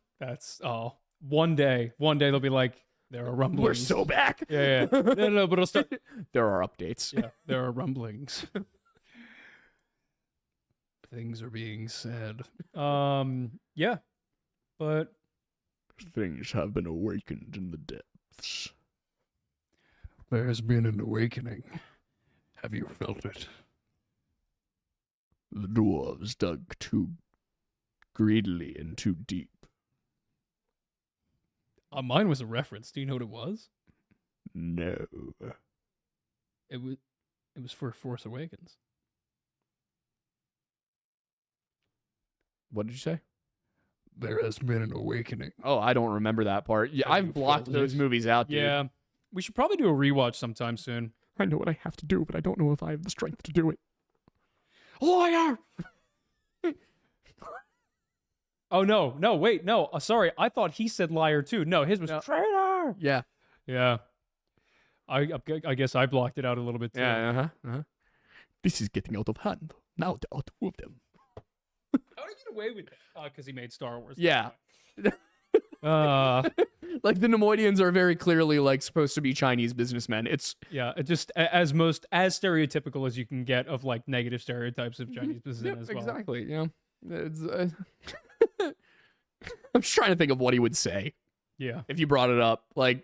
One day they'll be like, there are rumblings. We're so back. Yeah. No, but it'll start. There are updates. Yeah, there are rumblings. Things are being said. Yeah. But things have been awakened in the depths. There has been an awakening. Have you felt it? The dwarves dug too greedily and too deep. Mine was a reference. Do you know what it was? No. It was for Force Awakens. What did you say? There has been an awakening. Oh, I don't remember that part. Yeah, I've blocked those movies out, dude. Yeah. We should probably do a rewatch sometime soon. I know what I have to do, but I don't know if I have the strength to do it. Lawyer! Oh, no, wait, no. Sorry, I thought he said liar too. No, his was traitor. Yeah. Yeah. I guess I blocked it out a little bit too. Yeah, This is getting out of hand. Now there are two of them. How did he get away with that? Because he made Star Wars. Yeah. Like the Nemoidians are very clearly like supposed to be Chinese businessmen. It's it just as stereotypical as you can get of like negative stereotypes of Chinese businessmen as well. Exactly. Yeah. It's, I'm just trying to think of what he would say. Yeah. If you brought it up, like,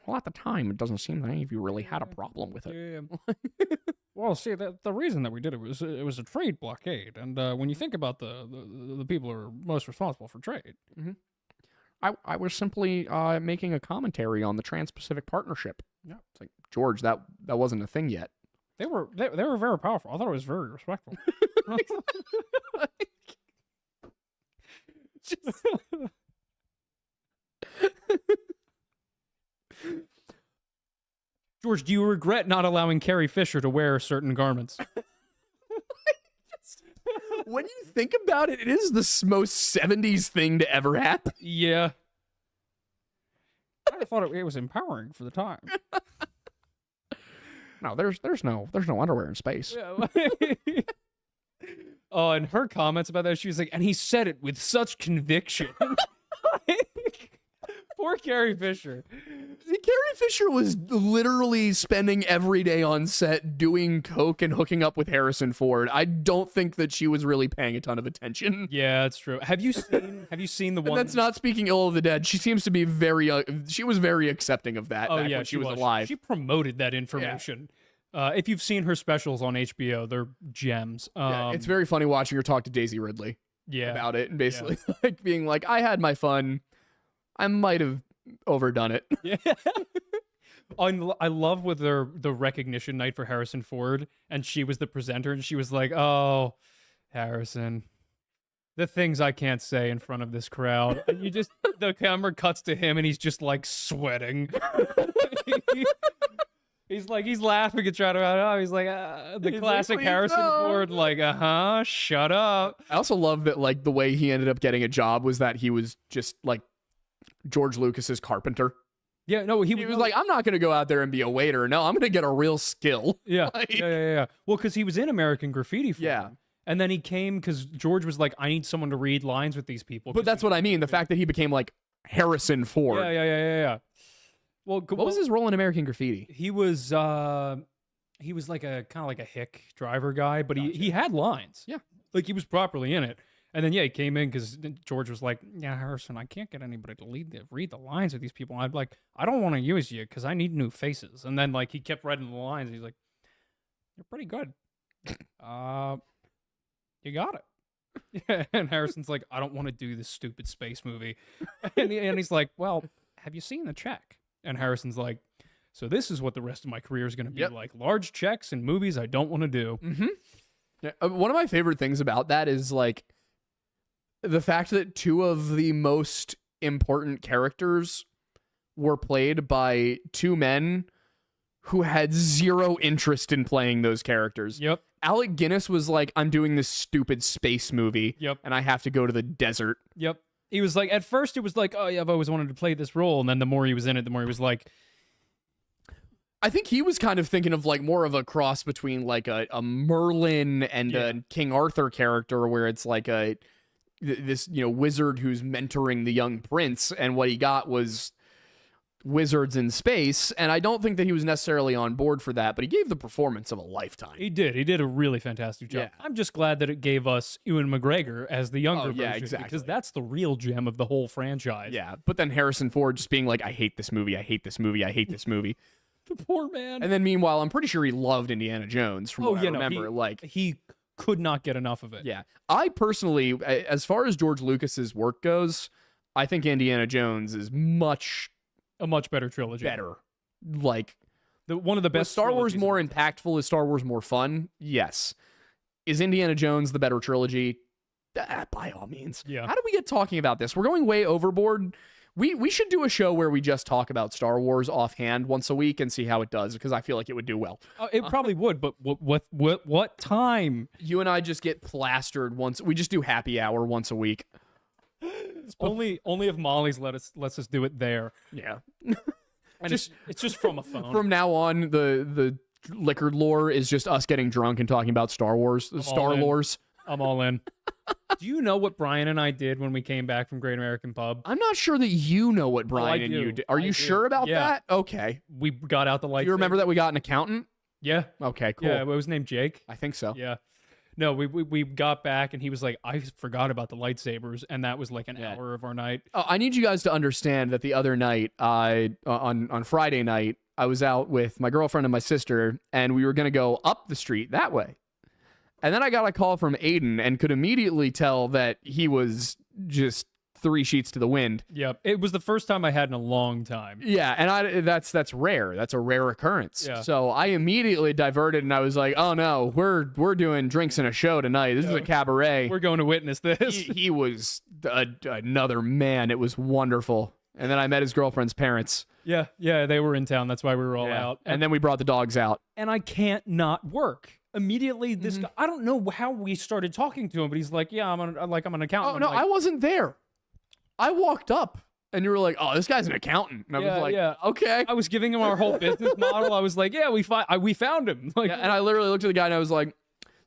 well, at the time, it doesn't seem that any of you really had a problem with it. Yeah. Well, see, the reason that we did it was a trade blockade, and when you think about the people who are most responsible for trade, I was simply making a commentary on the Trans-Pacific Partnership. Yeah, it's like, George, that wasn't a thing yet. They were very powerful. I thought it was very respectful. George, do you regret not allowing Carrie Fisher to wear certain garments? When you think about it, it is the most 70s thing to ever happen. Yeah. I thought it was empowering for the time. No, there's no underwear in space. Yeah. Oh, and her comments about that, she was like, and he said it with such conviction. Poor Carrie Fisher. Carrie Fisher was literally spending every day on set doing coke and hooking up with Harrison Ford. I don't think that she was really paying a ton of attention. Yeah, that's true. Have you seen the one? And that's not speaking ill of the dead. She seems to be she was very accepting of that. Oh yeah, when she was alive. She promoted that information. Yeah. If you've seen her specials on HBO, they're gems. Yeah, it's very funny watching her talk to Daisy Ridley. About it, and basically like being like, I had my fun. I might have overdone it. Yeah. I love with the recognition night for Harrison Ford, and she was the presenter, and she was like, "Oh, Harrison, the things I can't say in front of this crowd." And the camera cuts to him, and he's just like sweating. He's laughing and trying to, he's like, the He's classic like, Harrison no. Ford, like, shut up. I also love that, like, the way he ended up getting a job was that he was just like George Lucas's carpenter. Yeah, no, He was like, I'm not going to go out there and be a waiter. No, I'm going to get a real skill. yeah, Like- yeah. Well, because he was in American Graffiti for Yeah. him. And then he came because George was like, I need someone to read lines with these people. But that's what I mean. The fact that he became like Harrison Ford. Yeah. Well, What was his role in American Graffiti? He was like a kind of like a hick driver guy, but he had lines. Yeah. Like he was properly in it. And then he came in because George was like, yeah, Harrison, I can't get anybody to read the lines with these people. And I'd be like, I don't want to use you because I need new faces. And then like he kept reading the lines. And he's like, you're pretty good. You got it. Yeah, and Harrison's like, I don't want to do this stupid space movie. And he's like, well, have you seen the check? And Harrison's like, so this is what the rest of my career is going to be like. Large checks and movies I don't want to do. Mm-hmm. Yeah, one of my favorite things about that is like the fact that two of the most important characters were played by two men who had zero interest in playing those characters. Yep. Alec Guinness was like, I'm doing this stupid space movie. Yep. And I have to go to the desert. Yep. He was like, at first it was like, oh yeah, I've always wanted to play this role. And then the more he was in it, the more he was like, I think he was kind of thinking of like more of a cross between like a Merlin and a King Arthur character, where it's like this wizard who's mentoring the young prince, and what he got was wizards in space. And I don't think that he was necessarily on board for that, but he gave the performance of a lifetime. He did a really fantastic job. Yeah. I'm just glad that it gave us Ewan McGregor as the younger version, exactly. because that's the real gem of the whole franchise. Yeah, but then Harrison Ford just being like, I hate this movie, I hate this movie, I hate this movie. The poor man. And then meanwhile, I'm pretty sure he loved Indiana Jones from what I remember. He could not get enough of it. Yeah. I personally, as far as George Lucas's work goes, I think Indiana Jones is A much better trilogy. better. Like, One of the best. was Star Wars trilogies more of- impactful? Is Star Wars more fun? Yes. Is Indiana Jones the better trilogy? By all means. Yeah. How do we get talking about this? We're going way overboard. We should do a show where we just talk about Star Wars offhand once a week and see how it does, because I feel like it would do well. It probably would, but what time? You and I just get plastered once. We just do happy hour once a week. Only if Molly's lets us do it there. Yeah. And it's just from a phone. From now on, the liquor lore is just us getting drunk and talking about Star Wars, Star Lores. I'm all in. Do you know what Brian and I did when we came back from Great American Pub? I'm not sure that you know what Brian and you did. Are you sure about that? Okay. We got out the lights. Do you remember that we got an accountant? Yeah. Okay, cool. Yeah, it was named Jake. I think so. Yeah. No, we got back and he was like, I forgot about the lightsabers, and that was like an hour of our night. Oh, I need you guys to understand that the other night, on Friday night, I was out with my girlfriend and my sister, and we were going to go up the street that way. And then I got a call from Aiden and could immediately tell that he was just 3 sheets to the wind. Yep. It was the first time I had in a long time. Yeah, and that's rare. That's a rare occurrence. Yeah. So I immediately diverted, and I was like, "Oh no, we're doing drinks and a show tonight. This is a cabaret. We're going to witness this." He was another man. It was wonderful. And then I met his girlfriend's parents. Yeah, they were in town. That's why we were all out. And then we brought the dogs out. And I can't not work. Immediately, this guy, I don't know how we started talking to him, but he's like, "Yeah, I'm an accountant." Oh I'm no, like, I wasn't there. I walked up, and you were like, "Oh, this guy's an accountant." And I was like, "Okay." I was giving him our whole business model. I was like, "Yeah, we found him." Like, And I literally looked at the guy, and I was like,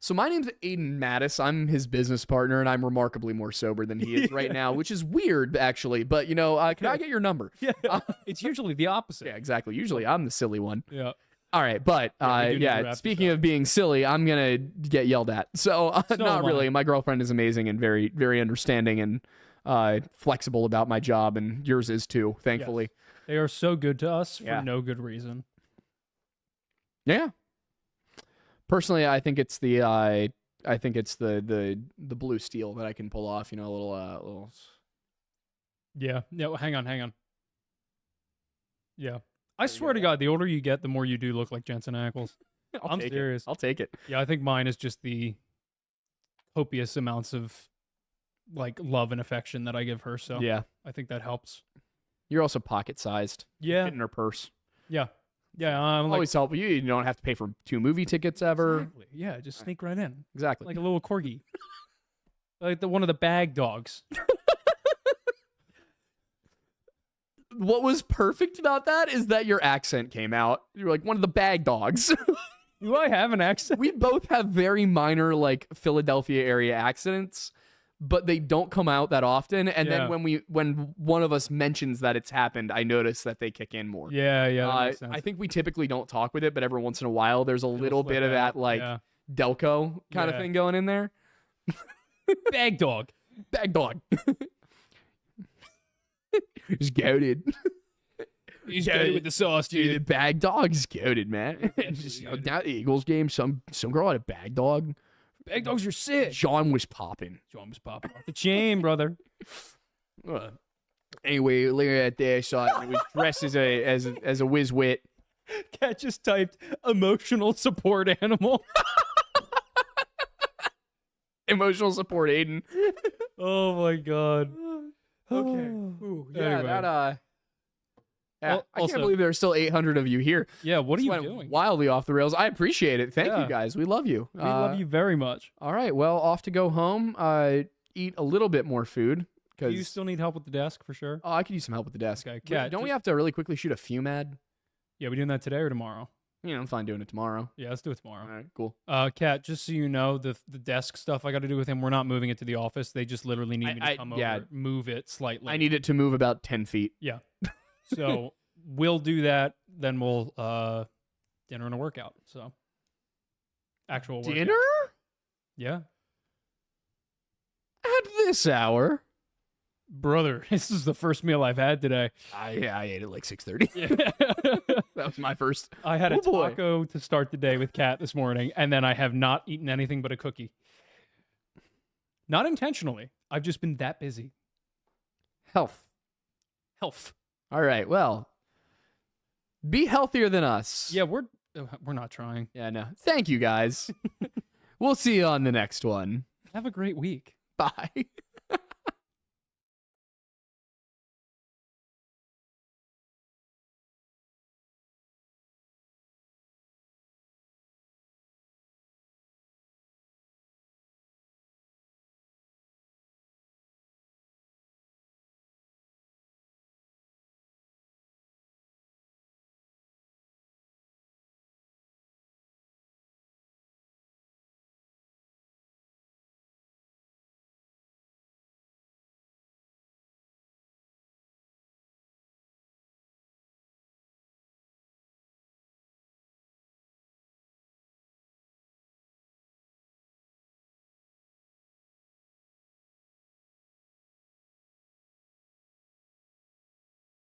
"So my name's Aiden Mattis. I'm his business partner, and I'm remarkably more sober than he is right now, which is weird, actually. But can I get your number?" Yeah, it's usually the opposite. Yeah, exactly. Usually I'm the silly one. Yeah. All right, but we do need to wrap speaking this of being silly, I'm gonna get yelled at. So not am really. I. My girlfriend is amazing and very, very understanding and flexible about my job, and yours is too, thankfully. Yes. They are so good to us Yeah. for no good reason. Yeah. Personally, I think it's the blue steel that I can pull off. A little. Yeah. No, hang on. Yeah. I swear to God, the older you get, the more you do look like Jensen Ackles. I'm take serious. it. I'll take it. Yeah, I think mine is just the copious amounts of like love and affection that I give her. So Yeah. I think that helps. You're also pocket sized. Yeah. Fit in her purse. Yeah. Yeah, I'm like, Always help. You don't have to pay for 2 movie tickets ever. exactly. Yeah, just sneak right in. Exactly. Like a little corgi. Like one of the bag dogs. What was perfect about that is that your accent came out. You're like one of the bag dogs. Do I have an accent? We both have very minor, like, Philadelphia area accents, but they don't come out that often. And Yeah. then when one of us mentions that it's happened, I notice that they kick in more. Yeah, that makes sense. I think we typically don't talk with it, but every once in a while, there's a little bit of that, like, yeah. Delco kind of thing going in there. Bag dog. Bag dog. He's goated. He's goated with the sauce, Dude, the dude. bag dog's goated, man. Just, goated. down at the Eagles game, some girl had a bag dog. Bag dogs are sick. John was popping. John was popping off the chain, brother. Anyway, look at that shot. It was dressed as a whiz-wit. Cat just typed emotional support animal. Emotional support, Aiden. Oh my god. Okay. Ooh, yeah, Anyway. that yeah, I Also- can't believe there's still 800 of you here. Yeah, what are This you went doing? wildly off the rails. I appreciate it. Thank Yeah. you guys. We love you. We love you very much. All right. Well, off to go home. Eat a little bit more food Do you because still need help with the desk for sure? I could use some help with the desk. Okay, Wait, Kat, don't we just- have to really quickly shoot a fume ad? Yeah, we doing that today or tomorrow? You know, I'm fine doing it tomorrow. Yeah, let's do it All tomorrow. right. Cool. Kat, just so you know, the desk stuff I got to do with him, we're not moving it to the office. They just literally need me to come yeah. over, move it slightly. I need it to move about 10 feet. Yeah. So we'll do that. Then we'll dinner and a workout. So actual workout. Dinner Yeah, at this hour? brother, this is the first meal I've had today. I ate at like 6:30. Yeah. That was my first. I had a Oh, boy. taco to start the day with Kat this morning, and then I have not eaten anything but a cookie. Not intentionally. I've just been that busy. Health. Health. All right. Well, be healthier than us. Yeah, we're not trying. Yeah, no. Thank you guys. We'll see you on the next one. Have a great week. Bye.